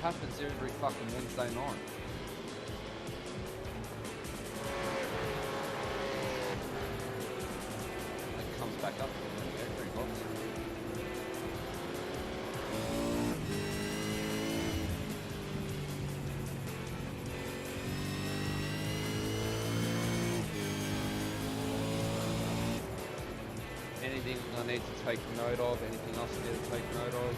happens every fucking Wednesday night. It comes back up again. There you go, 3 box. Anything I need to take note of? Anything else I need to take note of?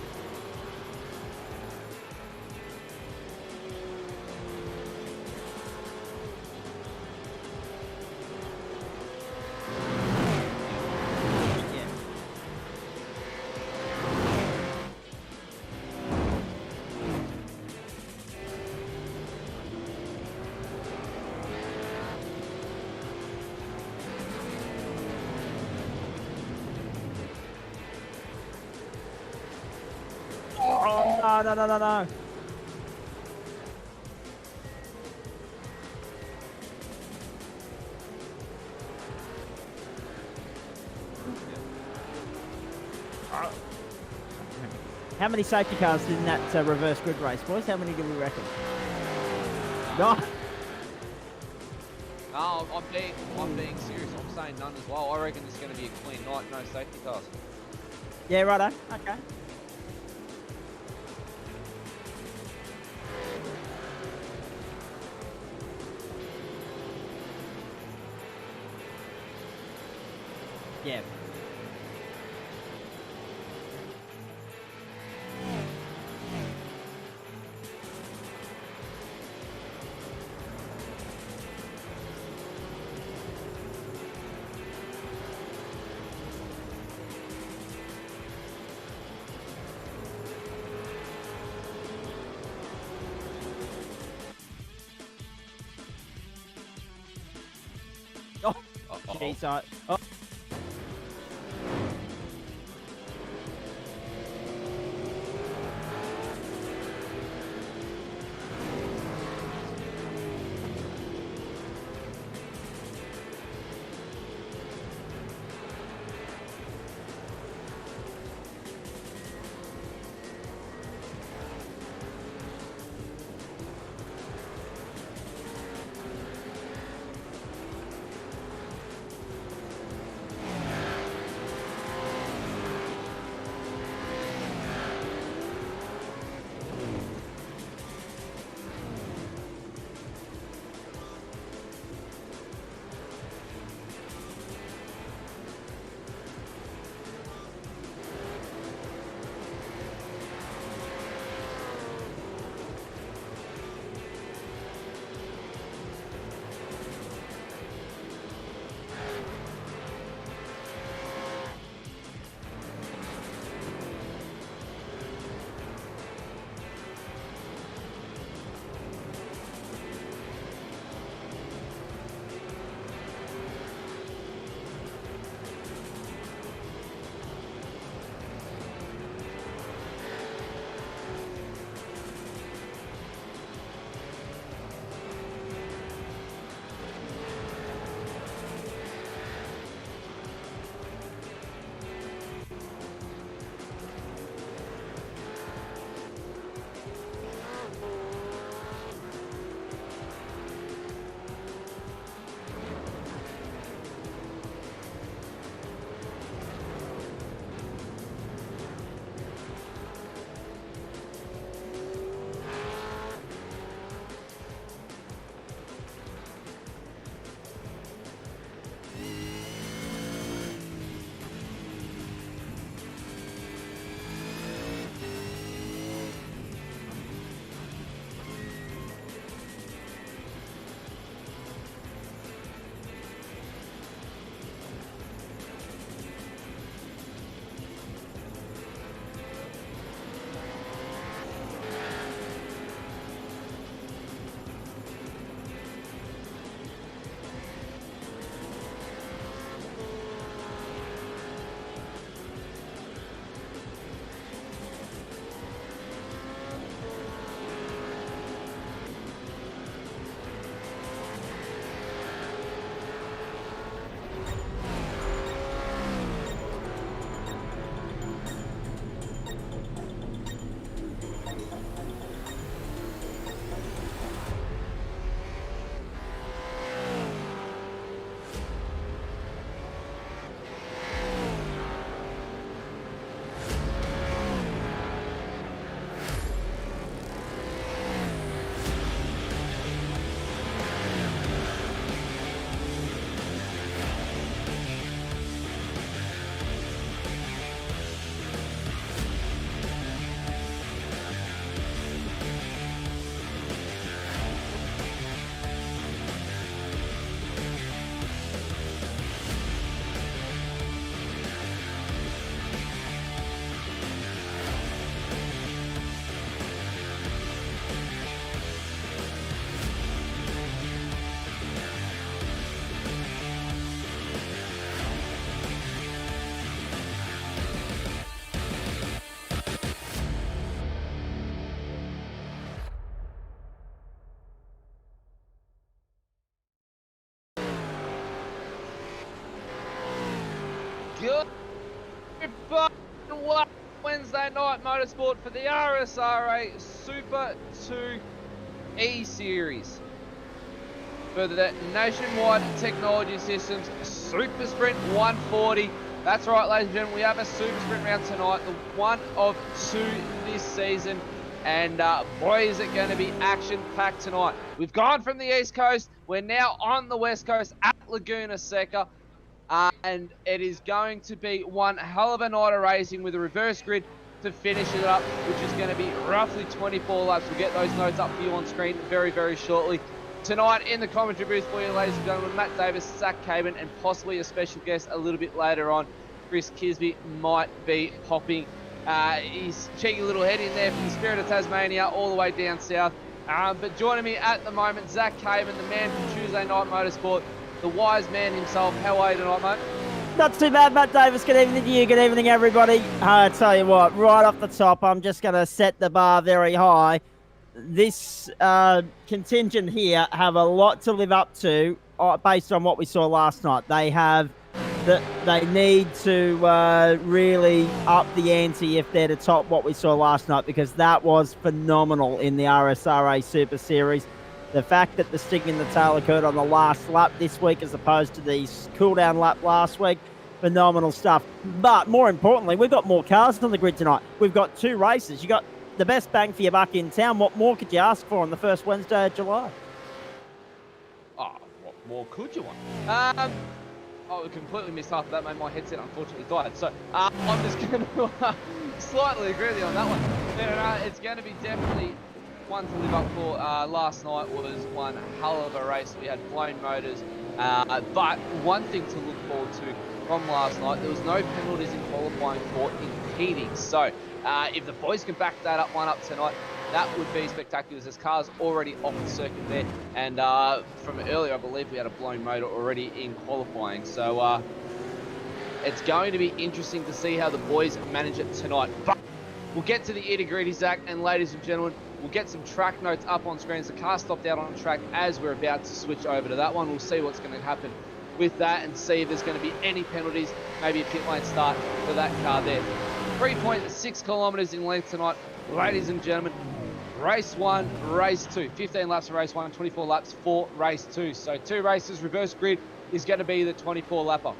No. How many safety cars in that reverse grid race, boys? How many do we reckon? No. No, I'm being serious. I'm saying none as well. I reckon it's going to be a clean night, no safety cars. Yeah, righto. Okay. Yeah. Oh, jeez, oh. Good Wednesday night motorsport for the RSRA Super 2 E Series. For the Nationwide Technology Systems SuperSprint 140. That's right, ladies and gentlemen, we have a SuperSprint round tonight, the one of two this season. And boy, is it going to be action-packed tonight. We've gone from the East Coast. We're now on the West Coast at Laguna Seca. And it is going to be one hell of a night of racing with a reverse grid to finish it up, which is going to be roughly 24 laps. We'll get those notes up for you on screen very, very shortly. Tonight in the commentary booth for you, ladies and gentlemen, Matt Davis, Zach Caban, and possibly a special guest a little bit later on. Chris Kisby might be popping his cheeky little head in there from the Spirit of Tasmania all the way down south. But joining me at the moment, Zach Caban, the man from Tuesday Night Motorsport, the wise man himself. How are you tonight, mate? Not too bad, Matt Davis. Good evening to you. Good evening, everybody. I tell you what, right off the top, I'm just going to set the bar very high. This contingent here have a lot to live up to based on what we saw last night. They need to really up the ante if they're to top what we saw last night, because that was phenomenal in the RSRA Super Series. The fact that the sting in the tail occurred on the last lap this week as opposed to the cool-down lap last week, phenomenal stuff. But more importantly, we've got more cars on the grid tonight. We've got two races. You got the best bang for your buck in town. What more could you ask for on the first Wednesday of July? Oh, what more could you want? I completely missed half of that, mate. My headset unfortunately died. So I'm just going to slightly agree with you on that one. It's going to be definitely one to live up for. Last night was one hell of a race. We had blown motors. But one thing to look forward to from last night, there was no penalties in qualifying for impeding. So if the boys can back that up tonight, that would be spectacular. There's cars already off the circuit there. And from earlier, I believe we had a blown motor already in qualifying. So it's going to be interesting to see how the boys manage it tonight. But we'll get to the nitty-gritty, Zach, and ladies and gentlemen, we'll get some track notes up on screens. The car stopped out on track as we're about to switch over to that one. We'll see what's going to happen with that and see if there's going to be any penalties, maybe a pit lane start for that car there. 3.6 kilometres in length tonight, ladies and gentlemen. Race 1, race 2. 15 laps for race 1, 24 laps for race 2. So 2 races, reverse grid is going to be the 24-lapper.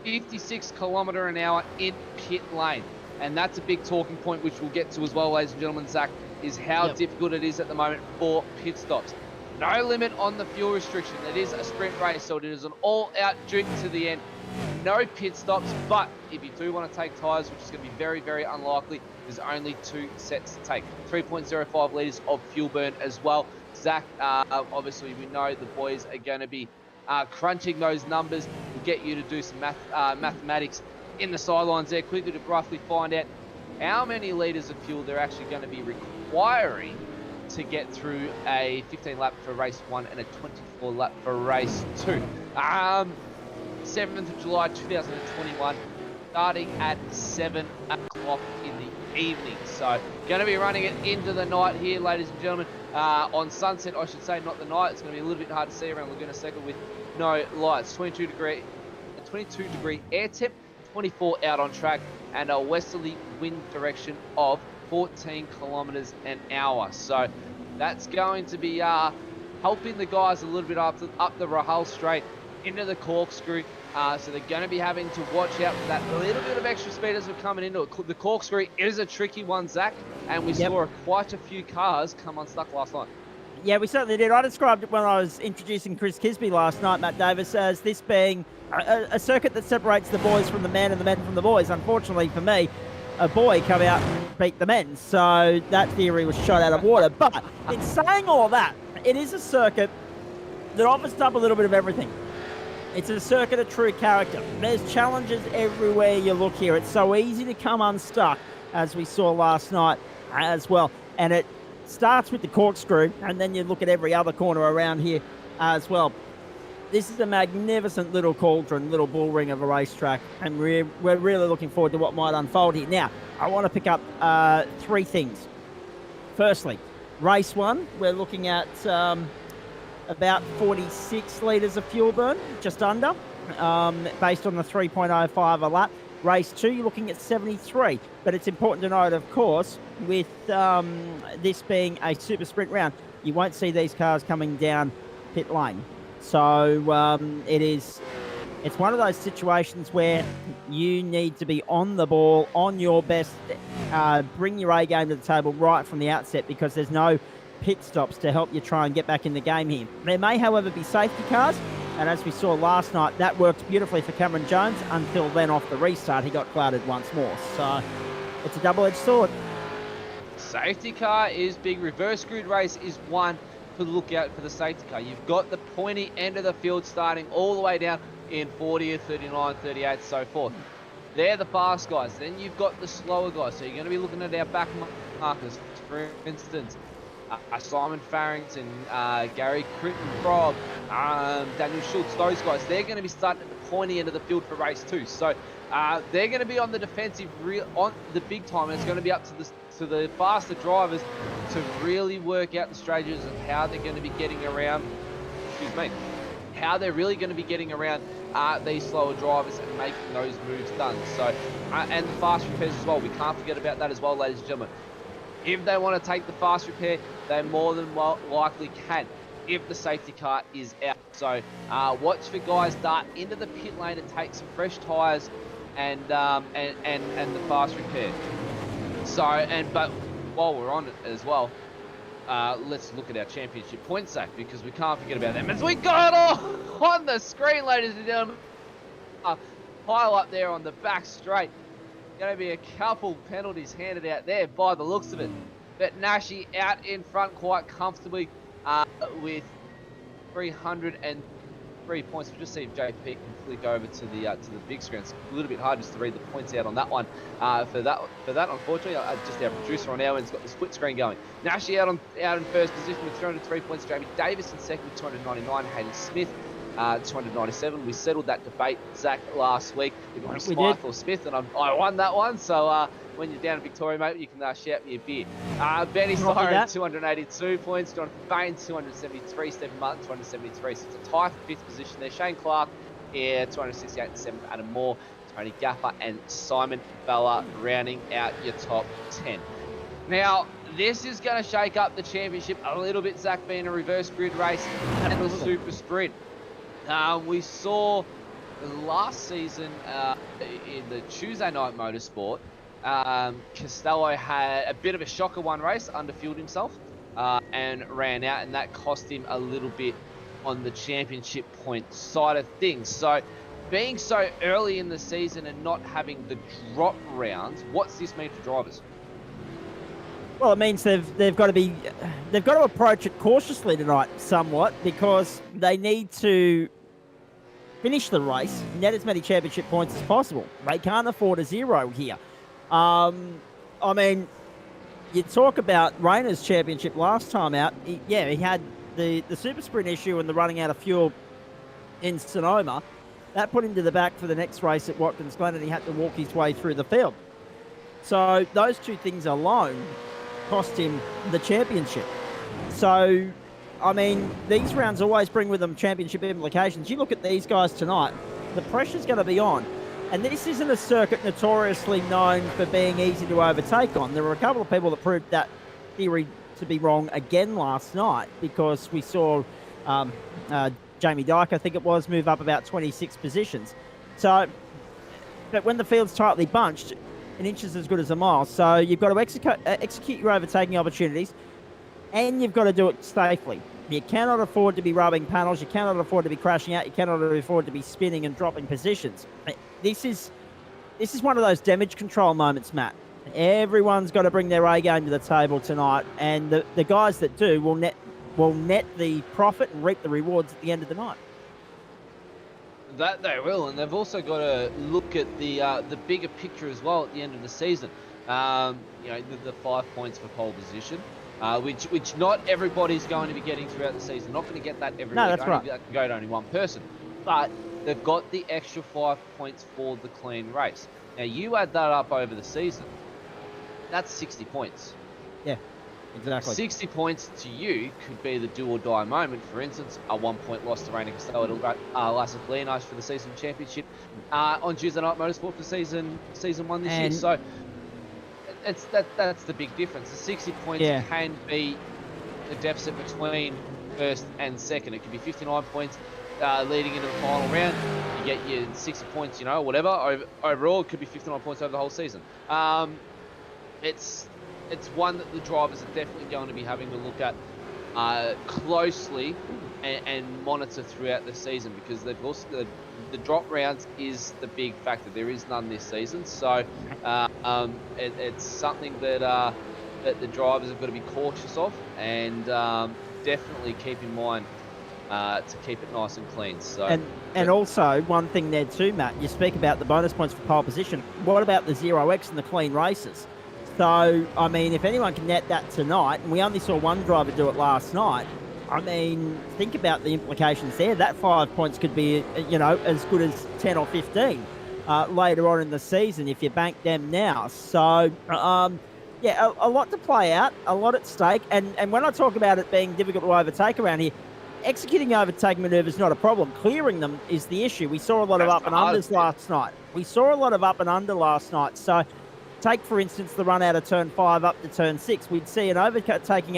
56 kilometre an hour in pit lane. And that's a big talking point, which we'll get to as well, ladies and gentlemen, Zach, is how difficult it is at the moment for pit stops. No limit on the fuel restriction. It is a sprint race, so it is an all-out duke to the end. No pit stops, but if you do want to take tyres, which is going to be very, very unlikely, there's only 2 sets to take. 3.05 litres of fuel burn as well. Zach, obviously we know the boys are going to be crunching those numbers. We'll get you to do some mathematics in the sidelines there quickly to roughly find out how many litres of fuel they're actually going to be requiring to get through a 15 lap for race 1 and a 24 lap for race 2. 7th of July 2021, starting at 7 o'clock in the evening. So going to be running it into the night here, ladies and gentlemen, on sunset, I should say, not the night. It's going to be a little bit hard to see around Laguna Seca with no lights. 22 degree air temp, 24 out on track, and a westerly wind direction of 14 kilometers an hour. So that's going to be helping the guys a little bit up the Rahal Straight into the corkscrew. So they're going to be having to watch out for that little bit of extra speed as we're coming into it. The corkscrew is a tricky one, Zach, and we saw quite a few cars come unstuck last night. Yeah, we certainly did. I described it when I was introducing Chris Kisby last night, Matt Davis, as this being a circuit that separates the boys from the men and the men from the boys. Unfortunately for me, a boy come out and beat the men, so that theory was shot out of water. But in saying all that, it is a circuit that offers up a little bit of everything. It's a circuit of true character. There's challenges everywhere you look here. It's so easy to come unstuck, as we saw last night as well. And it starts with the corkscrew, and then you look at every other corner around here as well. This is a magnificent little cauldron, little bull ring of a racetrack, and we're really looking forward to what might unfold here. Now, I want to pick up 3 things. Firstly, race 1, we're looking at about 46 litres of fuel burn, just under. based on the 3.05 a lap. Race 2, you're looking at 73. But it's important to note, of course, with this being a super sprint round, you won't see these cars coming down pit lane. So it's one of those situations where you need to be on the ball, on your best, bring your A game to the table right from the outset, because there's no pit stops to help you try and get back in the game here. There may, however, be safety cars, and as we saw last night, that worked beautifully for Cameron Jones until then off the restart, he got clouded once more. So it's a double-edged sword. Safety car is big. Reverse grid race is one to look out for the safety car. You've got the pointy end of the field starting all the way down in 40, 39, 38, so forth. They're the fast guys. Then you've got the slower guys. So you're going to be looking at our back markers. For instance, Simon Farrington, Gary Critton-Frog, Daniel Schultz, those guys, they're going to be starting at the pointy end of the field for race 2. So they're going to be on the defensive, on the big time, and it's going to be up to the faster drivers to really work out the strategies of how they're going to be getting around, how they're really going to be getting around these slower drivers and making those moves done. So, and the fast repairs as well. We can't forget about that as well, ladies and gentlemen. If they want to take the fast repair, they more than likely can, if the safety car is out. So, watch for guys dart into the pit lane and take some fresh tyres and the fast repair. So, but while we're on it as well, let's look at our championship points, Zach, because we can't forget about them. As we got all on the screen, ladies and gentlemen, pile up there on the back straight. Going to be a couple penalties handed out there by the looks of it. But Nashi out in front quite comfortably with 303 points. We'll just see if JP can flick over to the big screen. It's a little bit hard just to read the points out on that one. For that, unfortunately, just our producer on our end's got the split screen going. Nashi out in first position with 303 points. Jamie Davis in second with 299. Hayden Smith 297. We settled that debate, Zach, last week. It was Smythe or Smith, and I won that one. So when you're down in Victoria, mate, you can shout me a beer. Benny Siren, 282 points. Jonathan Bain, 273. Stephen Martin, 273. So it's a tie for fifth position there. Shane Clark, 268 and 7th. Adam Moore, Tony Gaffer, and Simon Bella rounding out your top 10. Now, this is going to shake up the championship a little bit, Zach, being a reverse grid race and the super sprint. We saw last season in the Tuesday night motorsport, Costello had a bit of a shocker one race, underfueled himself and ran out, and that cost him a little bit on the championship point side of things. So being so early in the season and not having the drop rounds, what's this mean for drivers? Well, it means they've got to approach it cautiously tonight, somewhat, because they need to finish the race, net as many championship points as possible. They can't afford a zero here. I mean, you talk about Rayner's championship last time out. He had the super sprint issue and the running out of fuel in Sonoma. That put him to the back for the next race at Watkins Glen, and he had to walk his way through the field. So those two things alone cost him the championship. So, I mean, these rounds always bring with them championship implications. You look at these guys tonight, the pressure's going to be on. And this isn't a circuit notoriously known for being easy to overtake on. There were a couple of people that proved that theory to be wrong again last night, because we saw Jamie Dyke, I think it was, move up about 26 positions. So, but when the field's tightly bunched, an inch is as good as a mile. So you've got to execute your overtaking opportunities, and you've got to do it safely. You cannot afford to be rubbing panels. You cannot afford to be crashing out. You cannot afford to be spinning and dropping positions. This is one of those damage control moments, Matt. Everyone's got to bring their A game to the table tonight, and the guys that do will net the profit and reap the rewards at the end of the night. That they will, and they've also got to look at the bigger picture as well at the end of the season. The 5 points for pole position, which not everybody's going to be getting throughout the season. Not going to get that every week. That's right. That can go to only one person, but they've got the extra 5 points for the clean race. Now you add that up over the season, that's 60 points. Yeah. Exactly. 60 points to you could be the do or die moment. For instance, a 1 point loss to Reina Costello at Las Leonis for the season championship on Tuesday Night Motorsport for season 1 this year. So that's the big difference. The 60 points can be the deficit between first and second. It could be 59 points leading into the final round. You get your 60 points, whatever. Overall, it could be 59 points over the whole season. It's one that the drivers are definitely going to be having to look at closely and monitor throughout the season, because they've also the drop rounds is the big factor. There is none this season, so it's something that the drivers have got to be cautious of and definitely keep in mind to keep it nice and clean. So and also one thing there too, Matt, you speak about the bonus points for pole position. What about the 0x and the clean races? So, I mean, if anyone can net that tonight, and we only saw one driver do it last night, I mean, think about the implications there. That 5 points could be, as good as 10 or 15 later on in the season if you bank them now. So, a lot to play out, a lot at stake. And when I talk about it being difficult to overtake around here, executing overtake manoeuvres is not a problem. Clearing them is the issue. We saw a lot of up and unders last night. So, take, for instance, the run out of turn 5 up to turn 6. We'd see an overtaking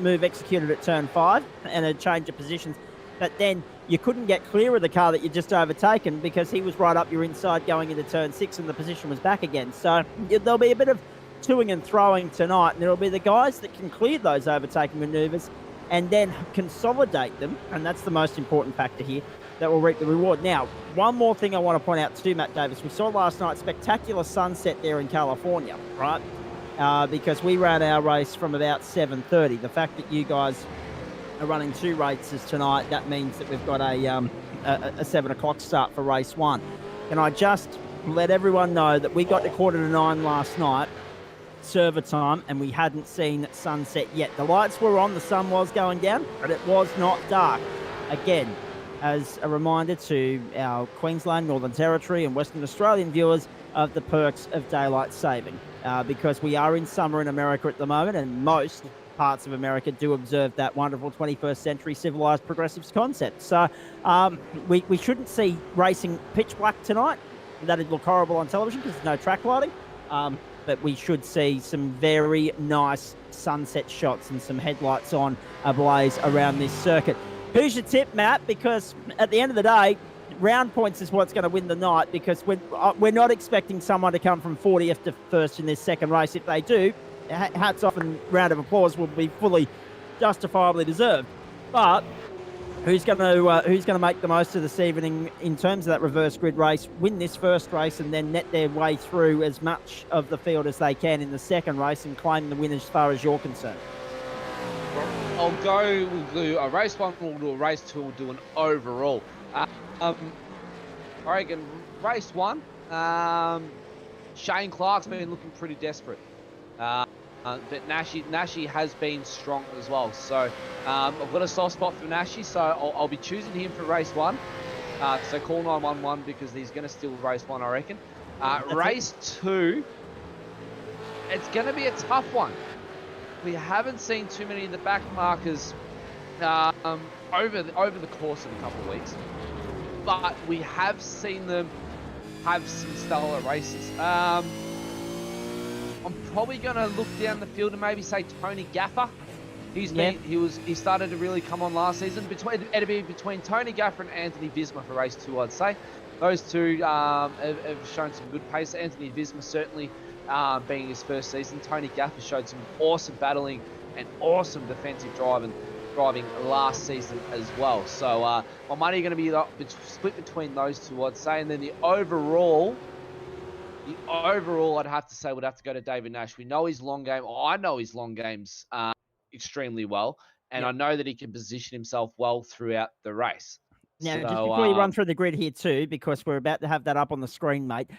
move executed at turn 5 and a change of positions. But then you couldn't get clear of the car that you just overtaken because he was right up your inside going into turn 6 and the position was back again. So there'll be a bit of toing and throwing tonight, and there'll be the guys that can clear those overtaking manoeuvres and then consolidate them, and that's the most important factor here, that will reap the reward. Now, one more thing I want to point out too, Matt Davis. We saw last night spectacular sunset there in California, right? Because we ran our race from about 7:30. The fact that you guys are running 2 races tonight, that means that we've got a 7 o'clock start for race 1. Can I just let everyone know that we got to 8:45 last night, server time, and we hadn't seen sunset yet. The lights were on, the sun was going down, but it was not dark. Again, as a reminder to our Queensland, Northern Territory and Western Australian viewers of the perks of daylight saving, because we are in summer in America at the moment, and most parts of America do observe that wonderful 21st century civilized progressives concept. So we shouldn't see racing pitch black tonight. That'd look horrible on television because there's no track lighting. But we should see some very nice sunset shots and some headlights on ablaze around this circuit. Who's your tip, Matt? Because at the end of the day, round points is what's going to win the night, because we're not expecting someone to come from 40th to first in this second race. If they do, hats off and round of applause will be fully justifiably deserved. But who's going to make the most of this evening in terms of that reverse grid race, win this first race, and then net their way through as much of the field as they can in the second race and claim the win as far as you're concerned? We'll do a race 1, we'll do a race 2, we'll do an overall. I reckon race 1, Shane Clark's been looking pretty desperate. But Nashi has been strong as well. So I've got a soft spot for Nashi, so I'll be choosing him for race 1. So call 911 because he's going to steal race 1, I reckon. Race 2, it's going to be a tough one. We haven't seen too many of the back markers over the course of a couple of weeks, but we have seen them have some stellar races. I'm probably going to look down the field and maybe say Tony Gaffer. He started to really come on last season. It'd be between Tony Gaffer and Anthony Visma for race 2, I'd say. Those two have shown some good pace. Anthony Visma certainly being his first season. Tony Gaffer showed some awesome battling and awesome defensive driving last season as well. So my money going to be split between those two, I'd say. And then the overall, I'd have to say would have to go to David Nash. We know his long game. I know his long games extremely well, and I know that he can position himself well throughout the race. Now, just before you run through the grid here too, because we're about to have that up on the screen, mate,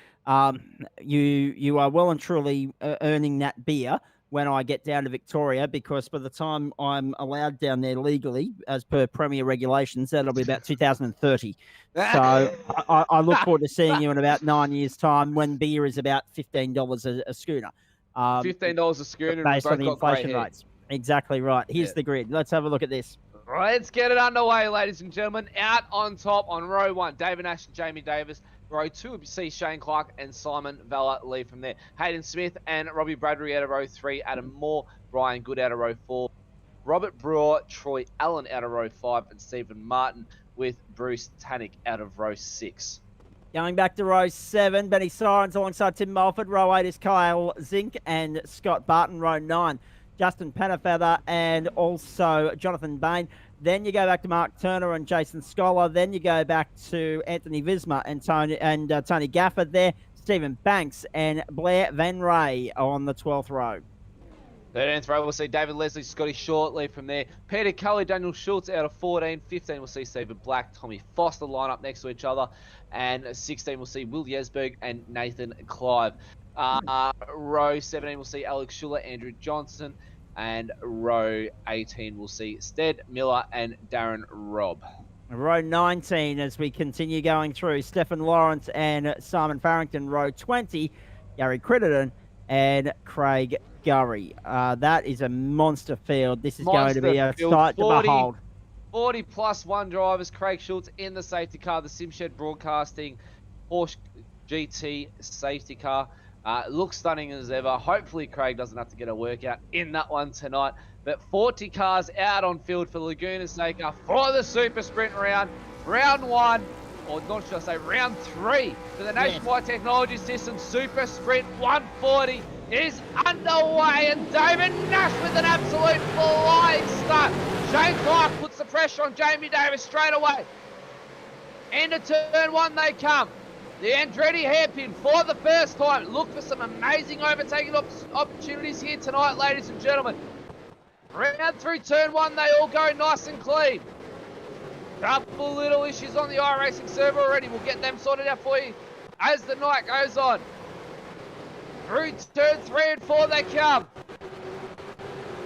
you are well and truly earning that beer when I get down to Victoria, because by the time I'm allowed down there legally, as per Premier regulations, that'll be about 2030. So I look forward to seeing you in about 9 years' time when beer is about $15 a schooner. $15 a schooner based on the inflation rates. Exactly right. Here's the grid. Let's have a look at this. Let's get it underway, ladies and gentlemen. Out on top on row 1, David Nash and Jamie Davis. Row 2, we see Shane Clark and Simon Vella lead from there. Hayden Smith and Robbie Bradbury out of row 3. Adam Moore, Ryan Good out of row 4. Robert Brewer, Troy Allen out of row 5. And Stephen Martin with Bruce Tannick out of row 6. Going back to row 7, Benny Sirens alongside Tim Mulford. Row 8 is Kyle Zink and Scott Barton. Row 9, Justin Penafeather and also Jonathan Bain. Then you go back to Mark Turner and Jason Scholar. Then you go back to Anthony Visma and Tony Gafford there. Stephen Banks and Blair Van Ray on the 12th row. 13th row, we'll see David Leslie, Scotty Short lead from there. Peter Cully, Daniel Schultz out of 14. 15, we'll see Stephen Black, Tommy Foster line up next to each other. And 16, we'll see Will Yesberg and Nathan Clive. Row 17, we'll see Alex Schuller, Andrew Johnson. And row 18, we'll see Stead Miller and Darren Robb. Row 19, as we continue going through, Stephen Lawrence and Simon Farrington. Row 20, Gary Crittenden and Craig Gurry. That is a monster field. This is going to be a sight to behold. 40 plus 1 drivers. Craig Schultz in the safety car, the Simshed Broadcasting Porsche GT safety car. Looks stunning as ever. Hopefully Craig doesn't have to get a workout in that one tonight. But 40 cars out on field for Laguna Seca for the Super Sprint round. Round 1, or not should I say round 3 for the Nationwide Technology System Super Sprint 140 is underway. And David Nash with an absolute flying start. Shane Clark puts the pressure on Jamie Davis straight away. Into turn 1 they come. The Andretti hairpin for the first time. Look for some amazing overtaking opportunities here tonight, ladies and gentlemen. Round through turn 1, they all go nice and clean. Couple little issues on the iRacing server already. We'll get them sorted out for you as the night goes on. Through turn 3 and 4 they come.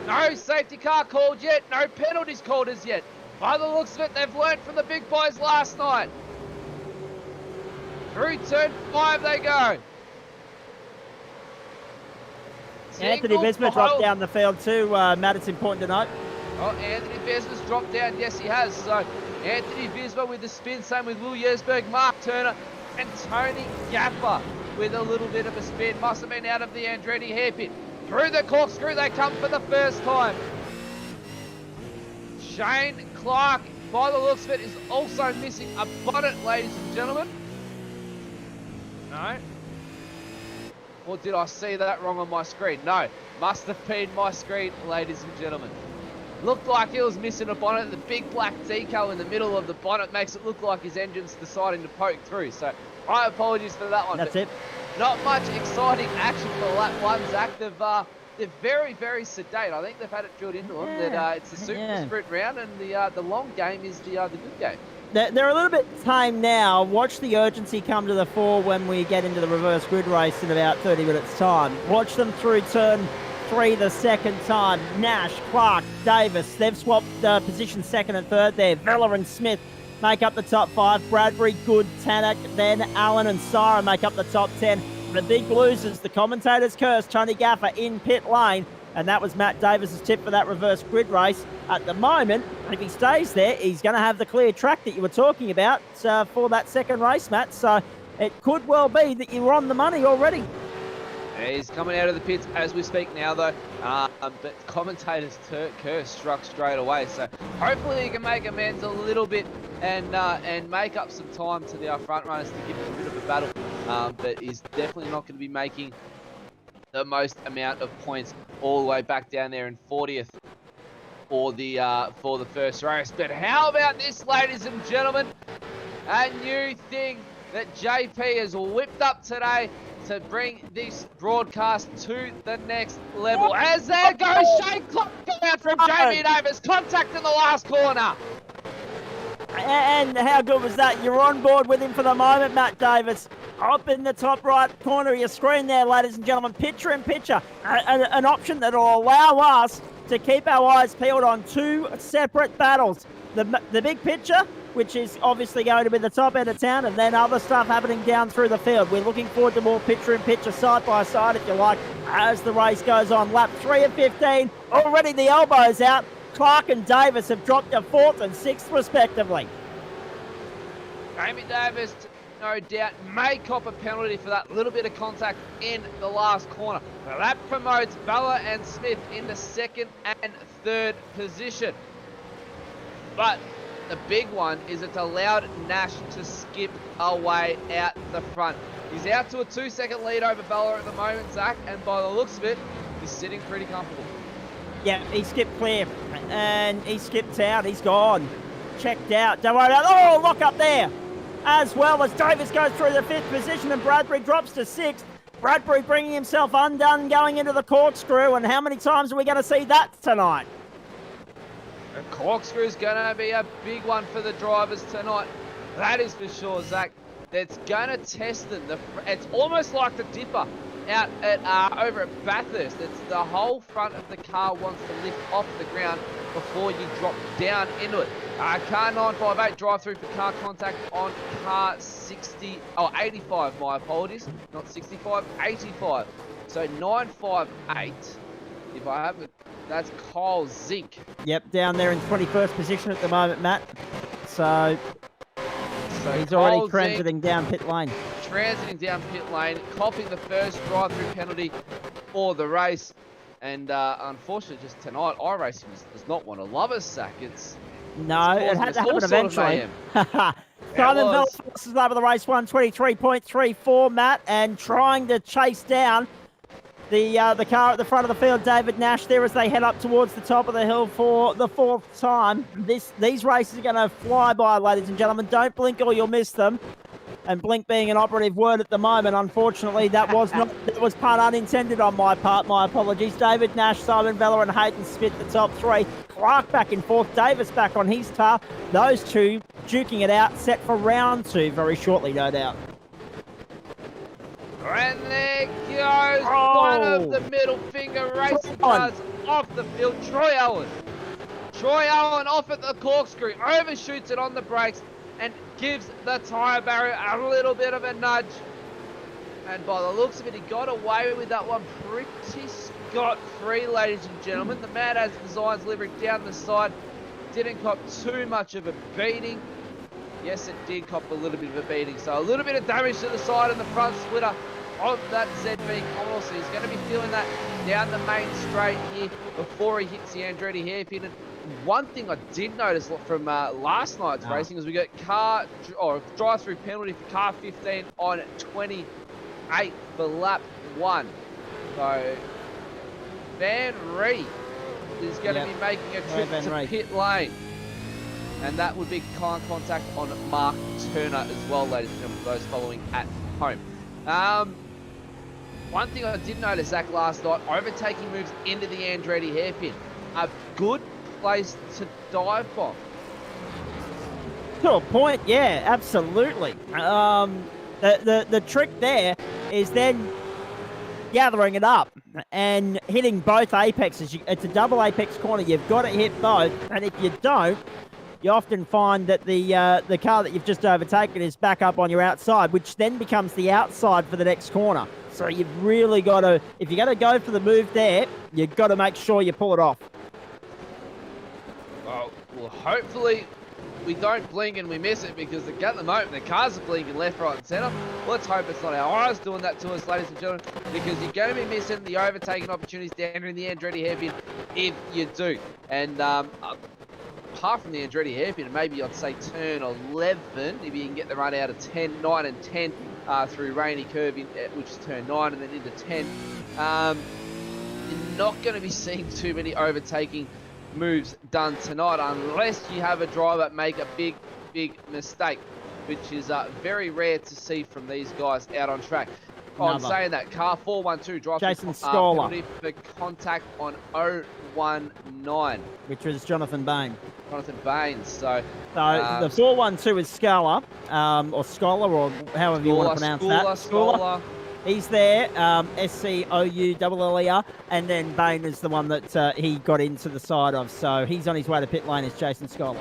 No safety car called yet. No penalties called as yet. By the looks of it, they've learned from the big boys last night. Through turn 5 they go. Anthony Visma dropped down the field too, Matt, it's important to note. Oh, Anthony Visma's dropped down. Yes, he has. So, Anthony Visma with the spin. Same with Will Yesberg, Mark Turner, and Tony Gaffer with a little bit of a spin. Must have been out of the Andretti hairpin. Through the corkscrew they come for the first time. Shane Clark, by the looks of it, is also missing a bonnet, ladies and gentlemen. No. Or did I see that wrong on my screen? No. Must have been my screen, ladies and gentlemen. Looked like he was missing a bonnet. The big black decal in the middle of the bonnet makes it look like his engine's deciding to poke through. So, my apologies for that one. That's it. Not much exciting action for lap 1, Zach. They're very, very sedate. I think they've had it drilled into them that it's the Super Sprint round, and the long game is the good game. They're a little bit tame now. Watch the urgency come to the fore when we get into the reverse grid race in about 30 minutes' time. Watch them through turn 3 the second time. Nash, Clark, Davis. They've swapped position 2nd and 3rd there. Vella and Smith make up the top 5. Bradbury, Good, Tannock. Then Allen and Sara make up the top 10. The big losers, the commentators curse, Tony Gaffer in pit lane. And that was Matt Davis's tip for that reverse grid race. At the moment, if he stays there, he's going to have the clear track that you were talking about for that second race, Matt. So it could well be that you were on the money already. He's coming out of the pits as we speak now, though. But commentators curse struck straight away. So hopefully he can make amends a little bit and make up some time to the front runners to give them a bit of a battle. But he's definitely not going to be making the most amount of points all the way back down there in 40th for the first race. But how about this, ladies and gentlemen? A new thing that JP has whipped up today to bring this broadcast to the next level. As there goes Shane Clark out from Jamie Davis, contact in the last corner. And how good was that? You're on board with him for the moment, Matt Davis. Up in the top right corner of your screen there, ladies and gentlemen. Picture in picture. An option that will allow us to keep our eyes peeled on 2 separate battles. The big picture which is obviously going to be the top end of town, and then other stuff happening down through the field. We're looking forward to more picture-in-picture, side-by-side, if you like, as the race goes on. Lap 3 of 15, already the elbows out. Clark and Davis have dropped to 4th and 6th, respectively. Amy Davis, no doubt, may cop a penalty for that little bit of contact in the last corner. Now that promotes Bella and Smith into 2nd and 3rd position. But the big one is it's allowed Nash to skip away out the front. He's out to a 2-second lead over Bella at the moment, Zach, and by the looks of it, he's sitting pretty comfortable. Yeah, he skipped clear, and he skipped out. He's gone. Checked out. Don't worry about it. Oh, lock up there. As well as Davis goes through the 5th position and Bradbury drops to 6th. Bradbury bringing himself undone, going into the corkscrew, and how many times are we going to see that tonight? The corkscrew is going to be a big one for the drivers tonight. That is for sure, Zach. It's going to test them. It's almost like the dipper out at over at Bathurst. It's the whole front of the car wants to lift off the ground before you drop down into it. Car 958 drive through for car contact on car 85, my apologies. Not 65, 85. So 958, if I have it, that's Kyle Zink. Yep, down there in 21st position at the moment, Matt. So he's already transiting down pit lane. Transiting down pit lane, copping the first drive-through penalty for the race. And unfortunately, just tonight, iRacing does not want to love us, Zach. No, it had to happen eventually. Simon Bell forces over the race 123.34, Matt, and trying to chase down the car at the front of the field, David Nash, there as they head up towards the top of the hill for the 4th time. These races are going to fly by, ladies and gentlemen. Don't blink or you'll miss them. And blink being an operative word at the moment, unfortunately, that was pun unintended on my part. My apologies. David Nash, Simon Vella and Hayden Smith, the top 3. Clark back in 4th, Davis back on his tar. Those two duking it out, set for round 2 very shortly, no doubt. And there goes one of the middle finger racing cars off the field. Troy Allen off at the corkscrew, overshoots it on the brakes and gives the tyre barrier a little bit of a nudge. And by the looks of it, he got away with that one pretty scot-free, ladies and gentlemen. The Mad As Designs livery down the side didn't cop too much of a beating. Yes, it did cop a little bit of a beating. So a little bit of damage to the side and the front splitter of that ZB Commodore. So he's going to be feeling that down the main straight here before he hits the Andretti hairpin. And one thing I did notice from last night's racing is we got drive-through penalty for car 15 on 28 for lap 1. So Van Ree is going to be making a trip to pit lane. And that would be car contact on Mark Turner as well, ladies and gentlemen, for those following at home. One thing I did notice, Zach, last night, overtaking moves into the Andretti hairpin. A good place to dive bomb. To a point, yeah, absolutely. The trick there is then gathering it up and hitting both apexes. It's a double apex corner. You've got to hit both, and if you don't, you often find that the car that you've just overtaken is back up on your outside, which then becomes the outside for the next corner. So you've really got to, if you're going to go for the move there, you've got to make sure you pull it off. Well, hopefully we don't blink and we miss it, because at the moment the cars are blinking left, right and centre. Let's hope it's not our eyes doing that to us, ladies and gentlemen, because you're going to be missing the overtaking opportunities down in the Andretti hairpin if you do. And apart from the Andretti hairpin, maybe I'd say turn 11, if you can get the run out of 9 and 10 through Rainy Curve, which is turn 9 and then into 10. You're not going to be seeing too many overtaking moves done tonight unless you have a driver make a big mistake, which is very rare to see from these guys out on track. I'm saying that car 412 drive Jason Scholar for contact on 019, which was Jonathan Bain. So the 412 is Scholar, or Scholar, or however you want to pronounce that. Scholar. He's there, Scouller, and then Bain is the one that he got into the side of. So he's on his way to pit lane, is Jason Scholar.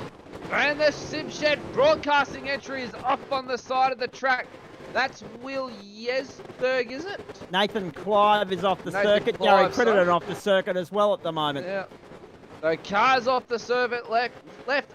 And the Simshed broadcasting entry is off on the side of the track. That's Will Yesberg, is it? Nathan Clive is off the Nathan circuit. Clive, Gary Crittenden sorry. off the circuit as well at the moment. Yeah. So cars off the circuit, left,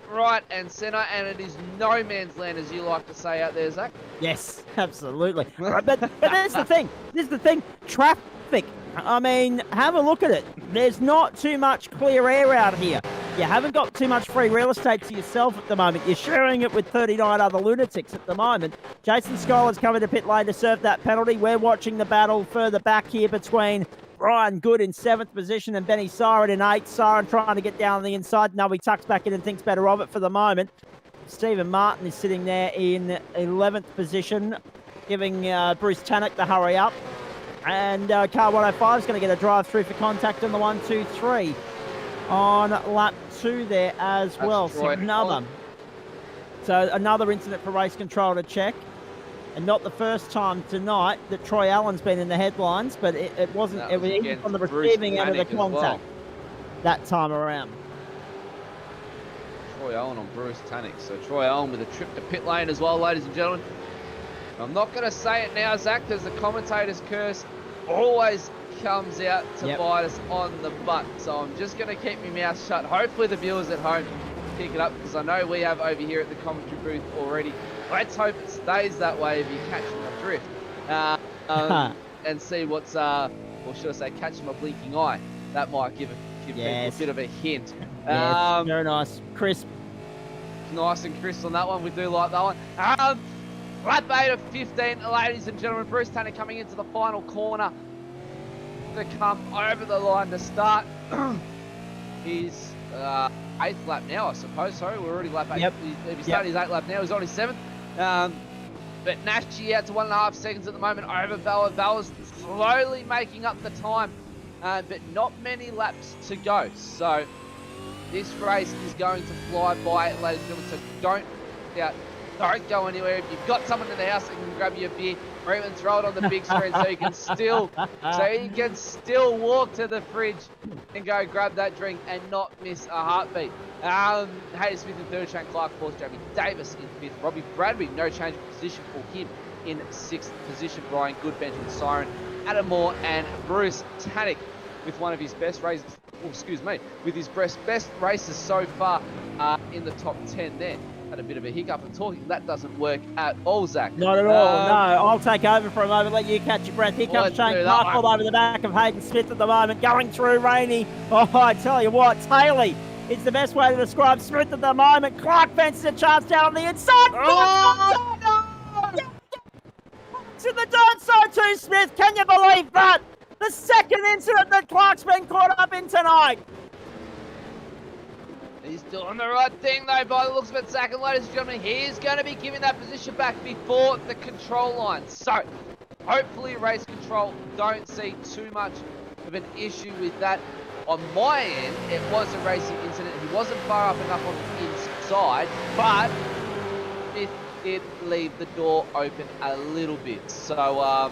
right, and centre, and it is no man's land, as you like to say out there, Zach. Yes, absolutely. Right, but that's the thing. This is the thing. Traffic. I mean, have a look at it. There's not too much clear air out here. You haven't got too much free real estate to yourself at the moment. You're sharing it with 39 other lunatics at the moment. Jason Schuyler's coming to pit lane to serve that penalty. We're watching the battle further back here between Brian Good in 7th position and Benny Siren in 8th. Siren trying to get down the inside. No, he tucks back in and thinks better of it for the moment. Stephen Martin is sitting there in 11th position, giving Bruce Tannock the hurry up. And car 105 is going to get a drive through for contact on the 1, 2, 3 on lap 2 there as well. So another incident for race control to check. And not the first time tonight that Troy Allen's been in the headlines, but it wasn't. It was even on the receiving end of the contact that time around. Troy Allen on Bruce Tannock. So Troy Allen with a trip to pit lane as well, ladies and gentlemen. I'm not going to say it now, Zach, because the commentator's curse always comes out to bite us on the butt. So I'm just going to keep my mouth shut. Hopefully the viewers at home pick it up, because I know we have over here at the commentary booth already. Let's hope it stays that way if you catch my drift. And see what's, or should I say, catch my blinking eye. That might give people a bit of a hint. Yes, very nice. Crisp. Nice and crisp on that one. We do like that one. Lap 8 of 15, ladies and gentlemen. Bruce Tanner coming into the final corner to come over the line to start his 8th lap now, I suppose. Sorry, we're already lap 8. Yep. He's starting his 8th lap now. He's on his 7th. But Nashi out to 1.5 seconds at the moment over Bella. Bella's slowly making up the time, but not many laps to go. So this race is going to fly by, ladies and gentlemen. So don't go anywhere. If you've got someone in the house that can grab you a beer, or even throw it on the big screen so you can still walk to the fridge and go grab that drink and not miss a heartbeat. Hayden Smith in 3rd, Shane Clark 4th, Jamie Davis in 5th, Robbie Bradbury, no change of position for him in 6th position. Brian Good, Benjamin Siren, Adam Moore, and Bruce Tannock with one of his best races. With his best races so far in the top 10 there. Had a bit of a hiccup and talking. That doesn't work at all, Zach. Not at all, no. I'll take over for a moment, let you catch your breath. Here comes Shane Clark all over the back of Hayden Smith at the moment, going through Rainey. Oh, I tell you what, Taylor is the best way to describe Smith at the moment. Clark fences a chance down on the inside. Oh, no! To the dirt side too, Smith. Can you believe that? The second incident that Clark's been caught up in tonight. He's doing the right thing, though, by the looks of it, Zach. And ladies and gentlemen, he's going to be giving that position back before the control line. So, hopefully, race control don't see too much of an issue with that. On my end, it was a racing incident. He wasn't far up enough on the inside, but it did leave the door open a little bit. So,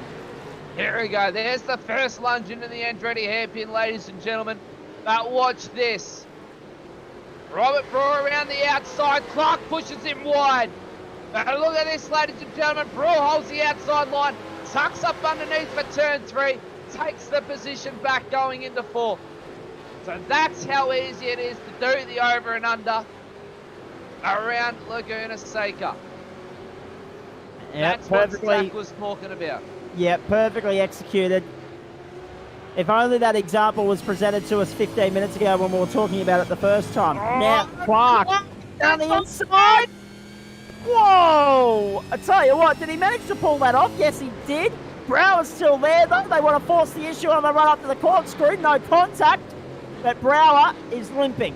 here we go. There's the first lunge into the Andretti hairpin, ladies and gentlemen. But watch this. Robert Brewer around the outside. Clark pushes him wide. But look at this, ladies and gentlemen. Brewer holds the outside line. Tucks up underneath for turn 3. Takes the position back going into 4. So that's how easy it is to do the over and under around Laguna Seca. That's what Zach was talking about. Yeah, perfectly executed. If only that example was presented to us 15 minutes ago when we were talking about it the first time. Oh, now, Clark down the inside. Whoa! I tell you what, did he manage to pull that off? Yes, he did. Brower's still there, though. They want to force the issue on the run up to the corkscrew. No contact, but Brower is limping.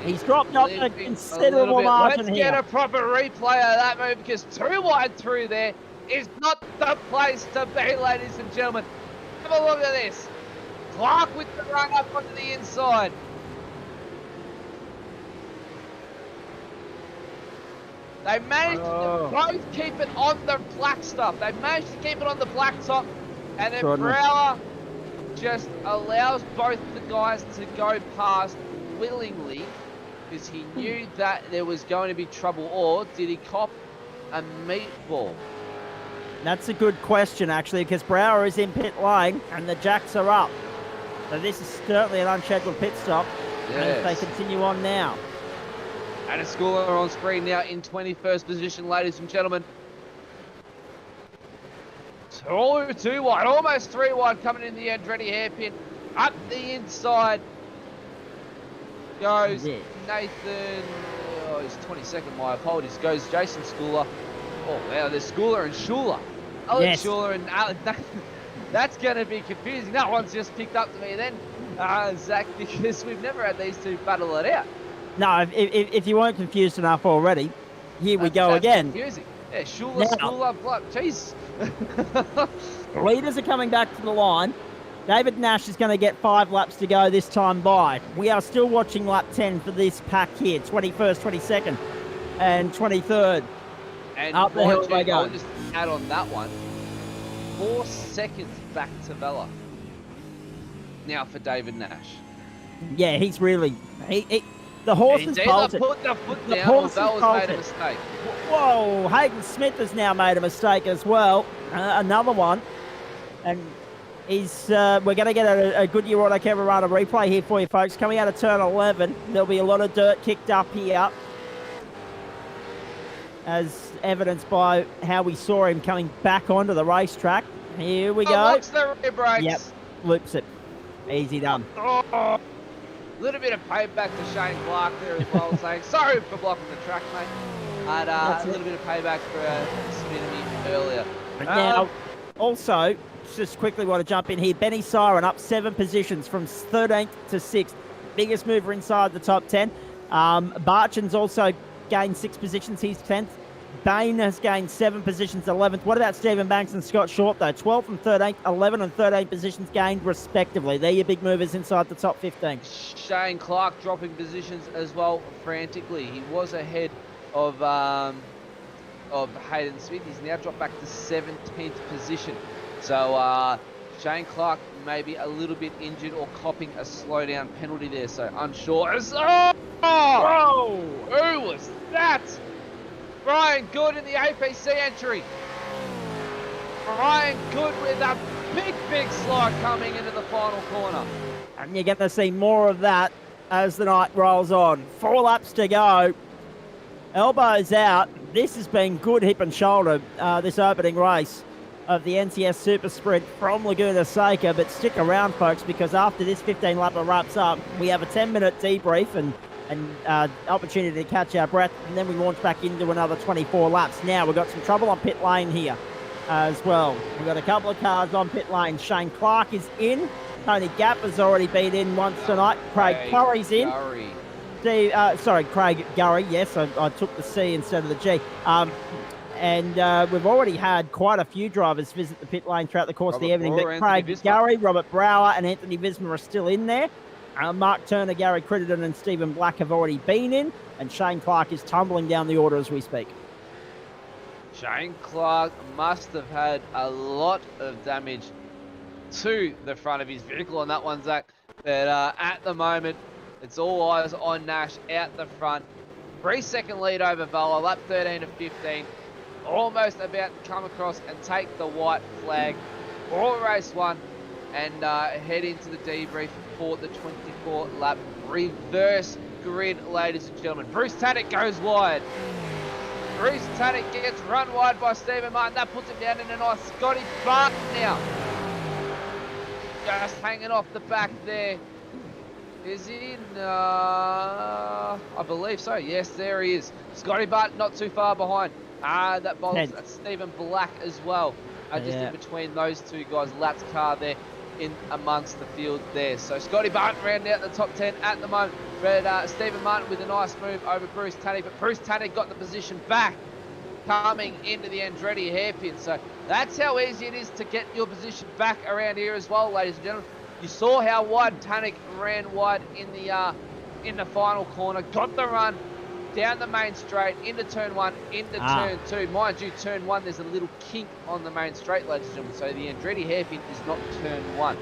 He's dropped off a considerable margin here. Let's get a proper replay of that move, because too wide through there is not the place to be, ladies and gentlemen. Have a look at this. Clark with the run up onto the inside. They managed to both keep it on the black stuff. They managed to keep it on the black top. And then Brower just allows both the guys to go past willingly because he knew that there was going to be trouble, or did he cop a meatball? That's a good question, actually, because Brower is in pit lane and the jacks are up. So this is certainly an unscheduled pit stop. Yes. And if they continue on now. And a Schooler on screen now in 21st position, ladies and gentlemen. 2 wide, almost 3 wide coming in the Andretti hairpin. Up the inside goes Nathan. Oh, he's 22nd, my apologies. Goes Jason Schooler. Oh, wow, there's Schooler and Schuler. Alex Schuler and Alex. That's going to be confusing. That one's just picked up to me then, Zach, because we've never had these two battle it out. No, if you weren't confused enough already, here we go again. Confusing. Yeah, Schuler, Schooler, blood. Jeez. Leaders are coming back to the line. David Nash is going to get 5 laps to go this time by. We are still watching lap 10 for this pack here, 21st, 22nd, and 23rd. And up the hill they go. I'll just add on that one. 4 seconds back to Vela. Now for David Nash. Yeah, he's really... the horse He's has either bolted. put the foot The down or horse has Vela's bolted. made a mistake. Whoa, Hayden Smith has now made a mistake as well. Another one. And we're going to get a Goodyear Auto Camerata replay here for you folks. Coming out of turn 11, there'll be a lot of dirt kicked up here, as evidenced by how we saw him coming back onto the racetrack. Here we go. Locks the rear brakes. Yep, loops it. Easy done. A little bit of payback to Shane Clark there as well, saying sorry for blocking the track, mate. And a little bit of payback for spinning me earlier. Now, also, just quickly want to jump in here. Benny Siren up 7 positions from 13th to 6th. Biggest mover inside the top 10. Barchin's also gained 6 positions. He's 10th. Bain has gained 7 positions, 11th. What about Stephen Banks and Scott Short, though? 12th and 13th, 11 and 13 positions gained, respectively. They're your big movers inside the top 15. Shane Clark dropping positions as well frantically. He was ahead of Hayden Smith. He's now dropped back to 17th position. So Shane Clark maybe a little bit injured or copping a slowdown penalty there. So unsure. Whoa! Who was that? Brian Good in the APC entry. Brian Good with a big slide coming into the final corner. And you're going to see more of that as the night rolls on. 4 laps to go. Elbows out. This has been good hip and shoulder, this opening race of the NTS Super Sprint from Laguna Seca. But stick around, folks, because after this 15-lapper wraps up, we have a 10-minute debrief and opportunity to catch our breath, and then we launch back into another 24 laps. Now we've got some trouble on pit lane here as well. We've got a couple of cars on pit lane. Shane Clark is in. Tony Gapp has already been in once tonight. Craig Curry's in. Craig Gurry. Yes, I took the C instead of the G. And we've already had quite a few drivers visit the pit lane throughout the course of the evening. But Craig Gurry, Robert Brower, and Anthony Visma are still in there. Mark Turner, Gary Crittenden, and Stephen Black have already been in, and Shane Clark is tumbling down the order as we speak. Shane Clark must have had a lot of damage to the front of his vehicle on that one, Zach. But at the moment, it's all eyes on Nash out the front. 3-second lead over Vela, lap 13 of 15. Almost about to come across and take the white flag for race 1 and head into the debrief for the 24-lap reverse grid, ladies and gentlemen. Bruce Tannick goes wide. Bruce Tannick gets run wide by Stephen Martin. That puts him down in a nice Scotty Barton now. Just hanging off the back there. Is he? I believe so. Yes, there he is. Scotty Barton not too far behind. That bowls Stephen Black as well. Just in between those two guys. Lat's car there in amongst the field there. So Scotty Barton rounding out the top 10 at the moment. But Stephen Martin with a nice move over Bruce Tannick. But Bruce Tannick got the position back coming into the Andretti hairpin. So that's how easy it is to get your position back around here as well, ladies and gentlemen. You saw how wide Tannick ran wide in the final corner. Got the run down the main straight, into turn 1, into turn 2. Mind you, turn 1, there's a little kink on the main straight, ladies and gentlemen. So the Andretti hairpin is not turn 1.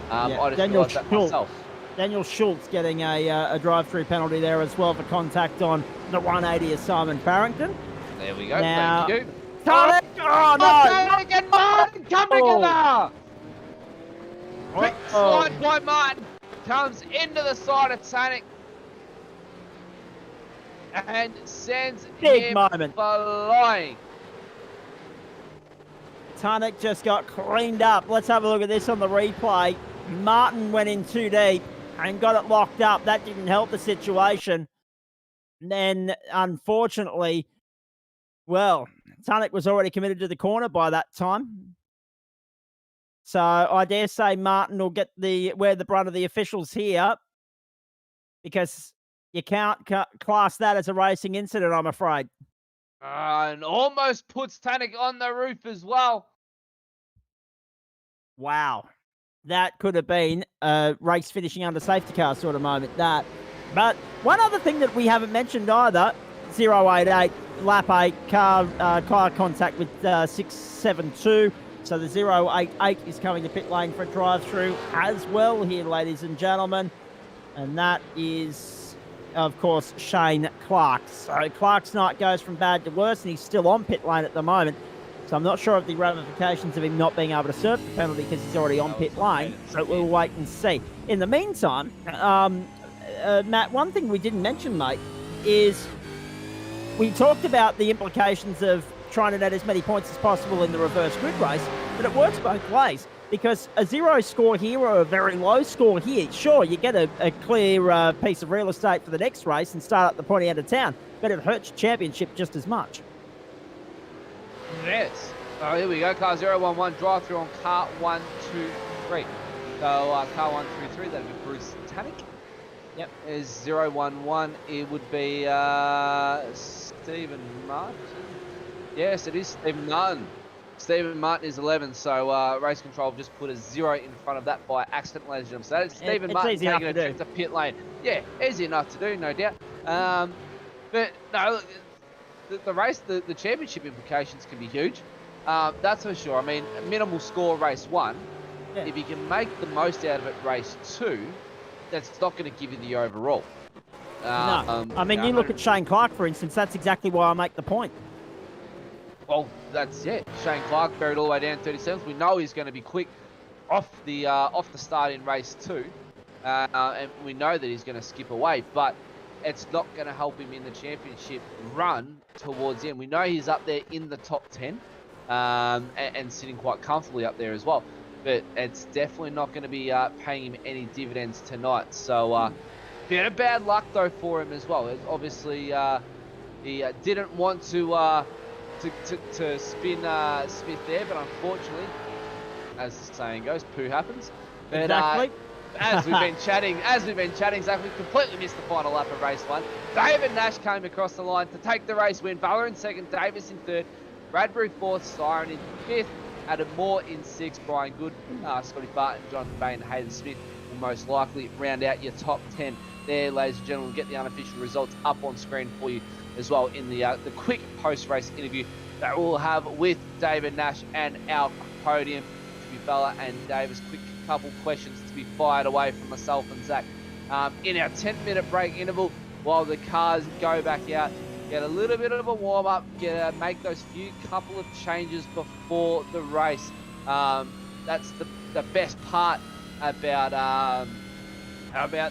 I just realised that myself. Daniel Schultz getting a drive-through penalty there as well for contact on the 180 of Simon Farrington. There we go. Now, Thank you. Tanek! Oh, no! Tanek and Martin come together! Quick slide by Martin. Comes into the side of Tanek. And sends him flying. Tanek just got cleaned up. Let's have a look at this on the replay. Martin went in too deep and got it locked up. That didn't help the situation. And then, unfortunately, well, Tanek was already committed to the corner by that time. So I dare say Martin will get wear the brunt of the officials here, because you can't class that as a racing incident, I'm afraid. And almost puts Tanek on the roof as well. Wow. That could have been a race finishing under safety car sort of moment, that. But one other thing that we haven't mentioned either, 088, lap 8, car contact with 672. So the 088 is coming to pit lane for a drive-through as well here, ladies and gentlemen. And that is, of course, Shane Clark. So Clark's night goes from bad to worse, and he's still on pit lane at the moment. So I'm not sure of the ramifications of him not being able to serve the penalty because he's already on pit lane. So we'll wait and see. In the meantime, Matt, one thing we didn't mention, mate, is we talked about the implications of trying to net as many points as possible in the reverse grid race, but it works both ways. Because a 0 score here or a very low score here, sure, you get a clear piece of real estate for the next race and start at the pointy end of town, but it hurts your championship just as much. Yes. Oh, here we go. Car 011 drive through on car 123. So car 123, that'd be Bruce Tanek. Yep. Is 011. It would be Stephen Martin. Yes, it is Stephen Martin. Stephen Martin is 11, so race control just put a 0 in front of that by accident, ladies and gentlemen. So that is Stephen Martin taking a trip to pit lane. Yeah, easy enough to do, no doubt. But no, the race, the championship implications can be huge. That's for sure. I mean, minimal score race 1. Yeah. If you can make the most out of it race 2, that's not going to give you the overall. No, I mean, you look at Shane Clark, for instance. That's exactly why I make the point. Well, that's it. Shane Clark buried all the way down 37th. We know he's going to be quick off the start in race 2, and we know that he's going to skip away. But it's not going to help him in the championship run towards the end. We know he's up there in the top 10, and sitting quite comfortably up there as well. But it's definitely not going to be paying him any dividends tonight. So, bit of bad luck though for him as well. It's obviously, he didn't want to spin Smith there, but unfortunately, as the saying goes, poo happens. But, exactly. as we've been chatting, Zach, we completely missed the final lap of race 1. David Nash came across the line to take the race win. Butler in 2nd, Davis in 3rd, Bradbury 4th, Siren in 5th, Adam Moore in 6th, Brian Good, Scotty Barton, Jonathan Bain, and Hayden Smith will most likely round out your top 10 there, ladies and gentlemen. We'll get the unofficial results up on screen for you as well in the quick post-race interview that we'll have with David Nash and our podium. Bella and Davis, quick couple questions to be fired away from myself and Zach in our 10-minute break interval while the cars go back out, get a little bit of a warm-up, make those few couple of changes before the race. That's the best part about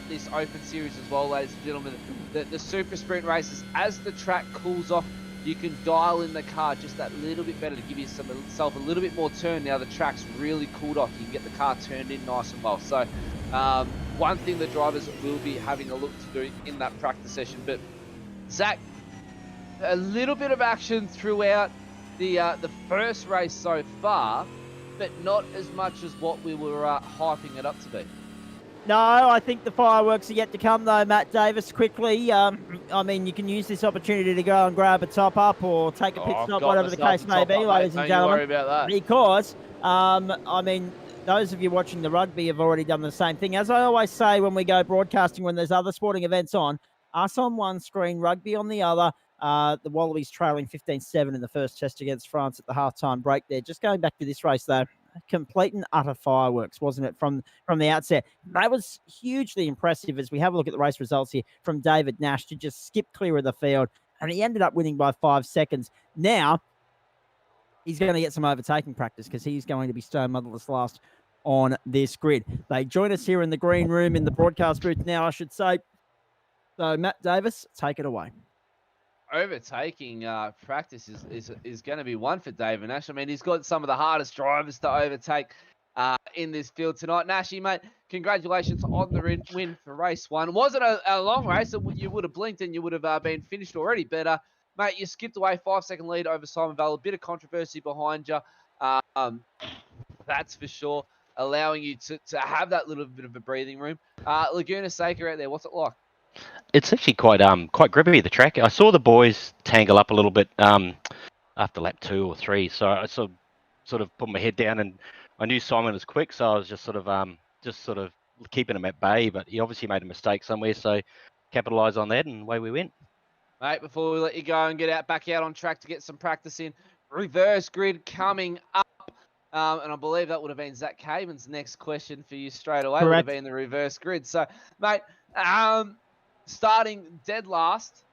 this open series as well, ladies and gentlemen. The super sprint races, as the track cools off, you can dial in the car just that little bit better to give yourself a little bit more turn. Now the track's really cooled off. You can get the car turned in nice and well. So one thing the drivers will be having a look to do in that practice session. But Zach, a little bit of action throughout the first race so far, but not as much as what we were hyping it up to be. No, I think the fireworks are yet to come, though, Matt Davis, quickly. I mean, you can use this opportunity to go and grab a top-up or take a pit stop, whatever the case may be, ladies and gentlemen. Don't you worry about that. Because, I mean, those of you watching the rugby have already done the same thing. As I always say when we go broadcasting, when there's other sporting events on, us on one screen, rugby on the other. The Wallabies trailing 15-7 in the first test against France at the halftime break there. Just going back to this race, though, complete and utter fireworks, wasn't it, from the outset? That was hugely impressive as we have a look at the race results here from David Nash to just skip clear of the field, and he ended up winning by 5 seconds. Now, he's going to get some overtaking practice because he's going to be stone motherless last on this grid. They join us here in the green room in the broadcast booth now, I should say. So, Matt Davis, take it away. Overtaking practice is going to be one for David Nash. I mean, he's got some of the hardest drivers to overtake in this field tonight. Nashy, mate, congratulations on the win for race 1. It wasn't a long race. You would have blinked and you would have been finished already. But, mate, you skipped away 5-second lead over Simon Vale. A bit of controversy behind you. That's for sure, allowing you to have that little bit of a breathing room. Laguna Seca out there, what's it like? It's actually quite grippy, the track. I saw the boys tangle up a little bit after lap 2 or 3, so I sort of put my head down, and I knew Simon was quick, so I was just sort of keeping him at bay. But he obviously made a mistake somewhere, so capitalise on that, and away we went. Mate, before we let you go and get back out on track to get some practice in, reverse grid coming up. And I believe that would have been Zach Cayman's next question for you straight away. Correct. Would have been the reverse grid. So, mate, starting dead last,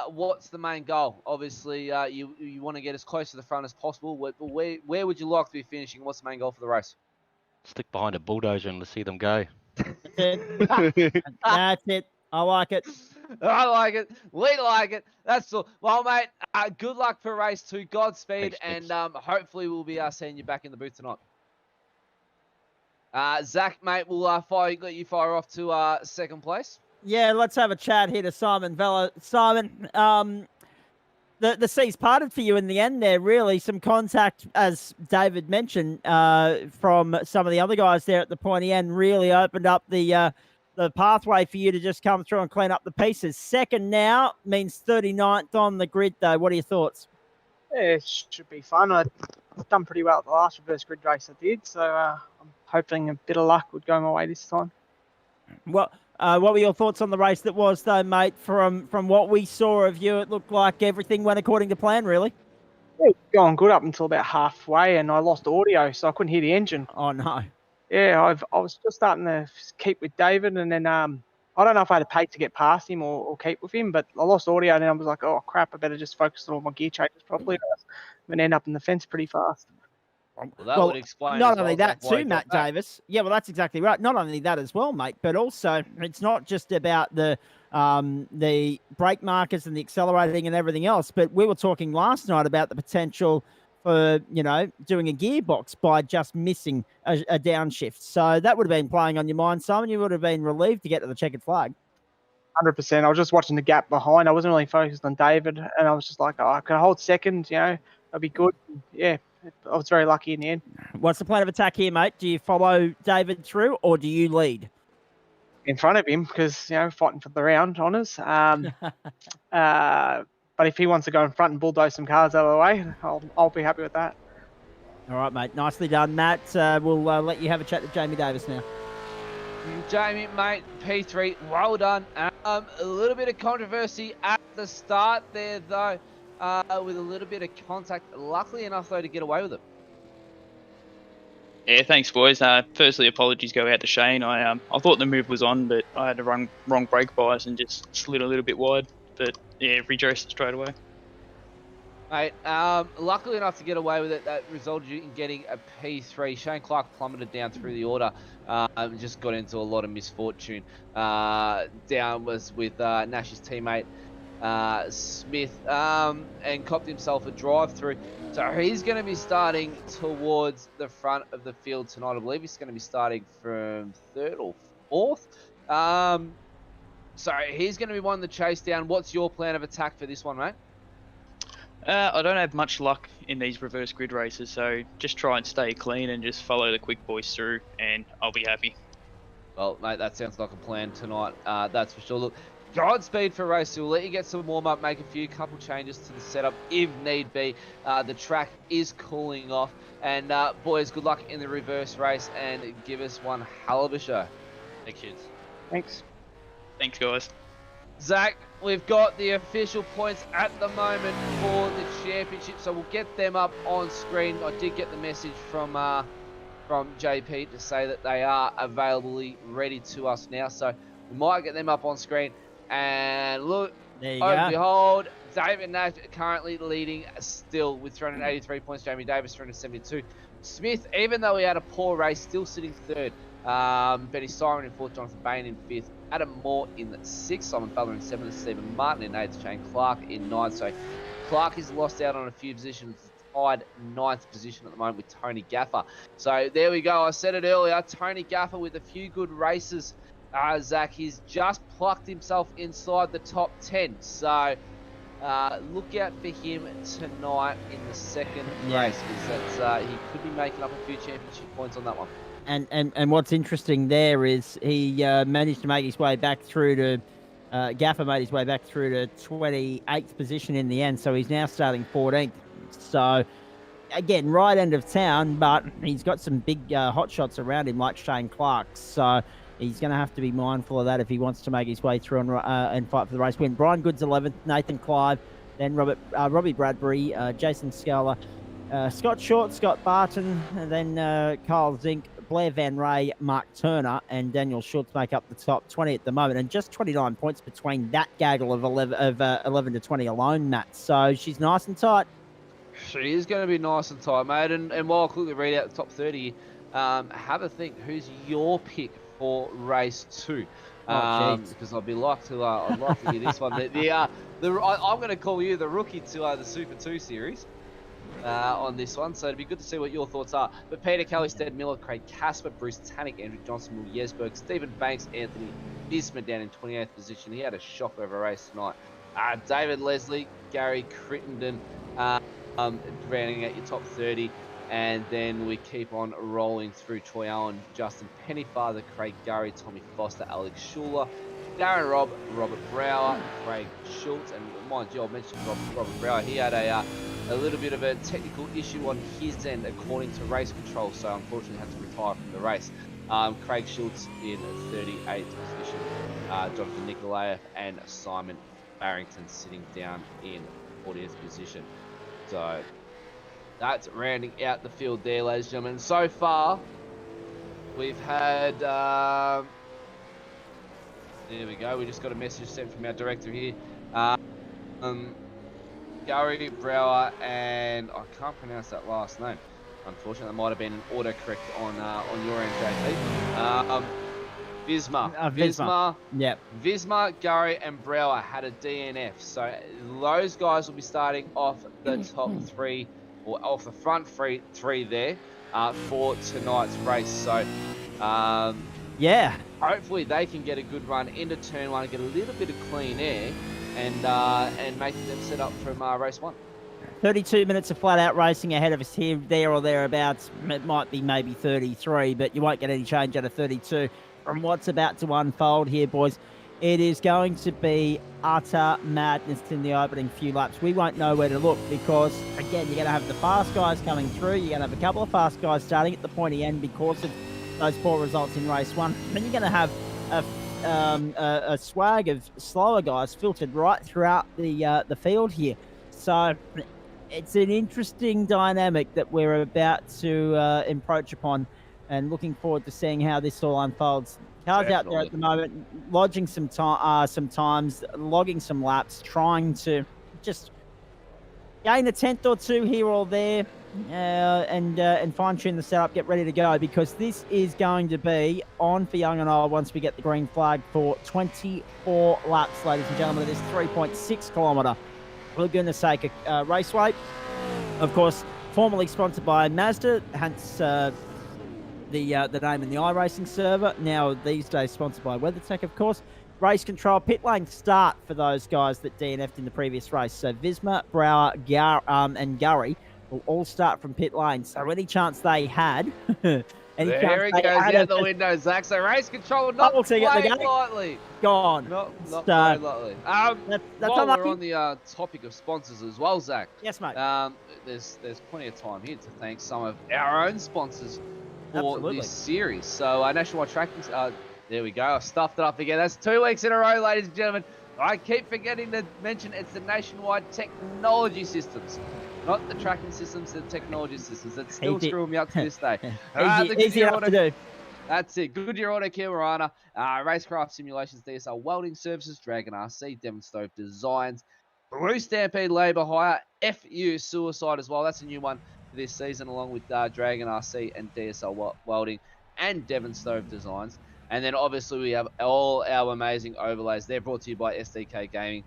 what's the main goal? Obviously, you want to get as close to the front as possible. Where would you like to be finishing? What's the main goal for the race? Stick behind a bulldozer and see them go. That's it. I like it. I like it. We like it. That's all. Well, mate, good luck for race 2. Godspeed. Thanks. And hopefully we'll be seeing you back in the booth tonight. Zach, mate, we'll let you fire off to second place. Yeah, let's have a chat here to Simon Vella. Simon, the seas parted for you in the end there, really. Some contact, as David mentioned, from some of the other guys there at the pointy end really opened up the pathway for you to just come through and clean up the pieces. Second now means 39th on the grid, though. What are your thoughts? Yeah, it should be fun. I've done pretty well at the last reverse grid race I did, so I'm hoping a bit of luck would go my way this time. Well, what were your thoughts on the race that was, though, mate? From what we saw of you, it looked like everything went according to plan, really. Yeah, it was going good up until about halfway, and I lost audio, so I couldn't hear the engine. Oh, no. Yeah, I was just starting to keep with David, and then I don't know if I had a pace to get past him or keep with him, but I lost audio, and then I was like, oh, crap, I better just focus on all my gear changes properly. And end up in the fence pretty fast. Well, that would explain. Not only that too, Matt Davis. Yeah, well, that's exactly right. Not only that as well, mate, but also it's not just about the brake markers and the accelerating and everything else, but we were talking last night about the potential for, doing a gearbox by just missing a downshift. So that would have been playing on your mind, Simon. You would have been relieved to get to the checkered flag. 100%. I was just watching the gap behind. I wasn't really focused on David, and I was just like, I could hold second, that'd be good. Yeah, I was very lucky in the end. What's the plan of attack here, mate? Do you follow David through, or do you lead? In front of him, because, fighting for the round honours. But if he wants to go in front and bulldoze some cars out of the way, I'll be happy with that. All right, mate. Nicely done, Matt. We'll let you have a chat to Jamie Davis now. Jamie, mate, P3, well done. A little bit of controversy at the start there, though, with a little bit of contact. Luckily enough, though, to get away with it. Yeah, thanks, boys. Firstly, apologies go out to Shane. I thought the move was on, but I had to run wrong brake bias and just slid a little bit wide. But yeah, redressed straight away. Mate, luckily enough to get away with it, that resulted in getting a P3. Shane Clark plummeted down through the order, just got into a lot of misfortune. Down was with Nash's teammate Smith, and copped himself a drive-through. So he's going to be starting towards the front of the field tonight. I believe he's going to be starting from 3rd or 4th. So he's going to be one to chase down. What's your plan of attack for this one, mate? I don't have much luck in these reverse grid races, so just try and stay clean and just follow the quick boys through, and I'll be happy. Well, mate, that sounds like a plan tonight. That's for sure. Look, Godspeed for race 2. We'll let you get some warm-up, make a couple changes to the setup if need be. The track is cooling off. And, boys, good luck in the reverse race and give us one hell of a show. Thanks, kids. Thanks. Thanks, guys. Zach, we've got the official points at the moment for the championship, so we'll get them up on screen. I did get the message from from JP to say that they are availably ready to us now. So we might get them up on screen. And look, There you oh, go. behold, David Nash currently leading still with 383 points. Jamie Davis, 372. Smith, even though he had a poor race, still sitting third. Benny Siren in fourth, Jonathan Bain in fifth, Adam Moore in sixth, Simon Feller in seventh, Stephen Martin in eighth, Shane Clark in ninth. So Clark has lost out on a few positions, tied ninth position at the moment with Tony Gaffer. So there we go. I said it earlier. Tony Gaffer with a few good races. Zach, he's just plucked himself inside the top 10. So look out for him tonight in the second race, because that's he could be making up a few championship points on that one. And what's interesting there is he managed to make his way back through to Gaffer made his way back through to 28th position in the end, so he's now starting 14th. So again, right end of town, but he's got some big hot shots around him like Shane Clark. So he's going to have to be mindful of that if he wants to make his way through and fight for the race win. Brian Good's 11th, Nathan Clive, then Robbie Bradbury, Jason Scala, Scott Short, Scott Barton, and then Kyle Zink, Blair Van Ray, Mark Turner, and Daniel Schultz make up the top 20 at the moment, and just 29 points between that gaggle of 11 to 20 alone, Matt. So she's nice and tight. She is going to be nice and tight, mate. And while I quickly read out the top 30, have a think. Who's your pick for race 2? Because I'd like to hear this one. I'm going to call you the rookie to the Super 2 series on this one, so it'd be good to see what your thoughts are. But Peter Kelly, Stead Miller, Craig Casper, Bruce Tannick, Andrew Johnson, Will Yesberg, Stephen Banks, Anthony Bismuth down in 28th position. He had a shocker of a race tonight. David Leslie, Gary Crittenden, rounding out your top 30. And then we keep on rolling through Troy Allen, Justin Pennyfather, Craig Gurry, Tommy Foster, Alex Schuler, Darren Robb, Robert Brower, Craig Schultz. And mind you, I mentioned Robert Brower. He had a little bit of a technical issue on his end, according to race control, so unfortunately had to retire from the race. Craig Schultz in 38th position, Jonathan Nikolaev and Simon Barrington sitting down in 40th position. So that's rounding out the field there, ladies and gentlemen. So far, we've had... there we go. We just got a message sent from our director here. Gary Brower, and I can't pronounce that last name. Unfortunately, that might have been an autocorrect on your end, JP. Visma. Yep. Visma, Gary, and Brower had a DNF. So those guys will be starting off the top 3, or off the front three there for tonight's race. So, yeah. Hopefully they can get a good run into turn 1, get a little bit of clean air, and making them set up from race 1. 32 minutes of flat-out racing ahead of us here, there or thereabouts. It might be maybe 33, but you won't get any change out of 32 from what's about to unfold here, boys. It is going to be utter madness in the opening few laps. We won't know where to look because, again, you're going to have the fast guys coming through. You're going to have a couple of fast guys starting at the pointy end because of those poor results in race 1. Then you're going to have a swag of slower guys filtered right throughout the field here. So it's an interesting dynamic that we're about to encroach upon, and looking forward to seeing how this all unfolds. Cars out there at the moment, lodging some times, logging some laps, trying to just gain a tenth or two here or there, and fine-tune the setup, get ready to go, because this is going to be on for Young and Old once we get the green flag for 24 laps, ladies and gentlemen, of this 3.6 kilometre Laguna Seca Raceway. Of course, formerly sponsored by Mazda, hence the name in the iRacing server. Now, these days, sponsored by WeatherTech, of course. Race control, pit lane start for those guys that DNF'd in the previous race. So Visma, Brower, and Gurry will all start from pit lane. So any chance they had... there he goes out the window, Zach. So race control not played lightly. Gone. Not played lightly. That's while we're on the topic of sponsors as well, Zach. Yes, mate. There's plenty of time here to thank some of our own sponsors for this series. So Nationwide Tracking, there we go. I stuffed it up again. That's 2 weeks in a row, ladies and gentlemen. I keep forgetting to mention it's the Nationwide Technology Systems. Not the tracking systems, the technology systems. That's still Easy. screwing me up to this day. Easy enough to do. That's it. Goodyear Auto Kia Marana, Racecraft Simulations, DSL Welding Services, Dragon RC, Devon Stove Designs, Blue Stampede Labour Hire, FU Suicide as well. That's a new one for this season, along with Dragon RC and DSL Welding and Devon Stove Designs. And then obviously we have all our amazing overlays. They're brought to you by SDK Gaming.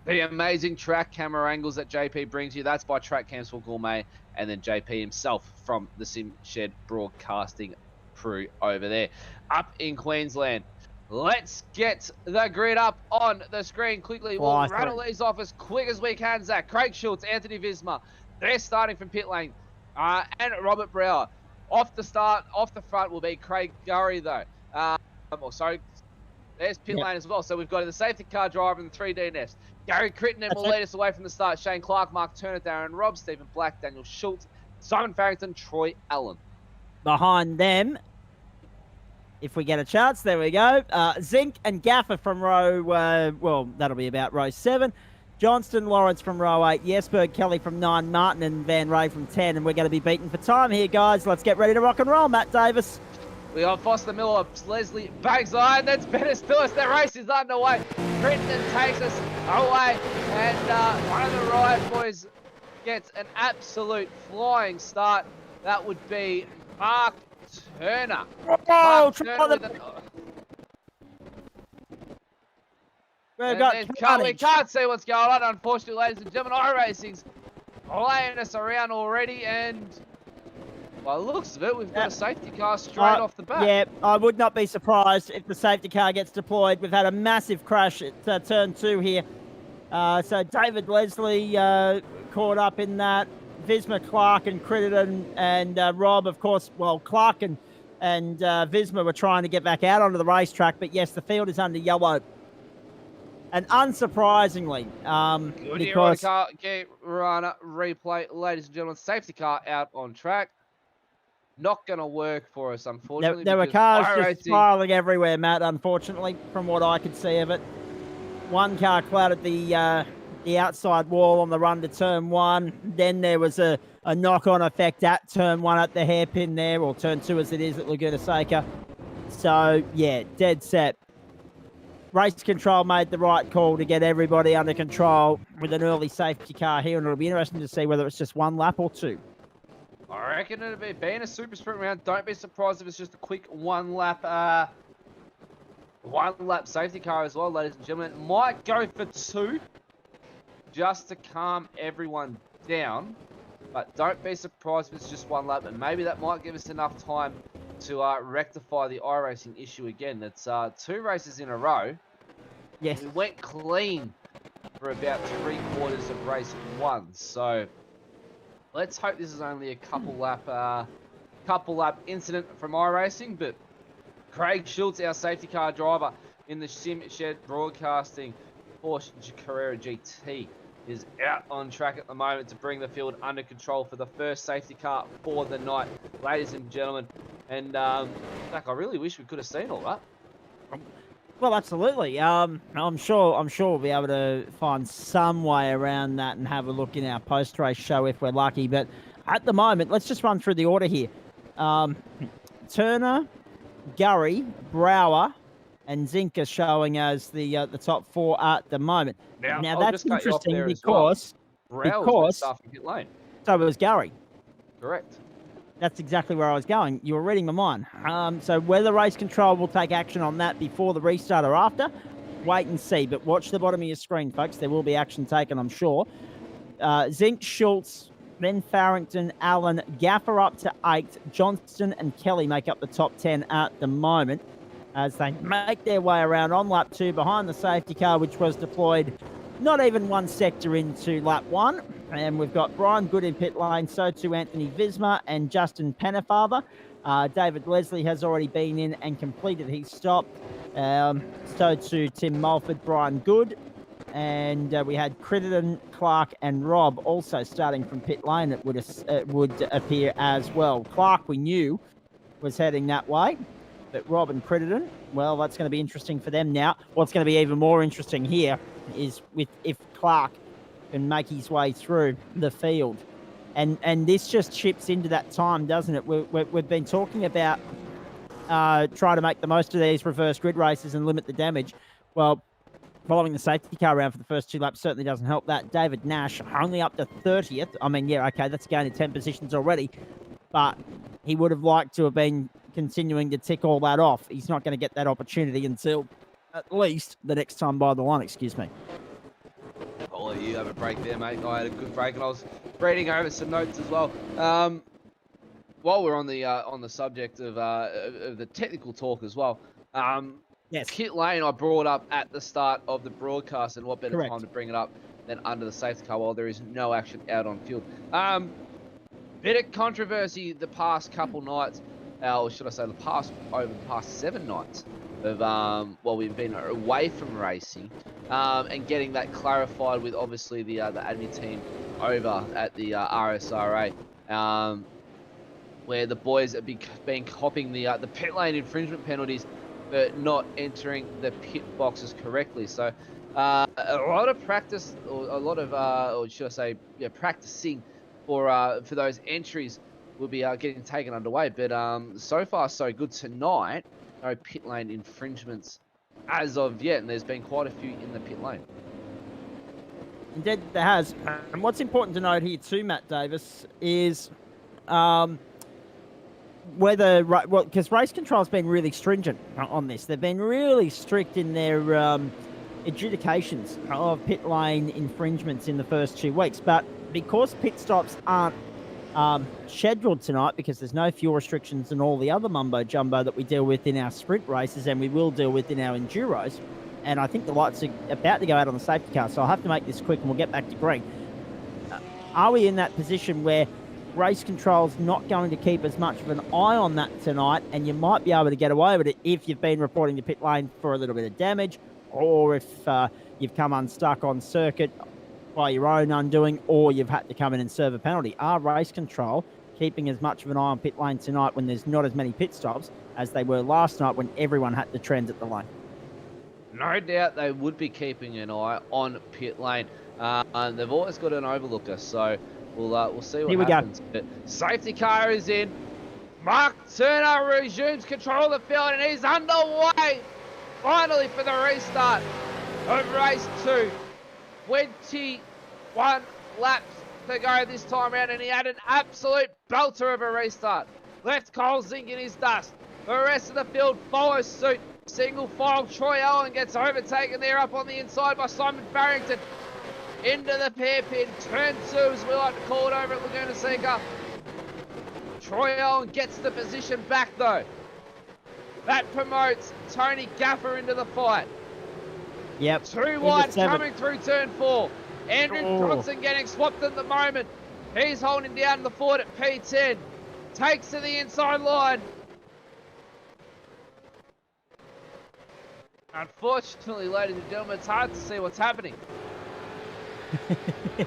The amazing track camera angles that JP brings you, that's by Track Cams for Gourmet, and then JP himself from the Sim Shed Broadcasting crew over there. Up in Queensland, let's get the grid up on the screen quickly. We'll rattle these off as quick as we can, Zach. Craig Schultz, Anthony Visma, they're starting from pit lane. And Robert Brower. Off the front will be Craig Gurry, though. There's pit lane as well. So we've got the safety car driver and the 3DNS. Gary Crittenden will lead us away from the start. Shane Clark, Mark Turner, Darren Robb, Stephen Black, Daniel Schultz, Simon Farrington, Troy Allen. Behind them, if we get a chance, there we go. Zink and Gaffer from row, that'll be about row 7. Johnston Lawrence from row 8. Jesper Kelly from 9. Martin and Van Ray from 10. And we're going to be beaten for time here, guys. Let's get ready to rock and roll, Matt Davis. We got Foster Miller, Leslie Bagside, that's better still as the race is underway. Crittenden takes us away, and one of the Riot boys gets an absolute flying start. That would be Mark Turner. Oh, we can't see what's going on, unfortunately, ladies and gentlemen. iRacing's laying us around already, and by the looks of it, we've got a safety car straight off the bat. Yeah, I would not be surprised if the safety car gets deployed. We've had a massive crash at turn 2 here. So David Leslie caught up in that. Visma, Clark and Crittenden and Rob, of course. Well, Clark and Visma were trying to get back out onto the racetrack, but yes, the field is under yellow. And unsurprisingly, because... Runner replay, ladies and gentlemen, safety car out on track. Not going to work for us, unfortunately. There were cars just spiraling everywhere, Matt, unfortunately, from what I could see of it. One car clouded the outside wall on the run to turn 1. Then there was a knock-on effect at turn 1 at the hairpin there, or turn 2 as it is at Laguna Seca. So, yeah, dead set. Race control made the right call to get everybody under control with an early safety car here, and it'll be interesting to see whether it's just 1 lap or 2. I reckon it'll be being a super sprint round. Don't be surprised if it's just a quick 1 lap safety car as well, ladies and gentlemen. It might go for 2 just to calm everyone down, but don't be surprised if it's just 1 lap, and maybe that might give us enough time to rectify the iRacing issue again. That's 2 races in a row. Yes. We went clean for about 3/4 of race 1, so let's hope this is only a couple lap incident from iRacing. But Craig Schultz, our safety car driver in the Sim Shed Broadcasting Porsche Carrera GT, is out on track at the moment to bring the field under control for the first safety car for the night, ladies and gentlemen. And Zach, I really wish we could have seen all that. Well, absolutely. I'm sure we'll be able to find some way around that and have a look in our post-race show if we're lucky. But at the moment, let's just run through the order here. Turner, Gurry, Brower, and Zinka showing as the top 4 at the moment. Now that's interesting because starting pit lane. So it was Gurry. Correct. That's exactly where I was going. You were reading my mind. So whether race control will take action on that before the restart or after, wait and see. But watch the bottom of your screen, folks. There will be action taken, I'm sure. Zink, Schultz, then Farrington, Allen, Gaffer up to 8. Johnston and Kelly make up the top 10 at the moment as they make their way around on lap 2 behind the safety car, which was deployed not even 1 sector into lap 1. And we've got Brian Good in pit lane, so too Anthony Visma and Justin Pennefather. David Leslie has already been in and completed his stop. So too Tim Mulford, Brian Good. And we had Crittenden, Clark and Rob also starting from pit lane. It would appear as well. Clark, we knew, was heading that way. But Rob and Crittenden, well, that's going to be interesting for them now. What's going to be even more interesting here is if Clark and make his way through the field. And this just chips into that time, doesn't it? We've been talking about trying to make the most of these reverse grid races and limit the damage. Well, following the safety car around for the first 2 laps certainly doesn't help that. David Nash only up to 30th. I mean, yeah, okay, that's a gain of 10 positions already, but he would have liked to have been continuing to tick all that off. He's not going to get that opportunity until at least the next time by the line, excuse me. Oh, you have a break there, mate. I had a good break, and I was reading over some notes as well. While we're on the subject of the technical talk as well, Yes. pit lane I brought up at the start of the broadcast, and what better Correct. time to bring it up than under the safety car while there is no action out on field. Bit of controversy the past couple nights, or should I say over the past 7 nights of while we've been away from racing, and getting that clarified with obviously the admin team over at the RSRA, where the boys have been copping the pit lane infringement penalties for not entering the pit boxes correctly. So a lot of practice, or a lot of, or should I say, practicing for those entries will be getting taken underway. But so far so good tonight. No pit lane infringements as of yet, and there's been quite a few in the pit lane. Indeed, there has. And what's important to note here too, Matt Davis, is whether, because race control's been really stringent on this. They've been really strict in their adjudications of pit lane infringements in the first 2 weeks. But because pit stops aren't scheduled tonight, because there's no fuel restrictions and all the other mumbo jumbo that we deal with in our sprint races and we will deal with in our enduros, and I think the lights are about to go out on the safety car, so I'll have to make this quick and we'll get back to Greg. Are we in that position where race control's not going to keep as much of an eye on that tonight, and you might be able to get away with it if you've been reporting the pit lane for a little bit of damage, or if you've come unstuck on circuit by your own undoing, or you've had to come in and serve a penalty? Are race control keeping as much of an eye on pit lane tonight when there's not as many pit stops as they were last night when everyone had to transit the lane? No doubt they would be keeping an eye on pit lane. And they've always got an overlooker, so we'll see what Here we happens. But safety car is in. Mark Turner resumes control of the field, and he's underway finally for the restart of race 2. 21 laps to go this time around, and he had an absolute belter of a restart. Left Cole Zink in his dust. The rest of the field follows suit. Single file, Troy Allen gets overtaken there up on the inside by Simon Farrington. Into the hairpin, turn 2 as we like to call it over at Laguna Seca. Troy Allen gets the position back though. That promotes Tony Gaffer into the fight. Yep. 2 wide coming through turn 4. Andrew Johnson getting swapped at the moment. He's holding down the fort at P10. Takes to the inside line. Unfortunately, ladies and gentlemen, it's hard to see what's happening.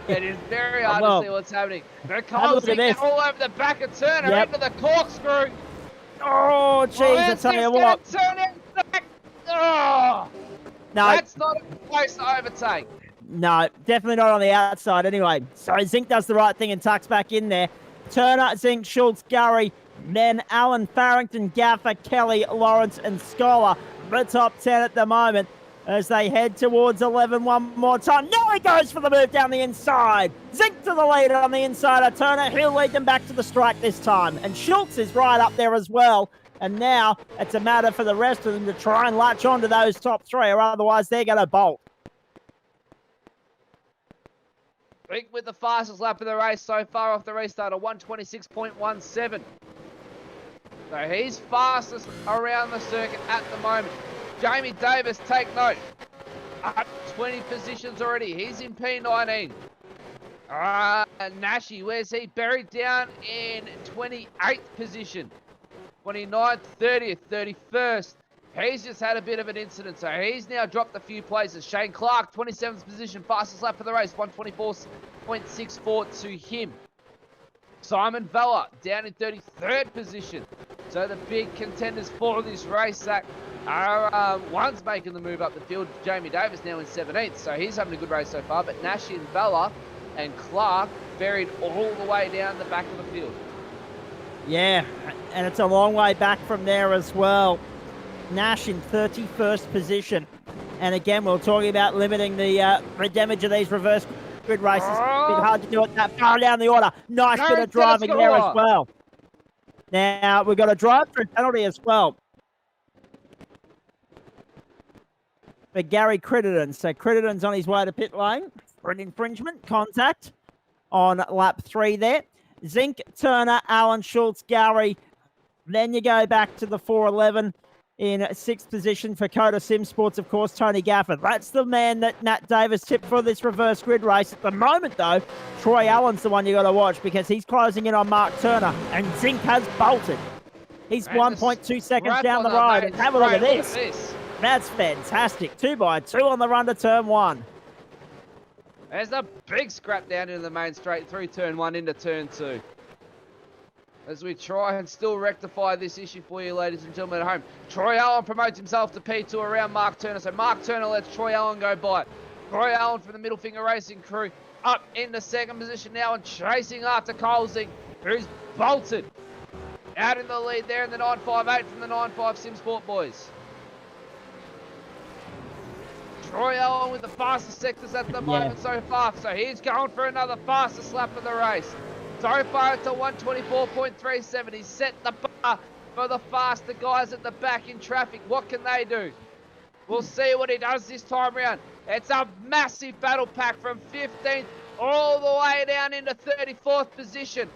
It is very hard to see what's happening. The Coles get all over the back of Turner into the corkscrew. Oh, jeez, I tell you what. Oh, no, that's not a place to overtake. No, definitely not on the outside anyway. So Zink does the right thing and tucks back in there. Turner, Zink, Schultz, Gurry, then Allen, Farrington, Gaffer, Kelly, Lawrence, and Scholar. The top 10 at the moment as they head towards 11 one more time. Now he goes for the move down the inside. Zink to the leader on the inside of Turner. He'll lead them back to the strike this time. And Schultz is right up there as well. And now it's a matter for the rest of them to try and latch onto those top 3, or otherwise they're going to bolt. Zink with the fastest lap of the race so far off the restart, a 126.17. So he's fastest around the circuit at the moment. Jamie Davis, take note. Up 20 positions already. He's in P19. Nashi, where's he? Buried down in 28th position. 29th, 30th, 31st. He's just had a bit of an incident, so he's now dropped a few places. Shane Clark, 27th position, fastest lap of the race, 124.64 to him. Simon Vella down in 33rd position. So the big contenders for this race, Zach, are one's making the move up the field. Jamie Davis now in 17th, so he's having a good race so far. But Nash and Vella and Clark buried all the way down the back of the field. Yeah, and it's a long way back from there as well. Nash in 31st position. And again, we're talking about limiting the damage of these reverse grid races. It's a bit hard to do it that far down the order. Nice bit of driving there as well. Now, we've got a drive-through penalty as well for Gary Crittenden. So Crittenden's on his way to pit lane for an infringement contact on lap 3 there. Zink, Turner, Alan, Schultz, Gary. Then you go back to the 411 in 6th position for Coda Sim Sports, of course, Tony Gafford. That's the man that Nat Davis tipped for this reverse grid race. At the moment, though, Troy Allen's the one you got to watch because he's closing in on Mark Turner, and Zink has bolted. He's 1.2 seconds down the road, and have a look at this. That's fantastic. 2x2 on the run to turn 1. There's a big scrap down into the main straight through turn 1 into turn 2. As we try and still rectify this issue for you, ladies and gentlemen at home. Troy Allen promotes himself to P2 around Mark Turner. So Mark Turner lets Troy Allen go by. Troy Allen from the Middle Finger Racing crew up into 2nd position now and chasing after Cole Zink, who's bolted out in the lead there in the 958 from the 95 Sim Sport boys. Troy Allen with the fastest sectors at the moment so far. So he's going for another fastest lap of the race. So far it's a 124.37. He's set the bar for the faster guys at the back in traffic. What can they do? We'll see what he does this time around. It's a massive battle pack from 15th all the way down into 34th position.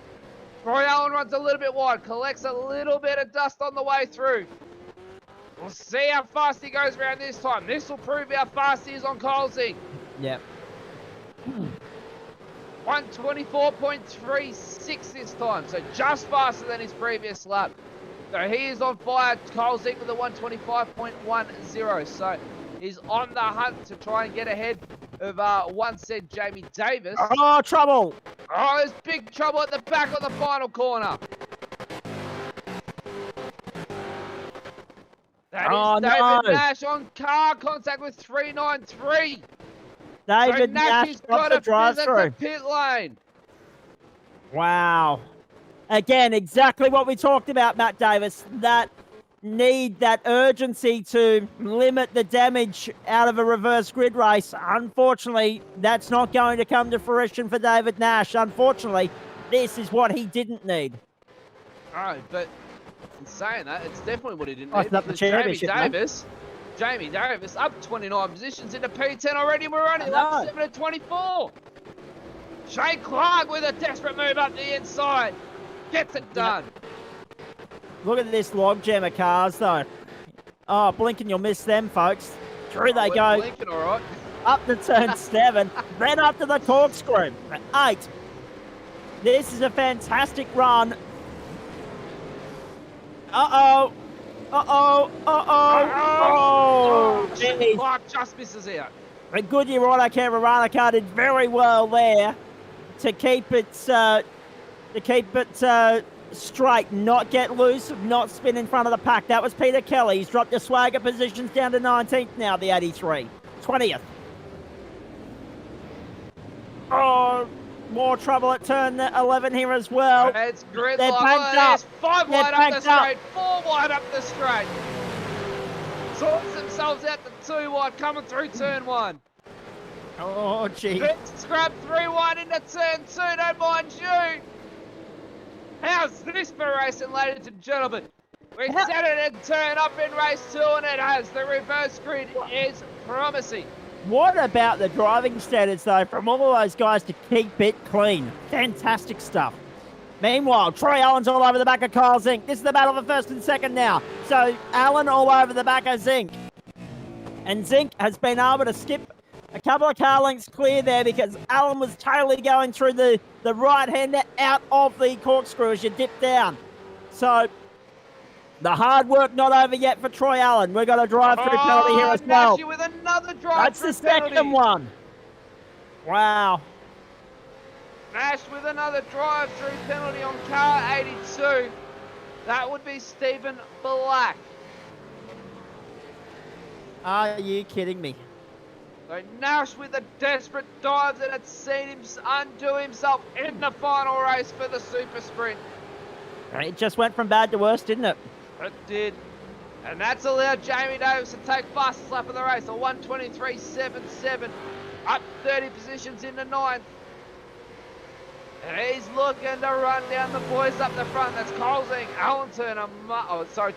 Troy Allen runs a little bit wide, collects a little bit of dust on the way through. We'll see how fast he goes around this time. This will prove how fast he is on Cole Zink. Yep. 124.36 this time, so just faster than his previous lap. So he is on fire. Cole Zink with a 125.10, so he's on the hunt to try and get ahead of one said Jamie Davis. Oh, trouble! Oh, there's big trouble at the back of the final corner. That is David Nash on car contact with 393. David so Nash has got got the drive to through. the pit lane. Wow. Again, exactly what we talked about, Matt Davis. That need, that urgency to limit the damage out of a reverse grid race. Unfortunately, that's not going to come to fruition for David Nash. Unfortunately, this is what he didn't need. Oh, but in saying that, it's definitely what he didn't Oh, need. not the championship, Jamie Davis up 29 positions into P10 already. We're only lap 7 at 24. Shane Clark with a desperate move up the inside. Gets it done. Look at this logjam of cars, though. Oh, blinking, you'll miss them, folks. Through they go. Blinking, all right. Up to turn 7, then up to the corkscrew. 8. This is a fantastic run. Uh-oh. Uh-oh. Uh-oh. Oh, geez. Clark just misses out. The Goodyear Auto Care Verana car did very well there to keep it straight, not get loose, not spin in front of the pack. That was Peter Kelly. He's dropped the swagger positions down to 19th now, the 83. 20th. Oh, more trouble at turn 11 here as well. It's gridlock. They're packed up. 5 wide up the straight, 4 wide up the straight. Sorts themselves out to 2 wide, coming through turn 1. Oh, gee. Scrap 3 wide into turn 2, don't mind you. How's this for racing, ladies and gentlemen? We set it and turn up in race 2, and it has. The reverse grid is promising. What about the driving standards, though, from all of those guys to keep it clean? Fantastic stuff. Meanwhile, Troy Allen's all over the back of Kyle Zink. This is the battle for first and second now. So Allen all over the back of Zink. And Zink has been able to skip a couple of car lengths clear there because Allen was totally going through the right-hander out of the corkscrew as you dip down. So the hard work not over yet for Troy Allen. We've got a drive-through penalty here as well. With another drive That's the second one. Wow. Nash with another drive-through penalty on car 82. That would be Stephen Black. Are you kidding me? So Nash with the desperate dives and had seen him undo himself in the final race for the Super Sprint. It just went from bad to worse, didn't it? It did. And that's allowed Jamie Davis to take fastest lap of the race, a 1:23.77, up 30 positions in the 9th. And he's looking to run down the boys up the front. That's Cole Zink, Alan Turner,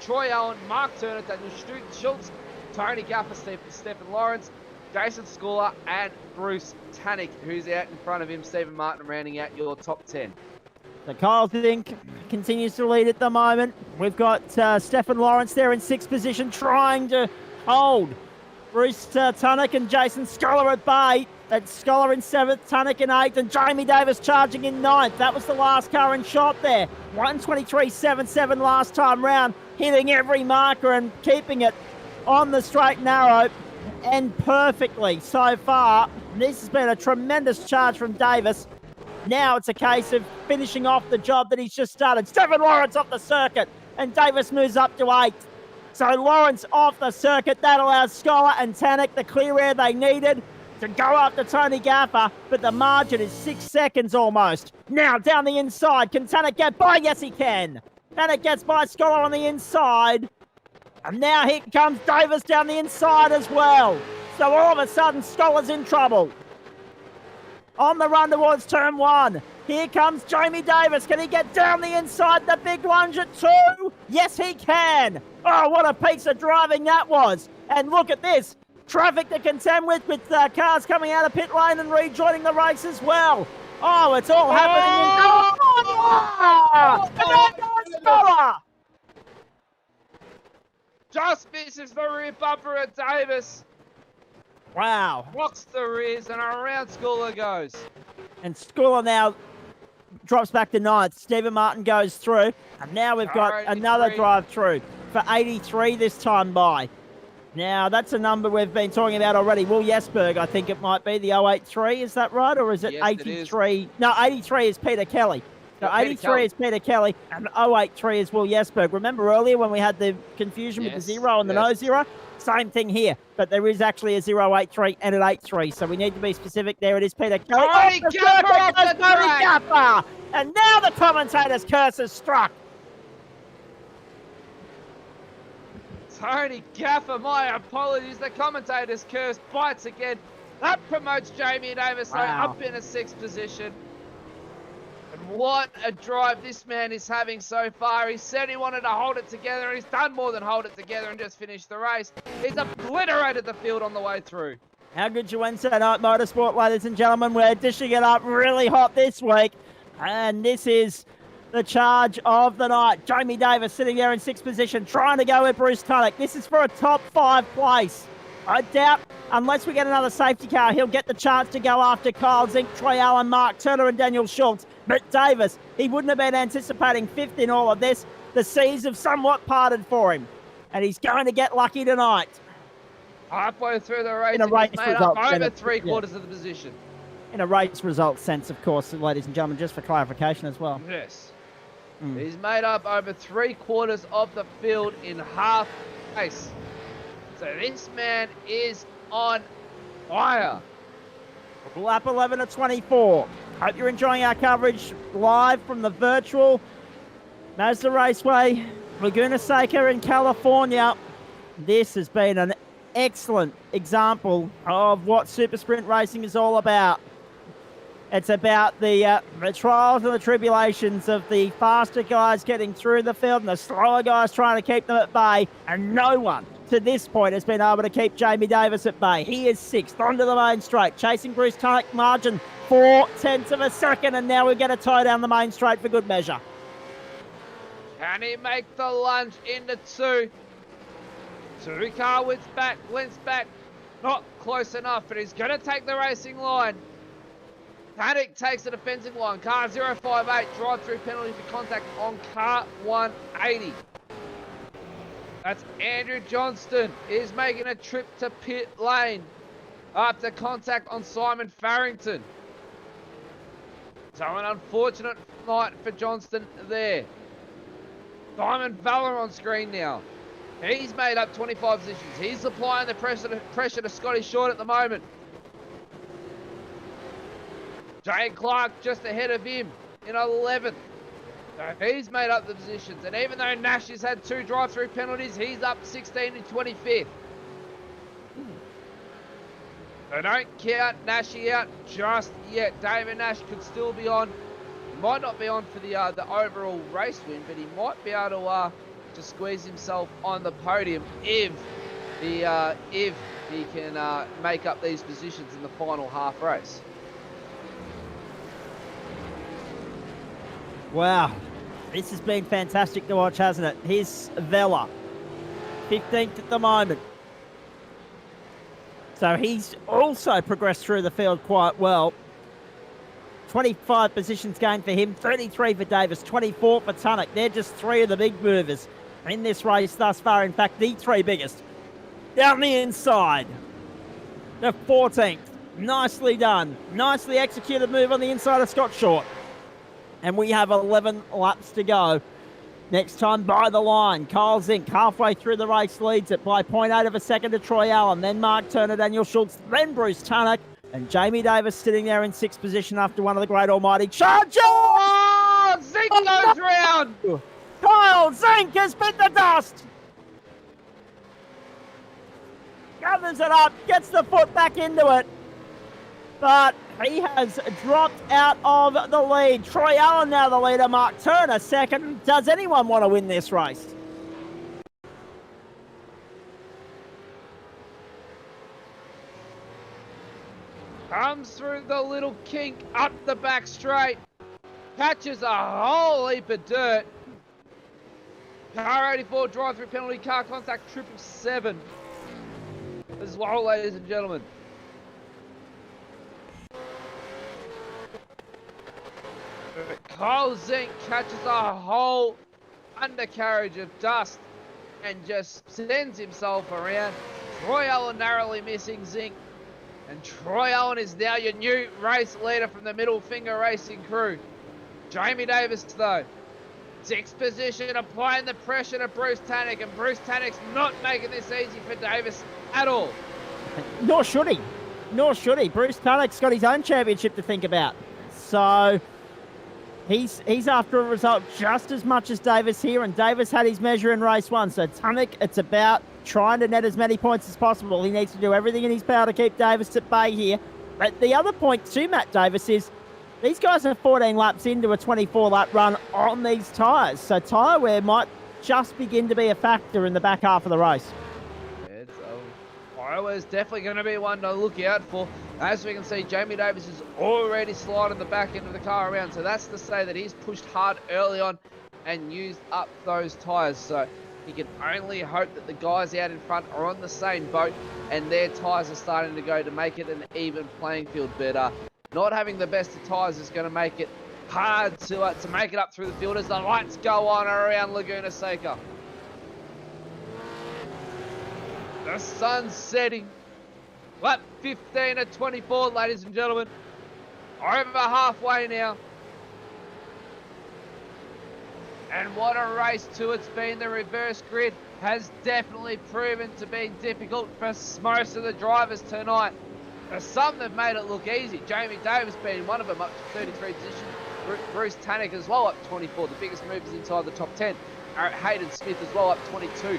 Troy Allen, Mark Turner, Daniel Schultz, Tony Gaffer, Stephen Lawrence, Jason Schooler, and Bruce Tannick, who's out in front of him. Stephen Martin rounding out your top 10. So Kyle Zink continues to lead at the moment. We've got Stephen Lawrence there in 6th position trying to hold Bruce Tunnock and Jason Scholar at bay. That's Scholar in 7th, Tunnock in 8th, and Jamie Davis charging in 9th. That was the last car in shot there. 1:23.77 last time round, hitting every marker and keeping it on the straight and narrow and perfectly so far. This has been a tremendous charge from Davis. Now it's a case of finishing off the job that he's just started. Stephen Lawrence off the circuit, and Davis moves up to 8th. So Lawrence off the circuit. That allows Scholar and Tannock the clear air they needed to go after Tony Gaffer, but the margin is 6 seconds almost. Now down the inside, can Tannock get by? Yes, he can. Tannock gets by Scholar on the inside. And now here comes Davis down the inside as well. So all of a sudden, Scholar's in trouble. On the run towards turn 1. Here comes Jamie Davis. Can he get down the inside? The big lunge at 2. Yes, he can. Oh, what a piece of driving that was. And look at this. Traffic to contend with cars coming out of pit lane and rejoining the race as well. Oh, it's all happening. Scholar! Just misses the rear bumper at Davis. Wow. Rocks the rears and around Schooler goes. And Schooler now drops back to 9th. Stephen Martin goes through. And now we've got another drive through for 83 this time by. Now, that's a number we've been talking about already. Will Jesberg, I think it might be, the 083. Is that right? Or is it 83? No, 83 is Peter Kelly. So 83 is Peter Kelly, and 083 is Will Jesberg. Remember earlier when we had the confusion with the 0 and the no 0? Same thing here, but there is actually a 083 and an 83, so we need to be specific there. It is Peter Kelly. Tony Gaffer! And now the commentator's curse is struck. Tony Gaffer, my apologies. The commentator's curse bites again. That promotes Jamie Davis up in a 6th position. And what a drive this man is having so far. He said he wanted to hold it together, and he's done more than hold it together and just finished the race. He's obliterated the field on the way through. How good's your Wednesday night motorsport, ladies and gentlemen? We're dishing it up really hot this week. And this is the charge of the night. Jamie Davis sitting there in 6th position, trying to go with Bruce Tunnock. This is for a top 5 place. I doubt, unless we get another safety car, he'll get the chance to go after Kyle Zink, Troy Allen, Mark Turner, and Daniel Schultz. But Davis, he wouldn't have been anticipating 5th in all of this. The seas have somewhat parted for him, and he's going to get lucky tonight. Halfway through the race, In a race made result, up over 3/4 of the position. In a race result sense, of course, ladies and gentlemen, just for clarification as well. Yes. He's made up over 3/4 of the field in half race. So this man is on fire. Lap 11 at 24. Hope you're enjoying our coverage live from the virtual Mazda Raceway Laguna Seca in California. This has been an excellent example of what Super Sprint racing is all about. It's about the trials and the tribulations of the faster guys getting through the field and the slower guys trying to keep them at bay, and no one to this point has been able to keep Jamie Davis at bay. He is 6th onto the main straight, chasing Bruce Tunnock, margin 0.4 of a second, and now we get a toe down the main straight for good measure. Can he make the lunge into 2? 2 car lengths back, not close enough, but he's going to take the racing line. Paddock takes the defensive line. Car 058, drive-through penalty for contact on car 180. That's Andrew Johnston is making a trip to pit lane after contact on Simon Farrington. So an unfortunate night for Johnston there. Simon Valor on screen now. He's made up 25 positions. He's applying the pressure to Scotty Short at the moment. Jay Clark just ahead of him in 11th. So he's made up the positions. And even though Nash has had 2 drive-through penalties, he's up 16 to 25th. So don't count Nashy out just yet. David Nash could still be on. He might not be on for the overall race win, but he might be able to squeeze himself on the podium if he can make up these positions in the final half race. Wow, this has been fantastic to watch, hasn't it? Here's Vela, 15th at the moment. So he's also progressed through the field quite well. 25 positions gained for him, 33 for Davis, 24 for Tunnock. They're just 3 of the big movers in this race thus far. In fact, the 3 biggest. Down the inside, the 14th. Nicely done. Nicely executed move on the inside of Scott Short. And we have 11 laps to go. Next time by the line, Kyle Zink halfway through the race leads it by 0.8 of a second to Troy Allen, then Mark Turner, Daniel Schultz, then Bruce Tunnock, and Jamie Davis sitting there in 6th position after one of the great almighty charges. Oh, Zink goes round. Kyle Zink has bit the dust. Gathers it up, gets the foot back into it. But he has dropped out of the lead. Troy Allen now the leader. Mark Turner second. Does anyone want to win this race? Comes through the little kink up the back straight. Catches a whole heap of dirt. Car 84 drive-through penalty, car contact 777 as well, ladies and gentlemen. Kyle Zink catches a whole undercarriage of dust and just sends himself around. Troy Allen narrowly missing Zink. And Troy Allen is now your new race leader from the Middle Finger Racing crew. Jamie Davis, though, 6th position, applying the pressure to Bruce Tannock. And Bruce Tannock's not making this easy for Davis at all. Nor should he. Nor should he. Bruce Tannock's got his own championship to think about. So he's after a result just as much as Davis here, and Davis had his measure in race 1. So Tunnock, it's about trying to net as many points as possible. He needs to do everything in his power to keep Davis at bay here. But the other point to Matt Davis is these guys are 14 laps into a 24-lap run on these tyres. So tyre wear might just begin to be a factor in the back half of the race. Tyre wear is definitely going to be one to look out for. As we can see, Jamie Davis is already sliding the back end of the car around. So that's to say that he's pushed hard early on and used up those tyres. So he can only hope that the guys out in front are on the same boat and their tyres are starting to go to make it an even playing field. But not having the best of tyres is going to make it hard to make it up through the field as the lights go on around Laguna Seca. The sun's setting. Lap 15 at 24, ladies and gentlemen. Over halfway now. And what a race too it's been. The reverse grid has definitely proven to be difficult for most of the drivers tonight. For some, they've made it look easy. Jamie Davis being one of them, up to 33 positions. Bruce Tannock as well, up 24. The biggest movers inside the top 10. Hayden Smith as well, up 22.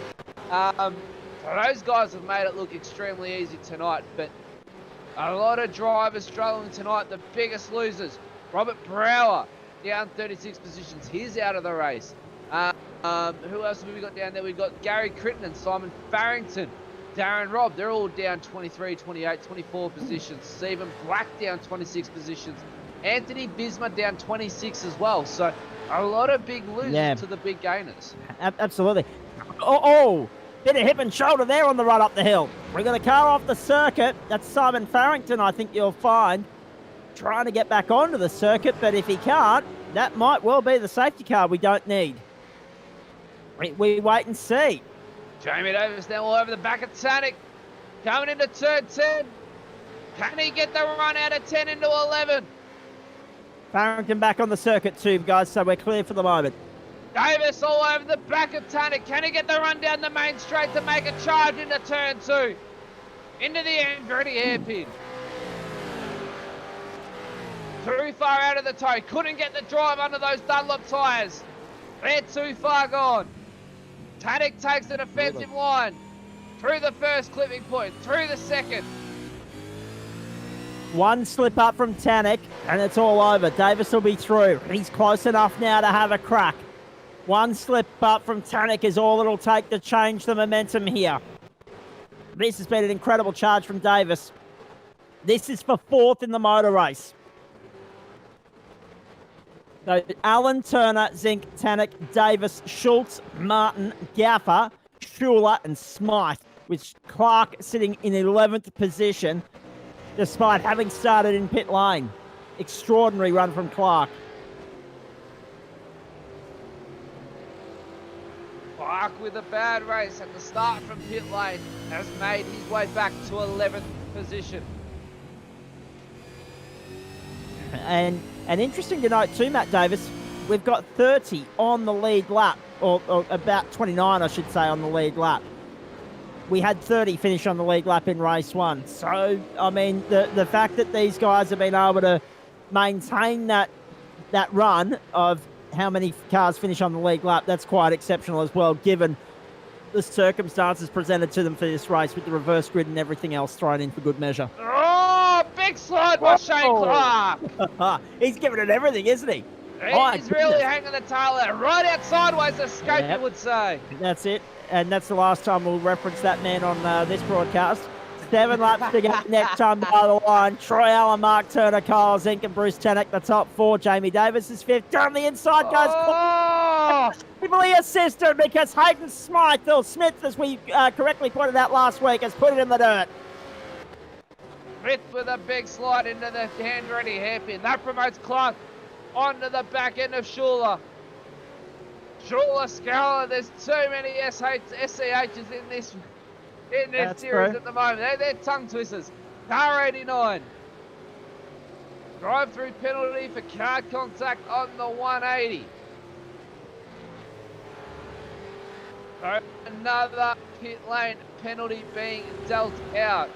So those guys have made it look extremely easy tonight, but a lot of drivers struggling tonight. The biggest losers, Robert Brower, down 36 positions. He's out of the race. Who else have we got down there? We've got Gary Crittenden, Simon Farrington, Darren Robb. They're all down 23, 28, 24 positions. Stephen Black down 26 positions. Anthony Bisma down 26 as well. So a lot of big losers to the big gainers. Absolutely. Oh, bit of hip and shoulder there on the run up the hill. We got a car off the circuit. That's Simon Farrington, I think you'll find, trying to get back onto the circuit, but if he can't, that might well be the safety car we don't need. We wait and see. Jamie Davis now all over the back of Tannock. Coming into turn 10. Can he get the run out of 10 into 11? Farrington back on the circuit too, guys, so we're clear for the moment. Davis all over the back of Tanner. Can he get the run down the main straight to make a charge into turn 2? Into the Andretti hairpin. Too far out of the toe. Couldn't get the drive under those Dunlop tyres. They're too far gone. Tannick takes the defensive line. Through the first clipping point. Through the second. One slip up from Tannick, and it's all over. Davis will be through. He's close enough now to have a crack. One slip up from Tannick is all it'll take to change the momentum here. This has been an incredible charge from Davis. This is for 4th in the motor race. So Allen, Turner, Zink, Tannick, Davis, Schultz, Martin, Gaffer, Schuler, and Smythe, with Clark sitting in 11th position, despite having started in pit lane. Extraordinary run from Clark. Clark with a bad race at the start from pit lane has made his way back to 11th position. And interesting to note too, Matt Davis, we've got 30 on the lead lap, or about 29, I should say, on the lead lap. We had 30 finish on the league lap in race 1. So, I mean, the fact that these guys have been able to maintain that run of how many cars finish on the league lap, that's quite exceptional as well, given the circumstances presented to them for this race with the reverse grid and everything else thrown in for good measure. Oh, big slide by Shane Clark. He's giving it everything, isn't he? He's really hanging the tail out, right out sideways, as Scope would say. That's it. And that's the last time we'll reference that man on this broadcast. 7 laps to go next time by the line. Troy Allen, Mark Turner, Kyle Zink, and Bruce Tannick, the top 4. Jamie Davis is 5th. Down the inside goes Heavily assisted because Hayden Smythe, or Smith, as we correctly pointed out last week, has put it in the dirt. Smith with a big slide into the hand-ready hairpin. That promotes Clark onto the back end of Schuler. Schuler, Scala, there's too many SCHs in this series at the moment. They're tongue twisters. Car 89. Drive-through penalty for car contact on the 180. So another pit lane penalty being dealt out.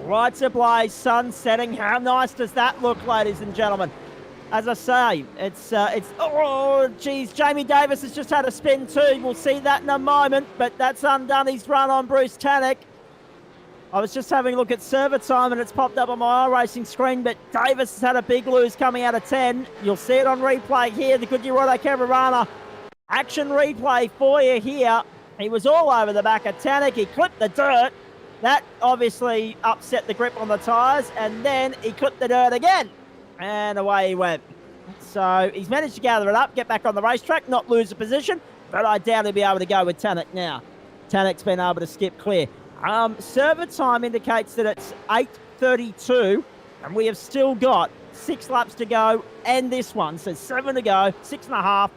Lights ablaze, sun setting. How nice does that look, ladies and gentlemen? As I say, it's oh, geez, Jamie Davis has just had a spin too. We'll see that in a moment, but that's undone his run on Bruce Tannick. I was just having a look at server time and it's popped up on my iRacing screen, but Davis has had a big lose coming out of 10. You'll see it on replay here, the Goodyear Auto Cabrera action replay for you here. He was all over the back of Tannick. He clipped the dirt. That obviously upset the grip on the tyres, and then he clipped the dirt again. And away he went. So he's managed to gather it up, get back on the racetrack, not lose a position, but I doubt he'll be able to go with Tannick now. Tannick's been able to skip clear. Server time indicates that it's 8:32, and we have still got 6 laps to go, and this one. So 7 to go, 6.5,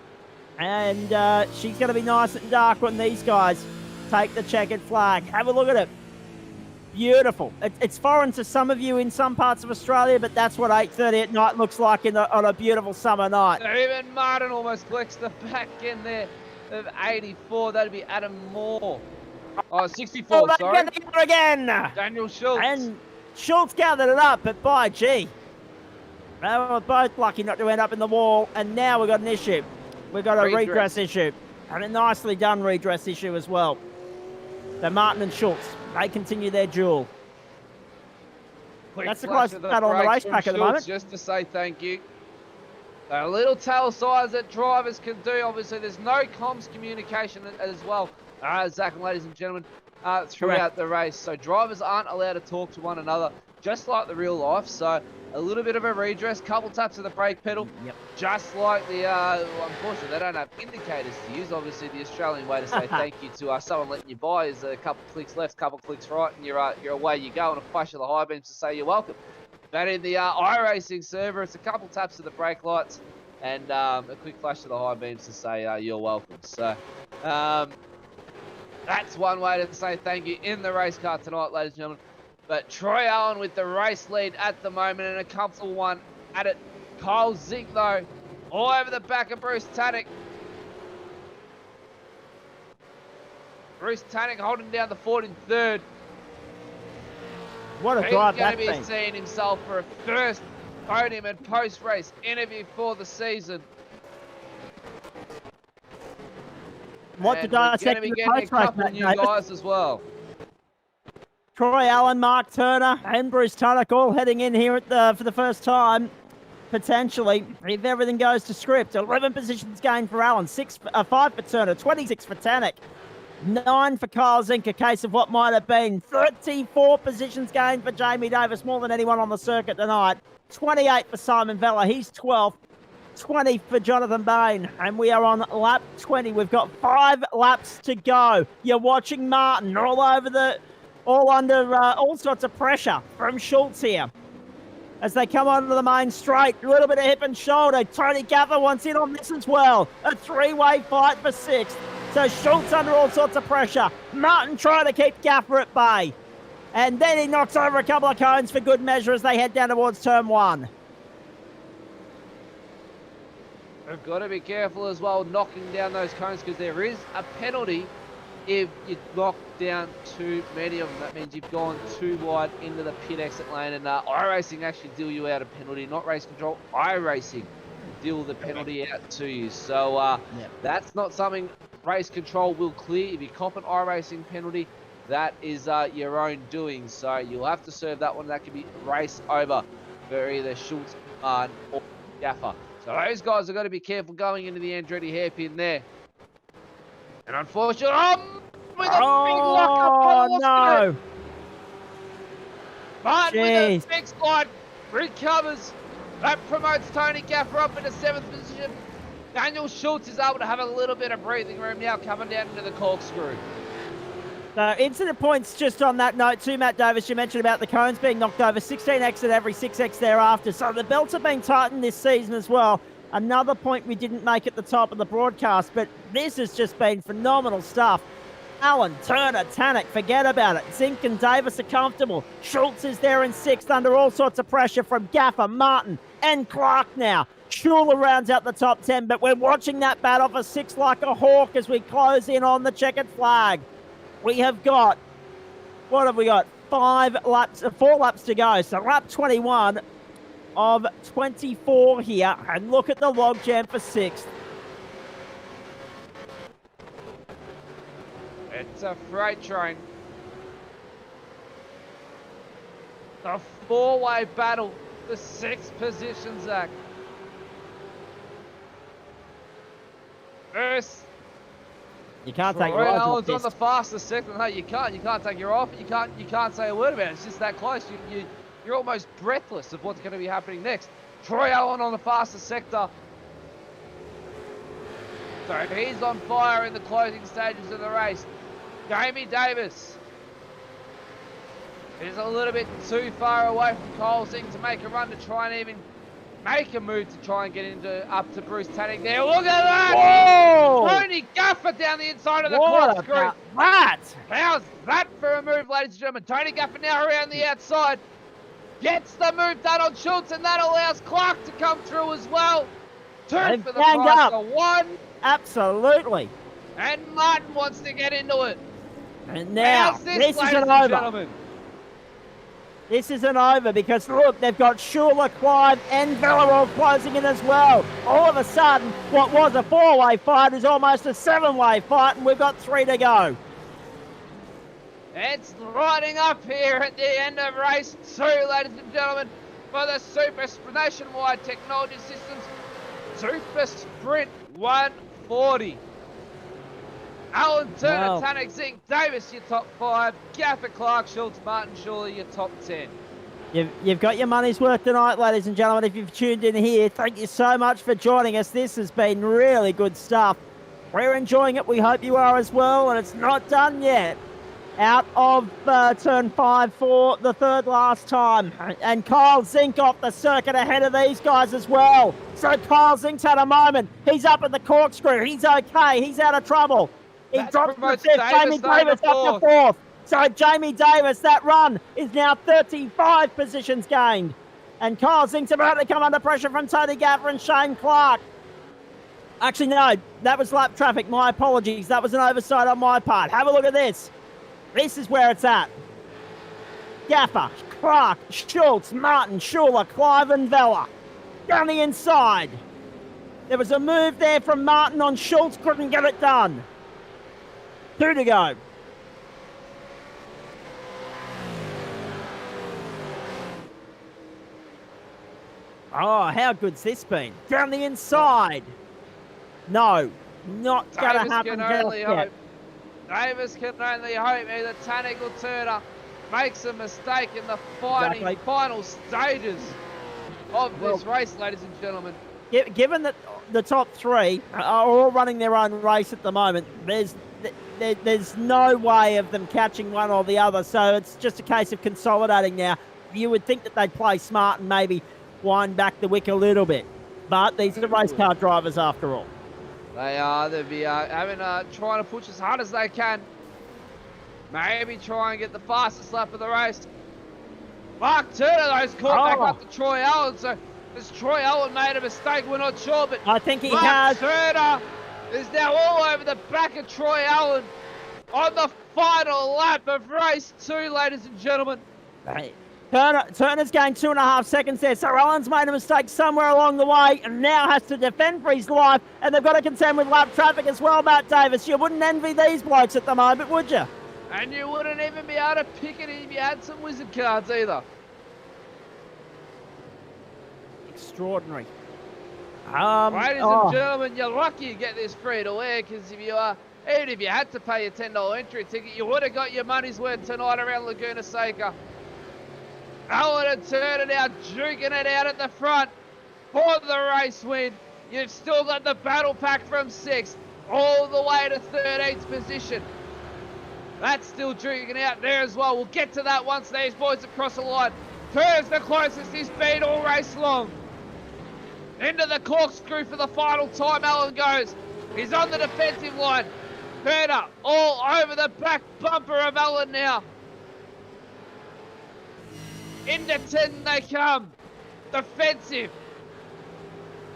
and she's going to be nice and dark when these guys take the checkered flag. Have a look at it. Beautiful. It's foreign to some of you in some parts of Australia, but that's what 8:30 at night looks like on a beautiful summer night. Even Martin almost clicks the back end there of 84. That'd be Adam Moore. Oh, 64, sorry. Again. Daniel Schultz. And Schultz gathered it up, but by gee. They were both lucky not to end up in the wall, and now we've got an issue. We've got a redress issue. And a nicely done redress issue as well. So Martin and Schultz, they continue their duel. That's the closest battle on the racetrack at the moment. Just to say thank you. A little tail size that drivers can do. Obviously, there's no comms communication as well, Zach and ladies and gentlemen, throughout the race. So drivers aren't allowed to talk to one another, just like the real life. So a little bit of a redress, couple taps of the brake pedal, just like the, unfortunately, they don't have indicators to use. Obviously, the Australian way to say thank you to someone letting you by is a couple clicks left, couple clicks right, and you're away you go, and a flash of the high beams to say you're welcome. But in the iRacing server, it's a couple taps of the brake lights and a quick flash of the high beams to say you're welcome. So that's one way to say thank you in the race car tonight, ladies and gentlemen. But Troy Allen with the race lead at the moment, and a comfortable one at it. Kyle Zink, though, all over the back of Bruce Tannick. Bruce Tannick holding down the fort in third. What a He's drive going that to be thing. seeing himself for a first podium and post-race interview for the season. What And did I we're say going to be the getting a post-race, couple Matt new Davis? guys as well. Troy Allen, Mark Turner, and Bruce Tannick all heading in here for the first time, potentially, if everything goes to script. 11 positions gained for Allen, 5 for Turner, 26 for Tannick, 9 for Kyle Zink, a case of what might have been. 34 positions gained for Jamie Davis, more than anyone on the circuit tonight. 28 for Simon Vella, he's 12th. 20 for Jonathan Bain, and we are on lap 20. We've got 5 laps to go. You're watching Martin all under all sorts of pressure from Schultz here as they come onto the main straight. A little bit of hip and shoulder. Tony Gaffer wants in on this as well. A 3-way fight for 6th. So Schultz under all sorts of pressure. Martin trying to keep Gaffer at bay. And then he knocks over a couple of cones for good measure as they head down towards turn 1. We've got to be careful as well knocking down those cones because there is a penalty if you knock down too many of them. That means you've gone too wide into the pit exit lane, and iRacing actually deal you out a penalty, not race control. iRacing deal the penalty out to you. So that's not something race control will clear. If you cop an iRacing penalty, that is your own doing. So you'll have to serve that one. That could be race over for either Schultz or Gaffer. So those guys have got to be careful going into the Andretti hairpin there. And unfortunately, with a big lockup, no. Martin Jeez. with a big slide, recovers. That promotes Tony Gaffer up into 7th position. Daniel Schultz is able to have a little bit of breathing room now coming down into the corkscrew. So incident points just on that note too, Matt Davis, you mentioned about the cones being knocked over, 16x at every 6x thereafter. So the belts have been tightened this season as well. Another point we didn't make at the top of the broadcast, but this has just been phenomenal stuff. Allen, Turner, Tannick, forget about it. Zink and Davis are comfortable. Schultz is there in 6th under all sorts of pressure from Gaffer, Martin, and Clark now. Schuler rounds out the top 10, but we're watching that battle for 6 like a hawk as we close in on the checkered flag. We have got, what have we got? 4 laps to go. So lap 21 of 24 here. And look at the logjam for 6th. It's a freight train. A 4-way battle. The 6th position, Zach. First, You can't take your Troy eyes off Allen's on this. the fastest second. No, you can't. You can't take your off. You can't say a word about it. It's just that close. You're almost breathless of what's going to be happening next. Troy Allen on the fastest sector. So he's on fire in the closing stages of the race. Jamie Davis is a little bit too far away from Kyle Zink to make a run to try and even make a move to try and get up to Bruce Tannick there. Look at that! Whoa! Tony Gaffer down the inside of the What corkscrew. about that? How's that for a move, ladies and gentlemen? Tony Gaffer now around the outside. Gets the move done on Schultz, and that allows Clark to come through as well. 2 They've for the ganged price up. of 1. Absolutely. And Martin wants to get into it. And now, How's this ladies isn't and over. gentlemen? This isn't over because, look, they've got Schuler, Clive, and Vella closing in as well. All of a sudden, what was a 4-way fight is almost a 7-way fight, and we've got 3 to go. It's lighting up here at the end of race 2, ladies and gentlemen, for the SuperSprint Nationwide Technology Systems SuperSprint 140. Allen, Turner, Wow. Tannick, Zink, Davis, your top 5. Gaffer, Clark, Schultz, Martin, Schuler, your top 10. You've got your money's worth tonight, ladies and gentlemen. If you've tuned in here, thank you so much for joining us. This has been really good stuff. We're enjoying it. We hope you are as well, and it's not done yet. Out of turn 5 for the 3rd last time. And Kyle Zink off the circuit ahead of these guys as well. So Kyle Zink's had a moment. He's up at the corkscrew. He's okay. He's out of trouble. He That drops to promotes 5th. Jamie Davis down to Davis up to 4th. So Jamie Davis, that run is now 35 positions gained. And Kyle Zink's about to come under pressure from Tony Gaffer and Shane Clark. Actually, no, that was lap traffic. My apologies. That was an oversight on my part. Have a look at this. This is where it's at. Gaffer, Clark, Schultz, Martin, Schuler, Clive and Vella. Down the inside. There was a move there from Martin on Schultz. Couldn't get it done. 2 to go. Oh, how good's this been? Down the inside. No, not going to happen just yet. Davis can only hope either Tanek or Turner makes a mistake in the final stages of this race, ladies and gentlemen. Given that the top 3 are all running their own race at the moment, there's no way of them catching one or the other, so it's just a case of consolidating now. You would think that they'd play smart and maybe wind back the wick a little bit, but these are race car drivers after all. They are. They'll be trying to push as hard as they can. Maybe try and get the fastest lap of the race. Mark Turner, though, is caught back up to Troy Allen. So has Troy Allen made a mistake? We're not sure, but I think he Mark has. Turner is now all over the back of Troy Allen on the final lap of race 2, ladies and gentlemen. Hey. Turner's gained 2.5 seconds there, so Allen's made a mistake somewhere along the way and now has to defend for his life, and they've got to contend with lap traffic as well, Matt Davis. You wouldn't envy these blokes at the moment, would you? And you wouldn't even be able to pick it if you had some wizard cards either. Extraordinary. Ladies and gentlemen, you're lucky you get this free to wear, because if you are, even if you had to pay your $10 entry ticket, you would have got your money's worth tonight around Laguna Seca. Allen and Turner now duking it out at the front for the race win. You've still got the battle pack from 6th all the way to 13th position. That's still duking out there as well. We'll get to that once these boys across the line. Turner's the closest he's been all race long. Into the corkscrew for the final time. Allen goes. He's on the defensive line. Turner all over the back bumper of Allen now. Into 10 they come. Defensive.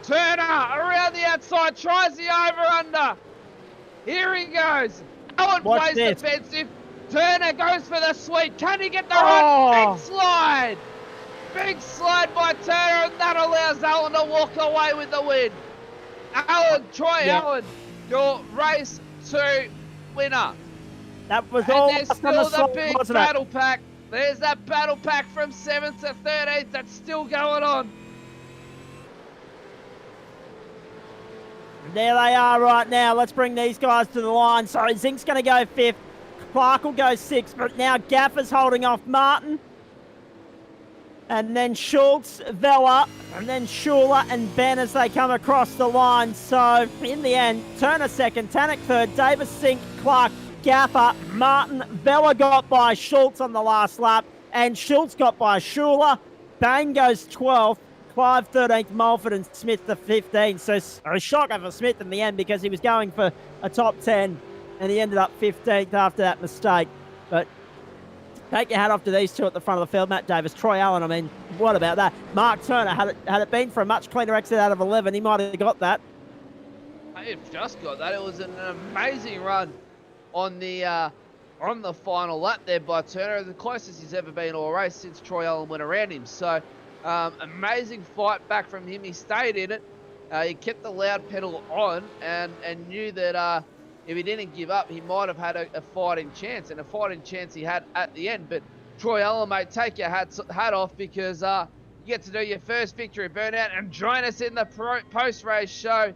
Turner around the outside. Tries the over-under. Here he goes. Allen plays defensive. Turner goes for the sweep. Can he get the run? Big slide. Big slide by Turner, and that allows Allen to walk away with the win. Troy Allen, your race 2 winner. That was and all. There's still the big battle pack. There's that battle pack from 7th to 13th that's still going on. There they are right now. Let's bring these guys to the line. So Zink's going to go 5th. Clark will go 6th, but now Gaffer's holding off Martin. And then Schultz, Vella, and then Schuler and Ben as they come across the line. So in the end, Turner 2nd, Tanek 3rd, Davis, Zink, Clark, Gaffer, Martin, Vella got by Schultz on the last lap, and Schultz got by Schuler. Bain goes 12th, Clive 13th, Mulford and Smith the 15th. So a shocker for Smith in the end because he was going for a top 10 and he ended up 15th after that mistake. But take your hat off to these two at the front of the field. Matt Davis, Troy Allen, I mean, what about that? Mark Turner, had it been for a much cleaner exit out of 11, he might have got that. He just got that. It was an amazing run on the final lap there by Turner, the closest he's ever been all race since Troy Allen went around him. So amazing fight back from him. He stayed in it. He kept the loud pedal on and knew that if he didn't give up, he might have had a fighting chance, and a fighting chance he had at the end. But Troy Allen, mate, take your hat off because you get to do your first victory burnout and join us in the post-race show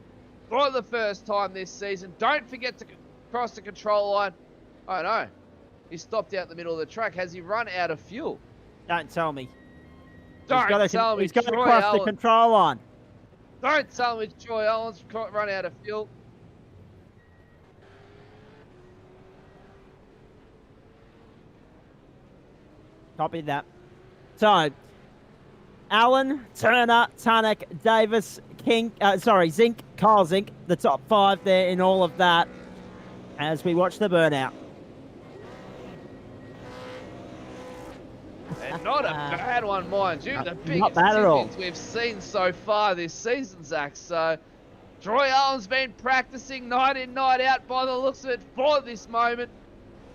for the first time this season. Don't forget to cross the control line. Oh no, he stopped out in the middle of the track. Has he run out of fuel? Don't tell me. Don't tell me. He's got to cross the control line. Don't tell me Troy Allen's run out of fuel. Copy that. So, Allen, Turner, Tanek, Davis, Zink, Kyle Zink, the top 5 there in all of that as we watch the burnout. And not a bad one, mind you. The biggest not bad at all. we've seen so far this season, Zach. So, Troy Allen's been practicing night in, night out by the looks of it for this moment.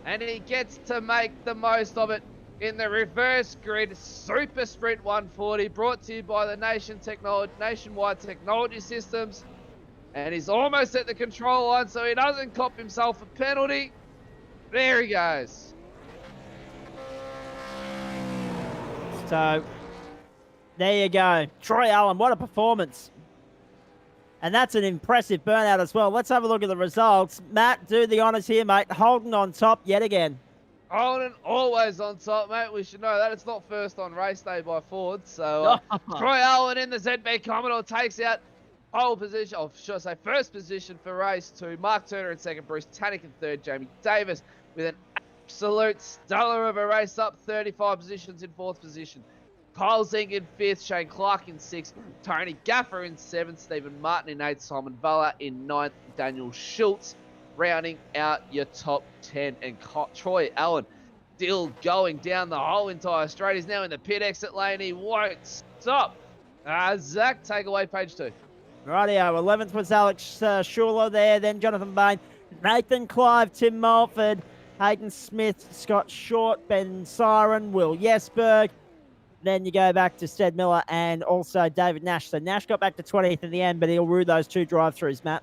And he gets to make the most of it in the reverse grid Super Sprint 140, brought to you by the Nationwide Technology Systems. And he's almost at the control line, so he doesn't cop himself a penalty. There he goes. So, there you go. Troy Allen, what a performance. And that's an impressive burnout as well. Let's have a look at the results. Matt, do the honours here, mate. Holden on top yet again. Holden always on top, mate. We should know that. It's not first on race day by Ford. So, Troy Allen in the ZB Commodore takes out pole position, or should I say first position for race 2. Mark Turner in second, Bruce Tannick in third, Jamie Davis with an absolute stellar of a race up, 35 positions in fourth position. Kyle Zink in fifth, Shane Clark in sixth, Tony Gaffer in seventh, Stephen Martin in eighth, Simon Valla in ninth, Daniel Schultz rounding out your top 10. And Troy Allen still going down the whole entire straight. He's now in the pit exit lane. He won't stop. Zach, take away page 2. Rightio, 11th was Alex Schuler there, then Jonathan Bain, Nathan Clive, Tim Mulford, Hayden Smith, Scott Short, Ben Siren, Will Jesberg. Then you go back to Stead Miller and also David Nash. So Nash got back to 20th in the end, but he'll rue those 2 drive-throughs, Matt.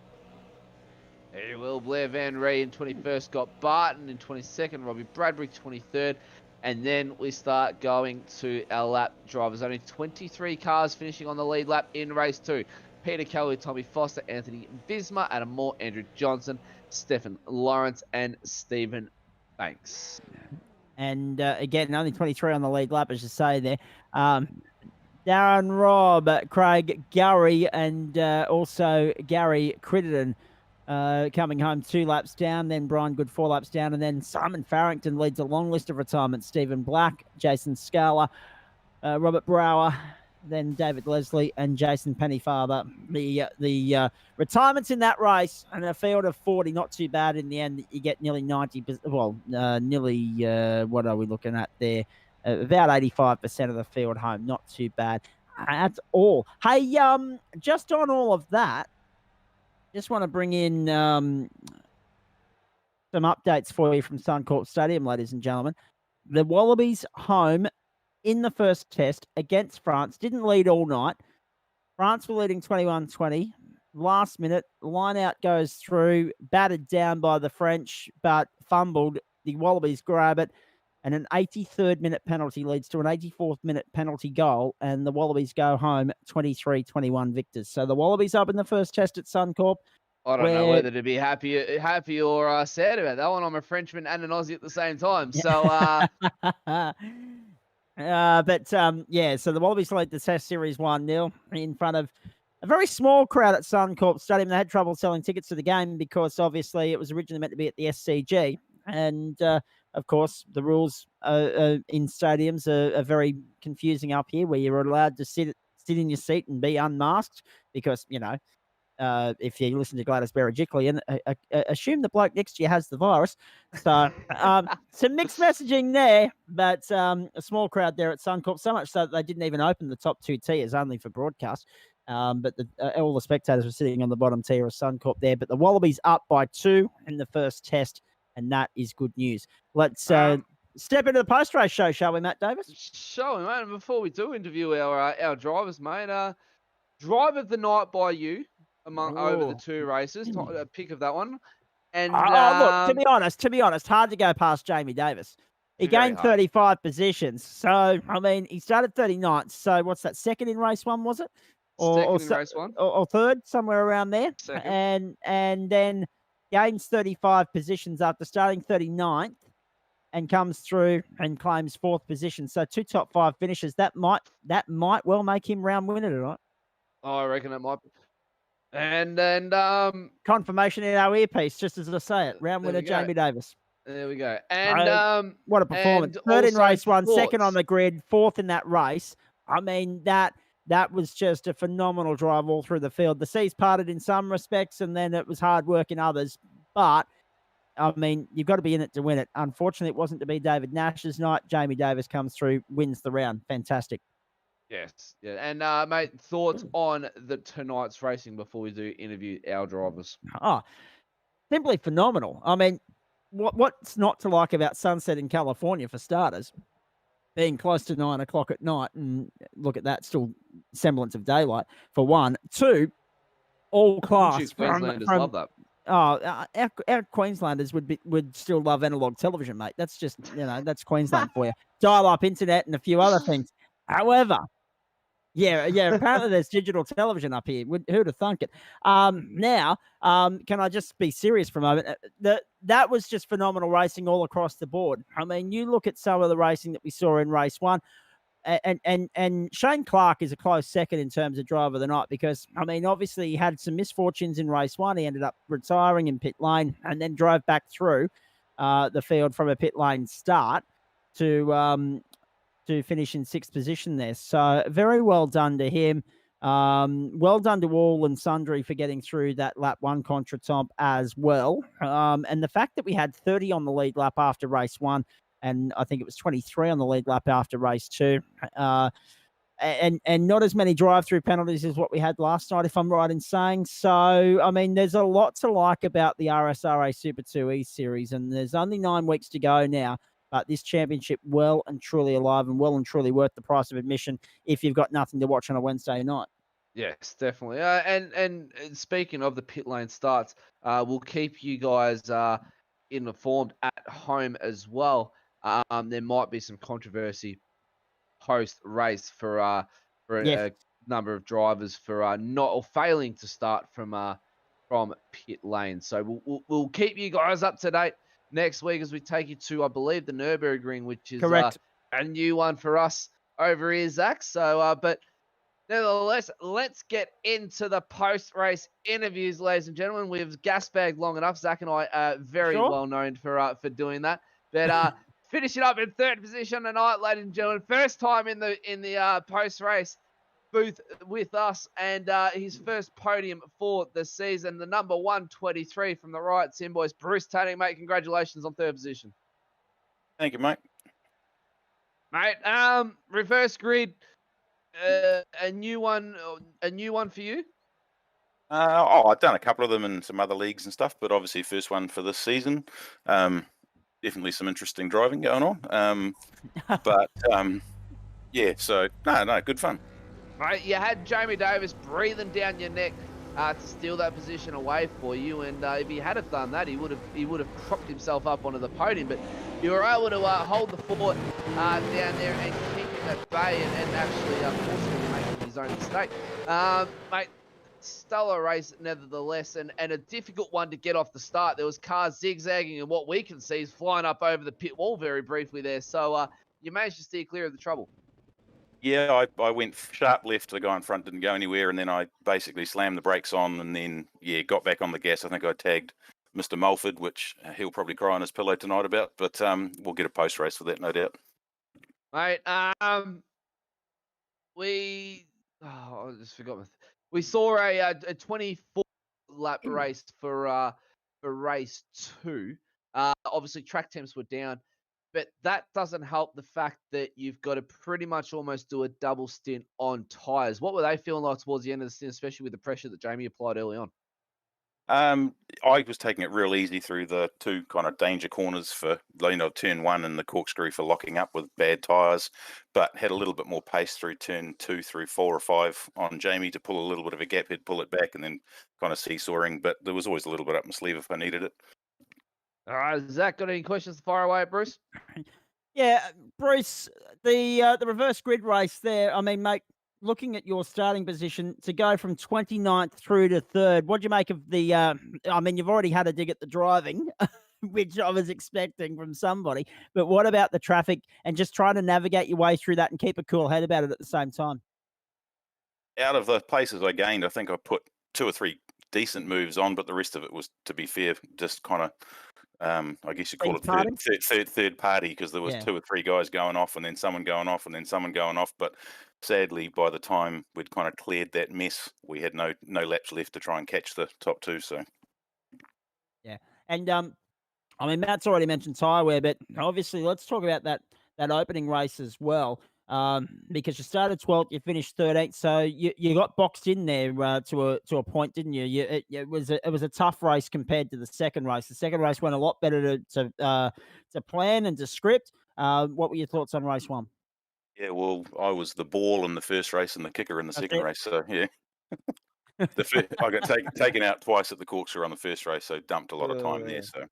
He will. Blair Van Ree in 21st, Scott Barton in 22nd, Robbie Bradbury 23rd. And then we start going to our lap drivers. Only 23 cars finishing on the lead lap in race 2. Peter Kelly, Tommy Foster, Anthony Visma, Adam Moore, Andrew Johnson, Stephen Lawrence, and Stephen Banks. And again, only 23 on the lead lap, as you say there. Darren Robb, Craig Gurry, and also Gary Crittenden coming home 2 laps down. Then Brian Good 4 laps down. And then Simon Farrington leads a long list of retirements. Stephen Black, Jason Scala, Robert Brower, then David Leslie and Jason Pennyfather. The retirements in that race, and a field of 40, not too bad in the end. You get nearly 90%, well, nearly, what are we looking at there? About 85% of the field home, not too bad at all. Hey, just on all of that, just want to bring in some updates for you from Suncorp Stadium, ladies and gentlemen. The Wallabies home in the first test against France. Didn't lead all night. France were leading 21-20. Last minute, line out goes through, battered down by the French, but fumbled. The Wallabies grab it, and an 83rd minute penalty leads to an 84th minute penalty goal, and the Wallabies go home 23-21 victors. So the Wallabies up in the first test at Suncorp. I don't know whether to be happy or sad about that one. I'm a Frenchman and an Aussie at the same time. So, yeah, so the Wallabies lead the Test Series 1-0 in front of a very small crowd at Suncorp Stadium. They had trouble selling tickets to the game because obviously it was originally meant to be at the SCG. And, of course, the rules in stadiums are very confusing up here, where you're allowed to sit in your seat and be unmasked because, you know, if you listen to Gladys Berejiklian, assume the bloke next to you has the virus. So some mixed messaging there, but a small crowd there at Suncorp, so much so that they didn't even open the top 2 tiers, only for broadcast. But all the spectators were sitting on the bottom tier of Suncorp there. But the Wallabies up by 2 in the first test, and that is good news. Let's step into the post-race show, shall we, Matt Davis? Shall we, mate? And before we do interview our drivers, mate, drive of the night by you over the 2 races, a pick of that one. And look, to be honest, hard to go past Jamie Davis. He gained 35 positions. So, I mean, he started 39th. So, what's that, second in race 1, was it? Second in race 1. Or third, somewhere around there. Second. And then gains 35 positions after starting 39th and comes through and claims 4th position. So, 2 top 5 finishes. That might well make him round winner tonight. I reckon it might be. And then confirmation in our earpiece, just as I say it. Round winner Jamie Davis. There we go. And what a performance. Third in race 1, second on the grid, 4th in that race. I mean, that was just a phenomenal drive all through the field. The seas parted in some respects, and then it was hard work in others. But I mean, you've got to be in it to win it. Unfortunately, it wasn't to be David Nash's night. Jamie Davis comes through, wins the round. Fantastic. Yes. Yeah. And mate, thoughts on tonight's racing before we do interview our drivers? Oh, simply phenomenal. I mean, what's not to like about sunset in California for starters? Being close to 9 o'clock at night, and look at that, still semblance of daylight for one. Two, all Wouldn't you class Queenslanders from love that? our Queenslanders would still love analog television, mate. That's just that's Queensland for you. Dial up internet and a few other things. However, yeah. Apparently, there's digital television up here. Who'd have thunk it? Now, can I just be serious for a moment? That was just phenomenal racing all across the board. I mean, you look at some of the racing that we saw in race one, and Shane Clark is a close second in terms of driver of the night because, I mean, obviously he had some misfortunes in race one. He ended up retiring in pit lane and then drove back through the field from a pit lane start to finish in sixth position there. So very well done to him. Well done to all and sundry for getting through that lap one contretemps as well. And the fact that we had 30 on the lead lap after race one, and I think it was 23 on the lead lap after race two. And not as many drive-through penalties as what we had last night, if I'm right in saying. So, I mean, there's a lot to like about the RSRA Super 2 series, and there's only 9 weeks to go now. But this championship well and truly alive and well and truly worth the price of admission if you've got nothing to watch on a Wednesday night. Yes, definitely. And speaking of the pit lane starts, we'll keep you guys informed at home as well. There might be some controversy post race for Yes. a number of drivers for not or failing to start from pit lane. So we'll keep you guys up to date next week as we take you to, I believe, the Nürburgring, which is Correct. a new one for us over here, Zach. So, but nevertheless, let's get into the post-race interviews, ladies and gentlemen. We've gas-bagged long enough. Zach and I are very Sure. well known for doing that. But finishing up in third position tonight, ladies and gentlemen. First time in the post-race booth with us, and his first podium for the season. The number 123 from the right sim boys, Bruce Tanning, mate. Congratulations on third position, Thank you, mate. mate. Reverse grid, a new one for you. I've done a couple of them in some other leagues and stuff, but obviously first one for this season. Definitely some interesting driving going on. Yeah, so no, good fun. Right, you had Jamie Davis breathing down your neck to steal that position away for you, and if he had have done that, he would have propped himself up onto the podium. But you were able to hold the fort down there and keep him at bay, and actually forcibly making his own mistake. Mate, stellar race nevertheless, and a difficult one to get off the start. There was cars zigzagging, and what we can see is flying up over the pit wall very briefly there. So you managed to steer clear of the trouble. Yeah, I went sharp left. The guy in front didn't go anywhere, and then I basically slammed the brakes on, and then got back on the gas. I think I tagged Mr. Mulford, which he'll probably cry on his pillow tonight about. But we'll get a post race for that, no doubt. Mate, I just forgot. We saw a 24 lap race for race 2. Obviously, track temps were down, but that doesn't help the fact that you've got to pretty much almost do a double stint on tyres. What were they feeling like towards the end of the stint, especially with the pressure that Jamie applied early on? I was taking it real easy through the two kind of danger corners for turn 1 and the corkscrew for locking up with bad tyres, but had a little bit more pace through turn 2 through 4 or 5 on Jamie to pull a little bit of a gap. He'd pull it back and then kind of seesawing, but there was always a little bit up my sleeve if I needed it. All right, Zach, got any questions to fire away at Bruce? Yeah, Bruce, the reverse grid race there, I mean, mate, looking at your starting position to go from 29th through to 3rd, what do you make of the, I mean, you've already had a dig at the driving, which I was expecting from somebody, but what about the traffic and just trying to navigate your way through that and keep a cool head about it at the same time? Out of the places I gained, I think I put 2 or 3 decent moves on, but the rest of it was, to be fair, just kind of, I guess you call it third party, because there was 2 or 3 guys going off and then someone going off and then someone going off. But sadly, by the time we'd kind of cleared that mess, we had no laps left to try and catch the top 2. So yeah, and I mean, Matt's already mentioned tyre wear, but obviously let's talk about that opening race as well. because you started 12th, you finished 13th, so you got boxed in there to a point, didn't you? It was a tough race compared to the second race. The second race went a lot better to plan and to script. What were your thoughts on race one? Yeah, well, I was the ball in the first race and the kicker in the That's second it. race. So yeah, I got taken out twice at the corkscrew on the first race, so dumped a lot of time there. So,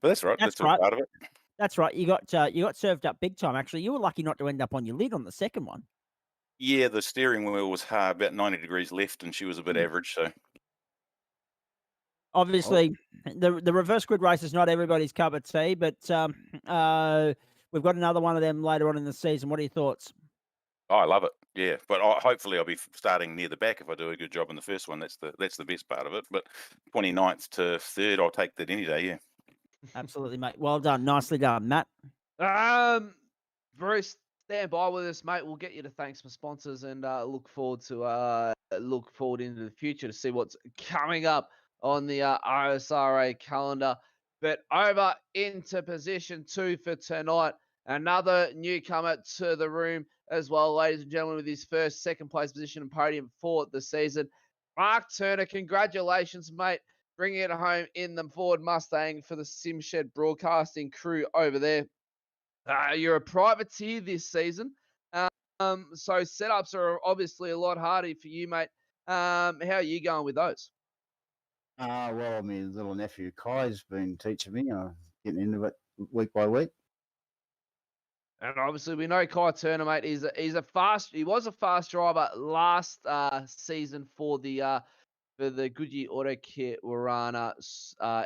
but that's right. That's That's all right. part of it. That's right. You got served up big time. Actually, you were lucky not to end up on your lid on the second one. Yeah, the steering wheel was hard, about 90 degrees left, and she was a bit average. So Obviously, the reverse grid race is not everybody's cup of tea, but we've got another one of them later on in the season. What are your thoughts? oh, I love it. Yeah, but hopefully I'll be starting near the back if I do a good job in the first one. That's the best part of it. But 29th to 3rd, I'll take that any day. Yeah. Absolutely, mate. Well done. Nicely done, Matt. Bruce, stand by with us, mate. We'll get you to thank some sponsors and look forward into the future to see what's coming up on the RSRA calendar. But over into position 2 for tonight, another newcomer to the room as well, ladies and gentlemen, with his first second place position and podium for the season. Mark Turner, congratulations, mate. Bringing it home in the Ford Mustang for the Simshed Broadcasting crew over there. You're a privateer this season, so setups are obviously a lot harder for you, mate. How are you going with those? Well, my little nephew Kai's been teaching me, getting into it week by week. And obviously, we know Kai Turner, mate. He was a fast driver last season for the Goodyear Auto Care Warana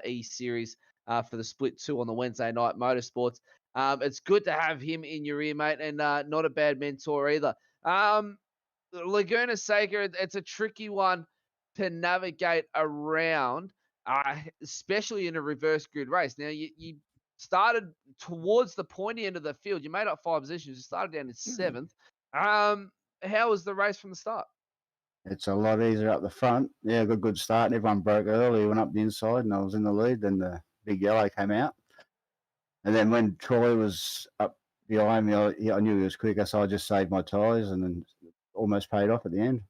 E Series for the Split 2 on the Wednesday night motorsports. It's good to have him in your ear, mate, and not a bad mentor either. Laguna Seca, it's a tricky one to navigate around, especially in a reverse grid race. Now, you started towards the pointy end of the field. You made up 5 positions. You started down in 7th. How was the race from the start? It's a lot easier up the front. Yeah, got a good start. Everyone broke early, went up the inside, and I was in the lead. Then the big yellow came out. And then when Troy was up behind me, I knew he was quicker, so I just saved my tyres and then almost paid off at the end.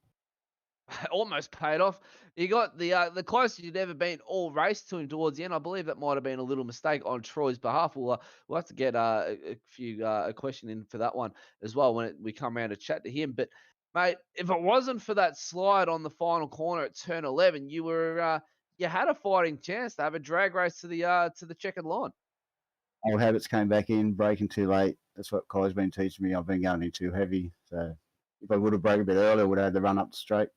Almost paid off. You got the closest you'd ever been all race to him towards the end. I believe that might have been a little mistake on Troy's behalf. We'll have to get a question in for that one as well when we come around to chat to him. But mate, if it wasn't for that slide on the final corner at turn 11, you had a fighting chance to have a drag race to the checkered line. Old habits came back in, braking too late. That's what Kai's been teaching me. I've been going in too heavy. So if I would have broke a bit earlier, I would have had to run up the straight.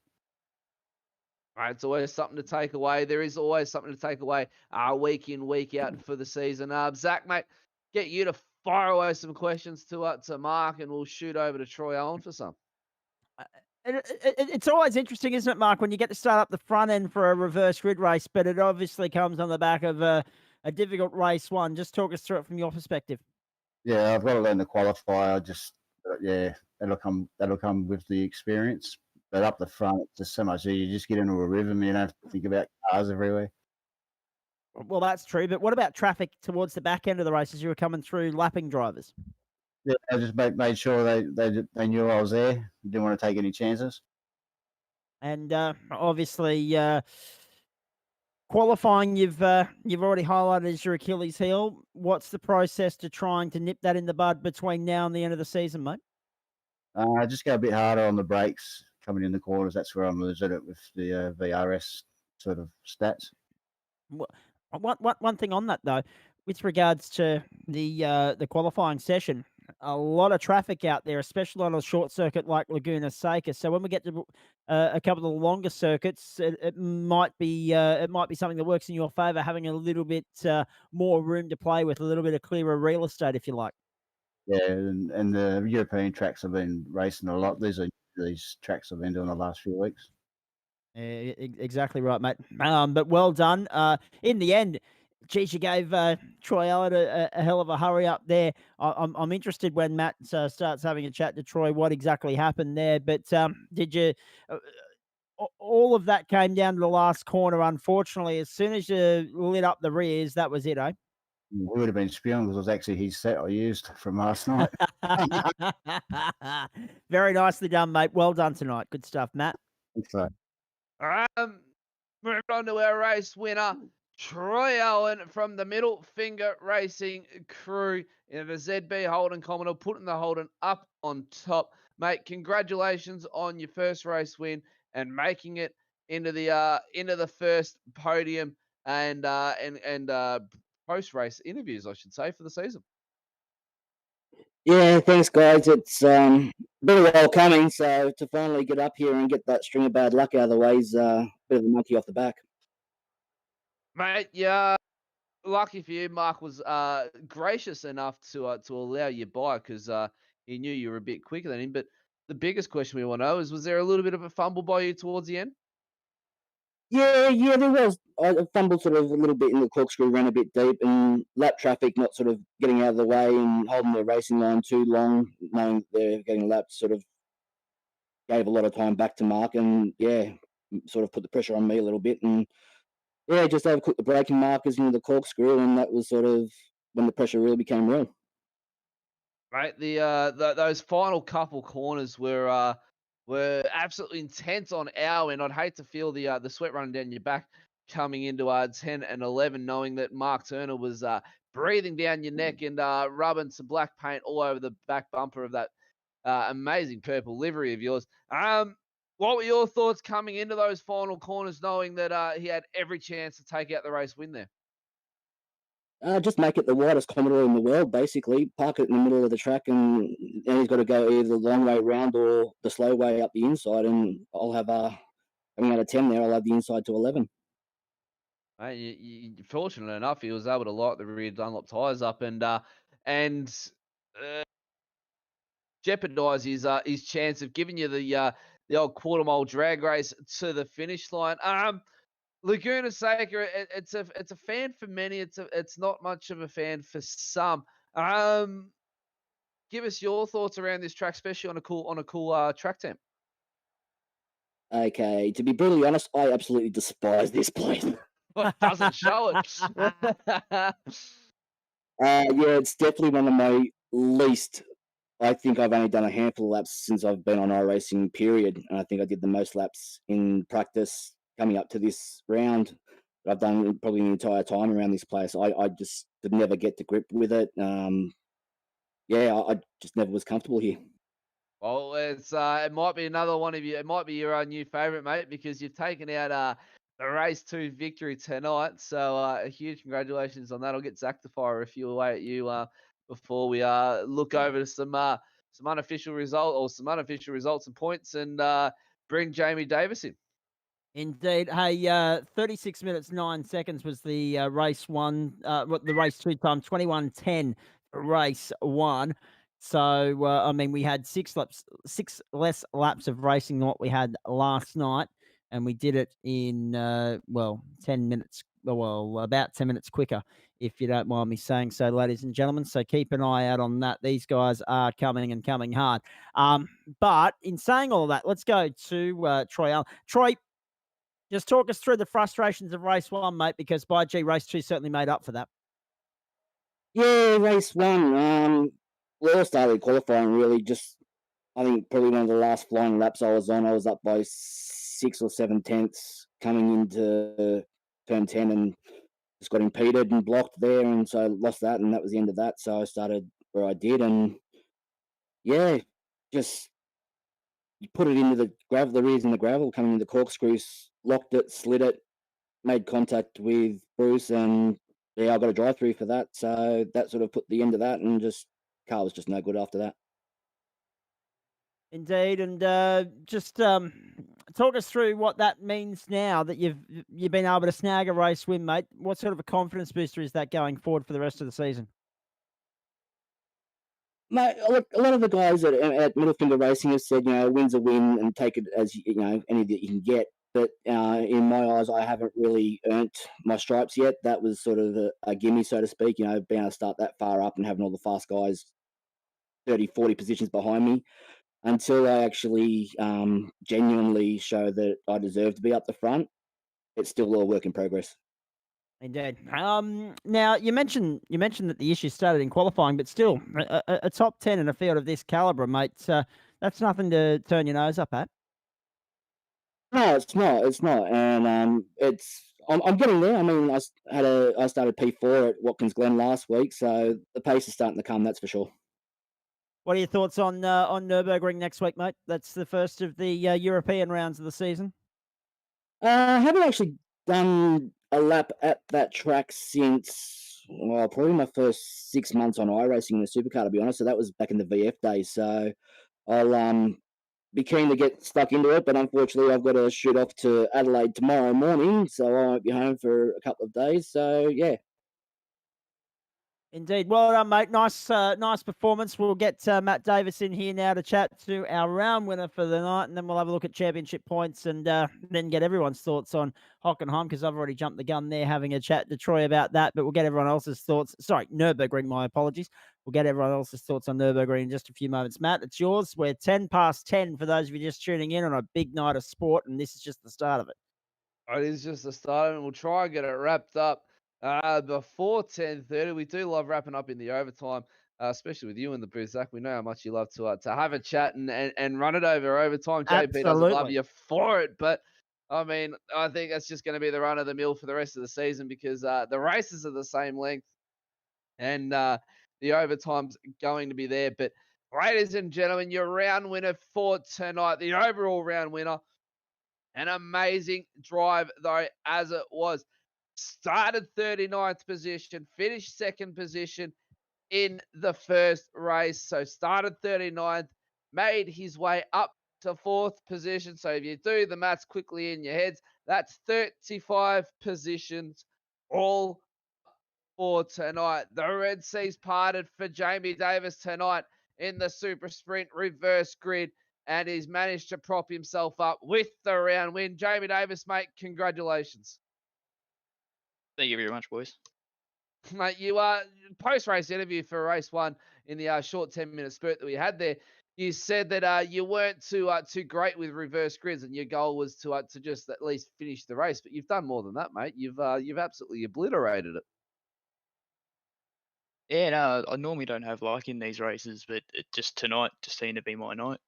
Right, it's always something to take away. There is always something to take away week in, week out for the season. Zach, mate, get you to fire away some questions to Mark, and we'll shoot over to Troy Owen for some. It's always interesting, isn't it, Mark, when you get to start up the front end for a reverse grid race, but it obviously comes on the back of a difficult race one. Just talk us through it from your perspective. Yeah, I've got to learn to qualify. That'll come with the experience. But up the front, it's just so much easier. You just get into a rhythm. You don't have to think about cars everywhere. Well, that's true. But what about traffic towards the back end of the race as you were coming through, lapping drivers? Yeah, I just made sure they knew I was there. Didn't want to take any chances. And obviously, qualifying, you've already highlighted as your Achilles heel. What's the process to trying to nip that in the bud between now and the end of the season, mate? Just go a bit harder on the brakes coming in the corners. That's where I'm losing it with the VRS sort of stats. One thing on that though, with regards to the qualifying session, a lot of traffic out there, especially on a short circuit like Laguna Seca. So when we get to a couple of the longer circuits, it might be something that works in your favour, having a little bit more room to play with, a little bit of clearer real estate, if you like. Yeah, and the European tracks have been racing a lot. These tracks I've been doing the last few weeks. Exactly right, mate. But well done. In the end, geez, you gave Troy Allard a hell of a hurry up there. I'm interested when Matt starts having a chat to Troy what exactly happened there. But did you? All of that came down to the last corner. Unfortunately, as soon as you lit up the rears, that was it, eh? He would have been spewing because it was actually his set I used from last night. Very nicely done, mate. Well done tonight. Good stuff, Matt. So, Moving on to our race winner, Troy Allen from the Middle Finger Racing crew in the ZB Holden Commodore, putting the Holden up on top. Mate, congratulations on your first race win and making it into the first podium and post race interviews, I should say, for the season. Yeah, thanks, guys. It's been a while coming, so to finally get up here and get that string of bad luck out of the way is a bit of a monkey off the back. Mate, yeah, lucky for you, Mark was gracious enough to allow you by because he knew you were a bit quicker than him. But the biggest question we want to know is, was there a little bit of a fumble by you towards the end? Yeah, there was. I fumbled sort of a little bit in the corkscrew, ran a bit deep, and lap traffic not sort of getting out of the way and holding the racing line too long, knowing they're getting lapped, sort of gave a lot of time back to Mark, and yeah, sort of put the pressure on me a little bit, and yeah, just overcooked the braking markers into the corkscrew, and that was sort of when the pressure really became real. Right, those final couple corners were absolutely intense on our end. I'd hate to feel the sweat running down your back coming into 10 and 11, knowing that Mark Turner was breathing down your neck and rubbing some black paint all over the back bumper of that amazing purple livery of yours. What were your thoughts coming into those final corners, knowing that he had every chance to take out the race win there? Just make it the widest Commodore in the world, basically. Park it in the middle of the track, and he's got to go either the long way round or the slow way up the inside. And I'll have coming out of 10 there, I'll have the inside to 11. Fortunate enough, he was able to light the rear Dunlop tyres up and jeopardise his chance of giving you the old quarter mile drag race to the finish line. Laguna Seca, it's a fan for many. It's not much of a fan for some. Give us your thoughts around this track, especially on a cool track temp. Okay, to be brutally honest, I absolutely despise this place. Well, it doesn't show it. Yeah, it's definitely one of my least. I think I've only done a handful of laps since I've been on iRacing, period. And I think I did the most laps in practice coming up to this round that I've done probably the entire time around this place. I just could never get to grip with it. Yeah, I just never was comfortable here. Well, it might be another one of you. It might be your new favourite, mate, because you've taken out the race 2 victory tonight. So a huge congratulations on that. I'll get Zach to fire a few away at you before we look over to some unofficial results and points and bring Jamie Davis in. Indeed. Hey, 36 minutes 9 seconds was the race one. The race 2 time 21:10 race 1. So I mean, we had 6 less laps of racing than what we had last night, and we did it in 10 minutes. Well, about 10 minutes quicker, if you don't mind me saying so, ladies and gentlemen. So keep an eye out on that. These guys are coming hard. But in saying all of that, let's go to Troy Allen. Troy, just talk us through the frustrations of race 1, mate, because by G, race 2 certainly made up for that. Yeah, race 1. We all started qualifying really. Just I think probably one of the last flying laps I was on, I was up by 6 or 7 tenths coming into turn 10 and just got impeded and blocked there, and so I lost that, and that was the end of that. So I started where I did, and yeah, just you put it into the gravel, the rears in the gravel, coming into the corkscrews, locked it, slid it, made contact with Bruce, and yeah, I got a drive through for that. So that sort of put the end of that, and just car was just no good after that. Indeed, and just talk us through what that means now that you've been able to snag a race win, mate. What sort of a confidence booster is that going forward for the rest of the season? Mate, a lot of the guys at Middle Finger Racing have said, a win's a win and take it as, any that you can get. But in my eyes, I haven't really earned my stripes yet. That was sort of a gimme, so to speak, being able to start that far up and having all the fast guys 30, 40 positions behind me until I actually genuinely show that I deserve to be up the front. It's still a work in progress. Indeed. Now you mentioned that the issue started in qualifying, but still, a top 10 in a field of this caliber, mate. That's nothing to turn your nose up at. No, it's not. It's not, and I'm getting there. I mean, I started P4 at Watkins Glen last week, so the pace is starting to come. That's for sure. What are your thoughts on Nürburgring next week, mate? That's the first of the European rounds of the season. I haven't actually done a lap at that track since, well, probably my first 6 months on iRacing in the supercar, to be honest. So that was back in the VF days. So I'll be keen to get stuck into it, but unfortunately I've got to shoot off to Adelaide tomorrow morning, so I won't be home for a couple of days. So yeah. Indeed. Well done, mate. Nice performance. We'll get Matt Davis in here now to chat to our round winner for the night, and then we'll have a look at championship points and then get everyone's thoughts on Hockenheim, because I've already jumped the gun there having a chat to Troy about that, but we'll get everyone else's thoughts. Sorry, Nürburgring, my apologies. We'll get everyone else's thoughts on Nürburgring in just a few moments. Matt, it's yours. We're 10 past 10 for those of you just tuning in on a big night of sport, and this is just the start of it. It is just the start, and we'll try and get it wrapped up before 10:30. We do love wrapping up in the overtime, especially with you in the booth, Zach. We know how much you love to have a chat and run it over overtime. JP doesn't love you for it, but I mean, I think that's just going to be the run of the mill for the rest of the season, because the races are the same length, and the overtime's going to be there. But ladies and gentlemen, your round winner for tonight, the overall round winner. An amazing drive, though, as it was. Started 39th position, finished second position in the first race. So started 39th, made his way up to fourth position. So if you do the maths quickly in your heads, that's 35 positions all for tonight. The Red Seas parted for Jamie Davis tonight in the Super Sprint reverse grid, and he's managed to prop himself up with the round win. Jamie Davis, mate, congratulations. Thank you very much, boys. Mate, you post-race interview for race one in the short 10-minute spurt that we had there, you said that you weren't too great with reverse grids, and your goal was to just at least finish the race. But you've done more than that, mate. You've absolutely obliterated it. Yeah, no, I normally don't have luck in these races, but tonight just seemed to be my night.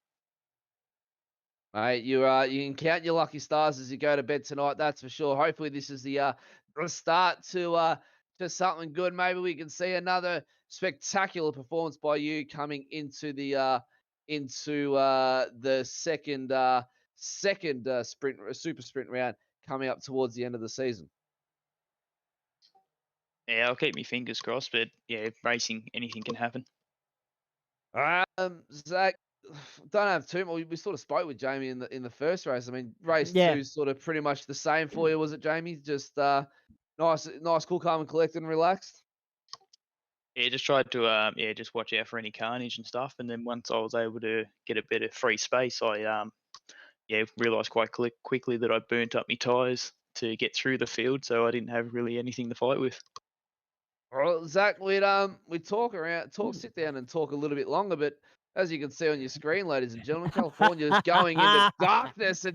Mate, you can count your lucky stars as you go to bed tonight. That's for sure. Hopefully, this is the start to something good. Maybe we can see another spectacular performance by you coming into the second super sprint round coming up towards the end of the season. Yeah, I'll keep my fingers crossed, but yeah, racing, anything can happen. Zach, don't have too much. We sort of spoke with Jamie in the first race. I mean, race two sort of pretty much the same for you, was it, Jamie? Just nice, cool, calm, and collected and relaxed. Yeah, just tried to just watch out for any carnage and stuff, and then once I was able to get a bit of free space, I realised quite quickly that I burnt up my tyres to get through the field, so I didn't have really anything to fight with. Well, Zach, we'd sit down and talk a little bit longer, but as you can see on your screen, ladies and gentlemen, California is going into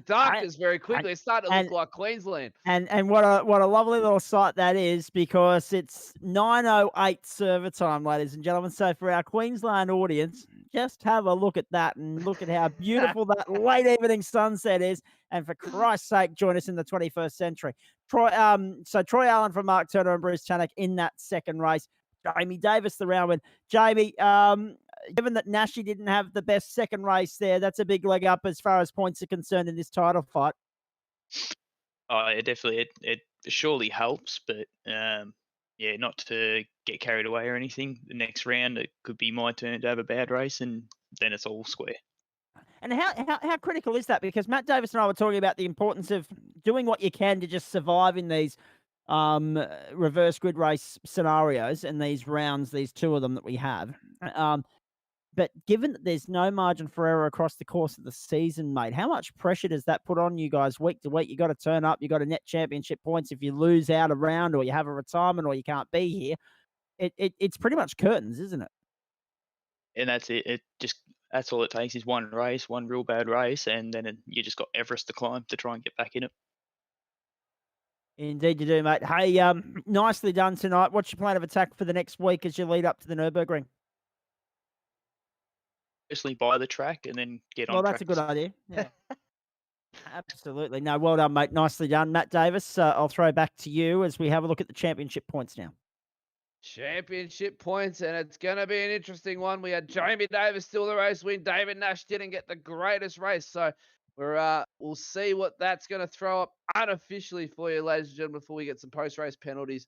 darkness very quickly. It's starting to look like Queensland. And what a lovely little sight that is, because it's 9:08 server time, ladies and gentlemen. So for our Queensland audience, just have a look at that and look at how beautiful that late evening sunset is. And for Christ's sake, join us in the 21st century. Troy Allen from Mark Turner and Bruce Chanak in that second race. Jamie Davis, the round win. Jamie, given that Nashi didn't have the best second race there, that's a big leg up as far as points are concerned in this title fight. Oh, it definitely it surely helps, but not to get carried away or anything. The next round, it could be my turn to have a bad race, and then it's all square. And how critical is that? Because Matt Davis and I were talking about the importance of doing what you can to just survive in these reverse grid race scenarios and these rounds, these two of them that we have. But given that there's no margin for error across the course of the season, mate, how much pressure does that put on you guys week to week? You got to turn up, you got to net championship points. If you lose out a round, or you have a retirement, or you can't be here, it's pretty much curtains, isn't it? And that's it. That's all it takes is one race, one real bad race, and then you just got Everest to climb to try and get back in it. Indeed you do, mate. Hey, nicely done tonight. What's your plan of attack for the next week as you lead up to the Nürburgring? Personally buy the track and then get Well, on that's a good track. idea. Yeah. Absolutely. No, well done, mate. Nicely done. Matt Davis, I'll throw back to you as we have a look at the championship points now. Championship points, and it's going to be an interesting one. We had Jamie Davis still the race win. David Nash didn't get the greatest race, so we'll see what that's going to throw up unofficially for you, ladies and gentlemen, before we get some post-race penalties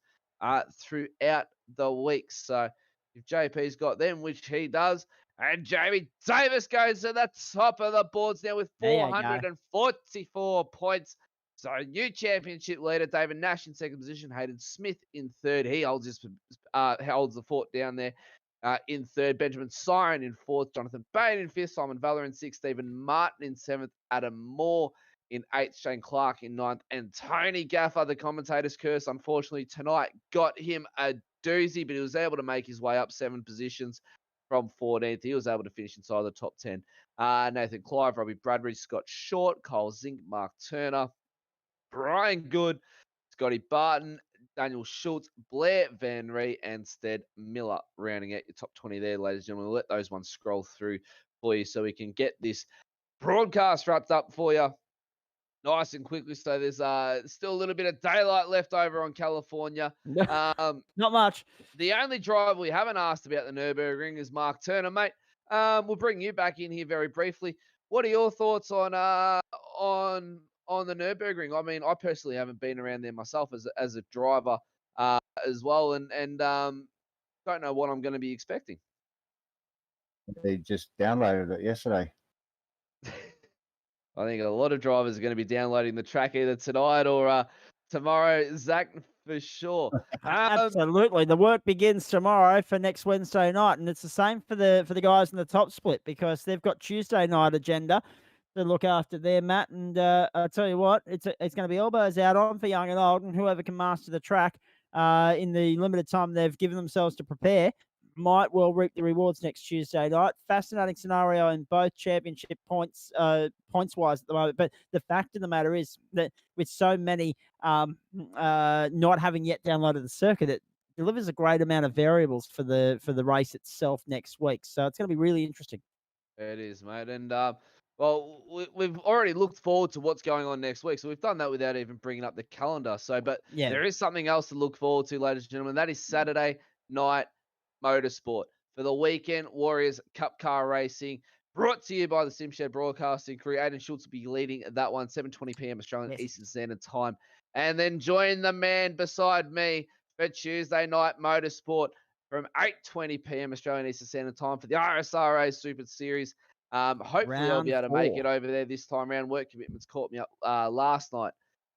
throughout the week. So if JP's got them, which he does, and Jamie Davis goes to the top of the boards now with There you go. 444 points. So new championship leader, David Nash in second position, Hayden Smith in third. He holds the fort down there in third. Benjamin Siren in fourth. Jonathan Bain in fifth. Simon Valor in sixth. Stephen Martin in seventh. Adam Moore in eighth. Shane Clark in ninth. And Tony Gaffer, the commentator's curse, unfortunately tonight got him a doozy, but he was able to make his way up 7 positions from 14th. He was able to finish inside the top 10. Nathan Clive, Robbie Bradbury, Scott Short, Cole Zink, Mark Turner, Brian Good, Scotty Barton, Daniel Schultz, Blair Van Ree, and Stead Miller rounding out your top 20 there, ladies and gentlemen. We'll let those ones scroll through for you so we can get this broadcast wrapped up for you nice and quickly. So there's still a little bit of daylight left over on California. Not much. The only driver we haven't asked about the Nürburgring is Mark Turner, mate. We'll bring you back in here very briefly. What are your thoughts on the Nürburgring? I mean, I personally haven't been around there myself as a driver as well, and don't know what I'm going to be expecting. They just downloaded it yesterday. I think a lot of drivers are going to be downloading the track either tonight or tomorrow, Zach, for sure. Absolutely. The work begins tomorrow for next Wednesday night, and it's the same for the guys in the top split because they've got Tuesday night agenda to look after their Matt. And I tell you what, it's going to be elbows out on for young and old, and whoever can master the track in the limited time they've given themselves to prepare might well reap the rewards next Tuesday night. Fascinating scenario in both championship points wise at the moment. But the fact of the matter is that with so many not having yet downloaded the circuit, it delivers a great amount of variables for the race itself next week. So it's going to be really interesting. It is, mate. And well, we've already looked forward to what's going on next week. So we've done that without even bringing up the calendar. So, but yeah, there is something else to look forward to, ladies and gentlemen. That is Saturday night motorsport for the weekend. Warriors Cup car racing, brought to you by the SimShed broadcasting crew. Aidan Schultz will be leading that one, 7:20 p.m. Australian Eastern Standard Time. And then join the man beside me for Tuesday night motorsport from 8:20 p.m. Australian Eastern Standard Time for the RSRA Super Series. Hopefully I'll be able to make it over there this time around. Work commitments caught me up last night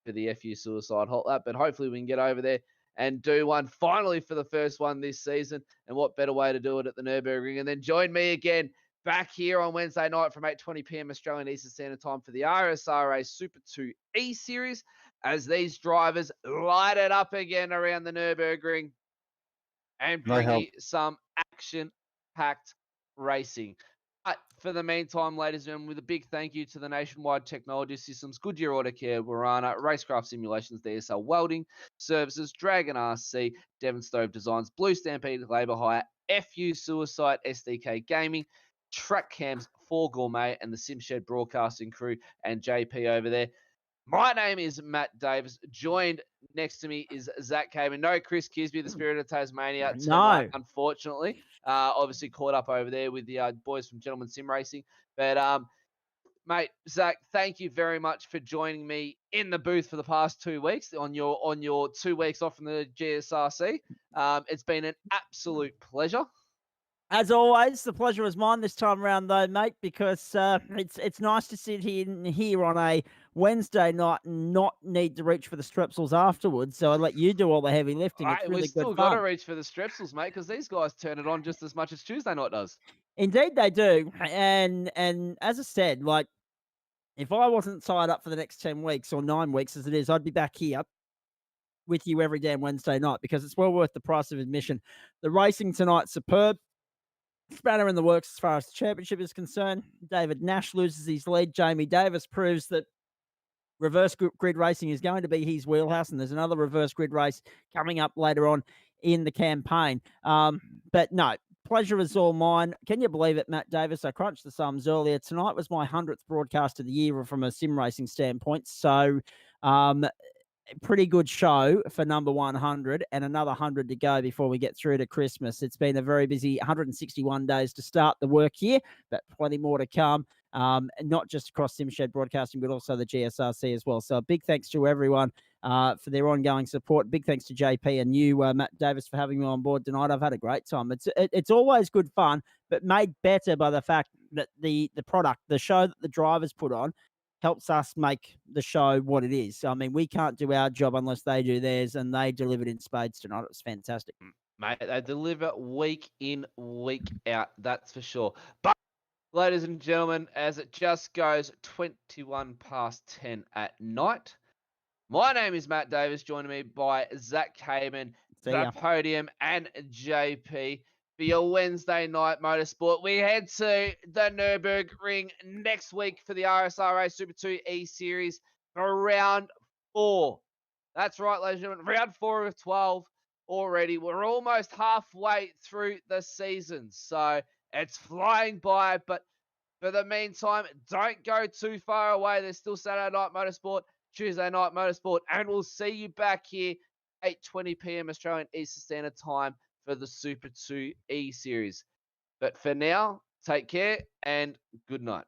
for the FU Suicide Hot Lap, but hopefully we can get over there and do one finally for the first one this season. And what better way to do it at the Nürburgring? And then join me again back here on Wednesday night from 8:20 p.m. Australian Eastern Standard Time for the RSRA Super2 E-Series as these drivers light it up again around the Nürburgring and bring you some action-packed racing. But for the meantime, ladies and gentlemen, with a big thank you to the Nationwide Technology Systems, Goodyear Auto Care, Warana, Racecraft Simulations, DSL Welding Services, Dragon RC, Devon Stove Designs, Blue Stampede, Labour Hire, FU Suicide, SDK Gaming, Track Cams, 4 Gourmet, and the SimShed Broadcasting crew, and JP over there. My name is Matt Davis. Joined next to me is Zach Caven. No Chris Kisby, the Spirit of Tasmania tonight, unfortunately. Obviously caught up over there with the boys from Gentleman Sim Racing. But, mate, Zach, thank you very much for joining me in the booth for the past 2 weeks on your 2 weeks off from the GSRC. It's been an absolute pleasure. As always, the pleasure was mine this time around, though, mate, because it's nice to sit here on a Wednesday night and not need to reach for the strepsils afterwards. So I let you do all the heavy lifting. It's really we good still fun. got to reach for the strepsils, mate, because these guys turn it on just as much as Tuesday night does. Indeed, they do. And as I said, like, if I wasn't signed up for the next 10 weeks or 9 weeks as it is, I'd be back here with you every damn Wednesday night because it's well worth the price of admission. The racing tonight's superb. Spanner in the works as far as the championship is concerned. David Nash loses his lead. Jamie Davis proves that reverse grid racing is going to be his wheelhouse, and there's another reverse grid race coming up later on in the campaign. But no, pleasure is all mine. Can you believe it, Matt Davis? I crunched the sums earlier. Tonight was my 100th broadcast of the year from a sim racing standpoint. So, pretty good show for number 100 and another 100 to go before we get through to Christmas. It's been a very busy 161 days to start the work here, but plenty more to come. Not just across SimShed Broadcasting, but also the GSRC as well. So a big thanks to everyone for their ongoing support. Big thanks to JP and you, Matt Davis, for having me on board tonight. I've had a great time. It's always good fun, but made better by the fact that the product, the show that the drivers put on, helps us make the show what it is. I mean, we can't do our job unless they do theirs, and they delivered in spades tonight. It was fantastic. Mate, they deliver week in, week out, that's for sure. But, ladies and gentlemen, as it just goes 21 past 10 at night, my name is Matt Davis, joining me by Zach Heyman, the podium, and JP. For your Wednesday night motorsport, we head to the Nürburgring next week for the RSRA Super 2 E-Series for round 4. That's right, ladies and gentlemen, round 4 of 12 already. We're almost halfway through the season, so it's flying by. But for the meantime, don't go too far away. There's still Saturday night motorsport, Tuesday night motorsport, and we'll see you back here 8:20 p.m. Australian Eastern Standard Time for the Super 2 E-Series. But for now, take care and good night.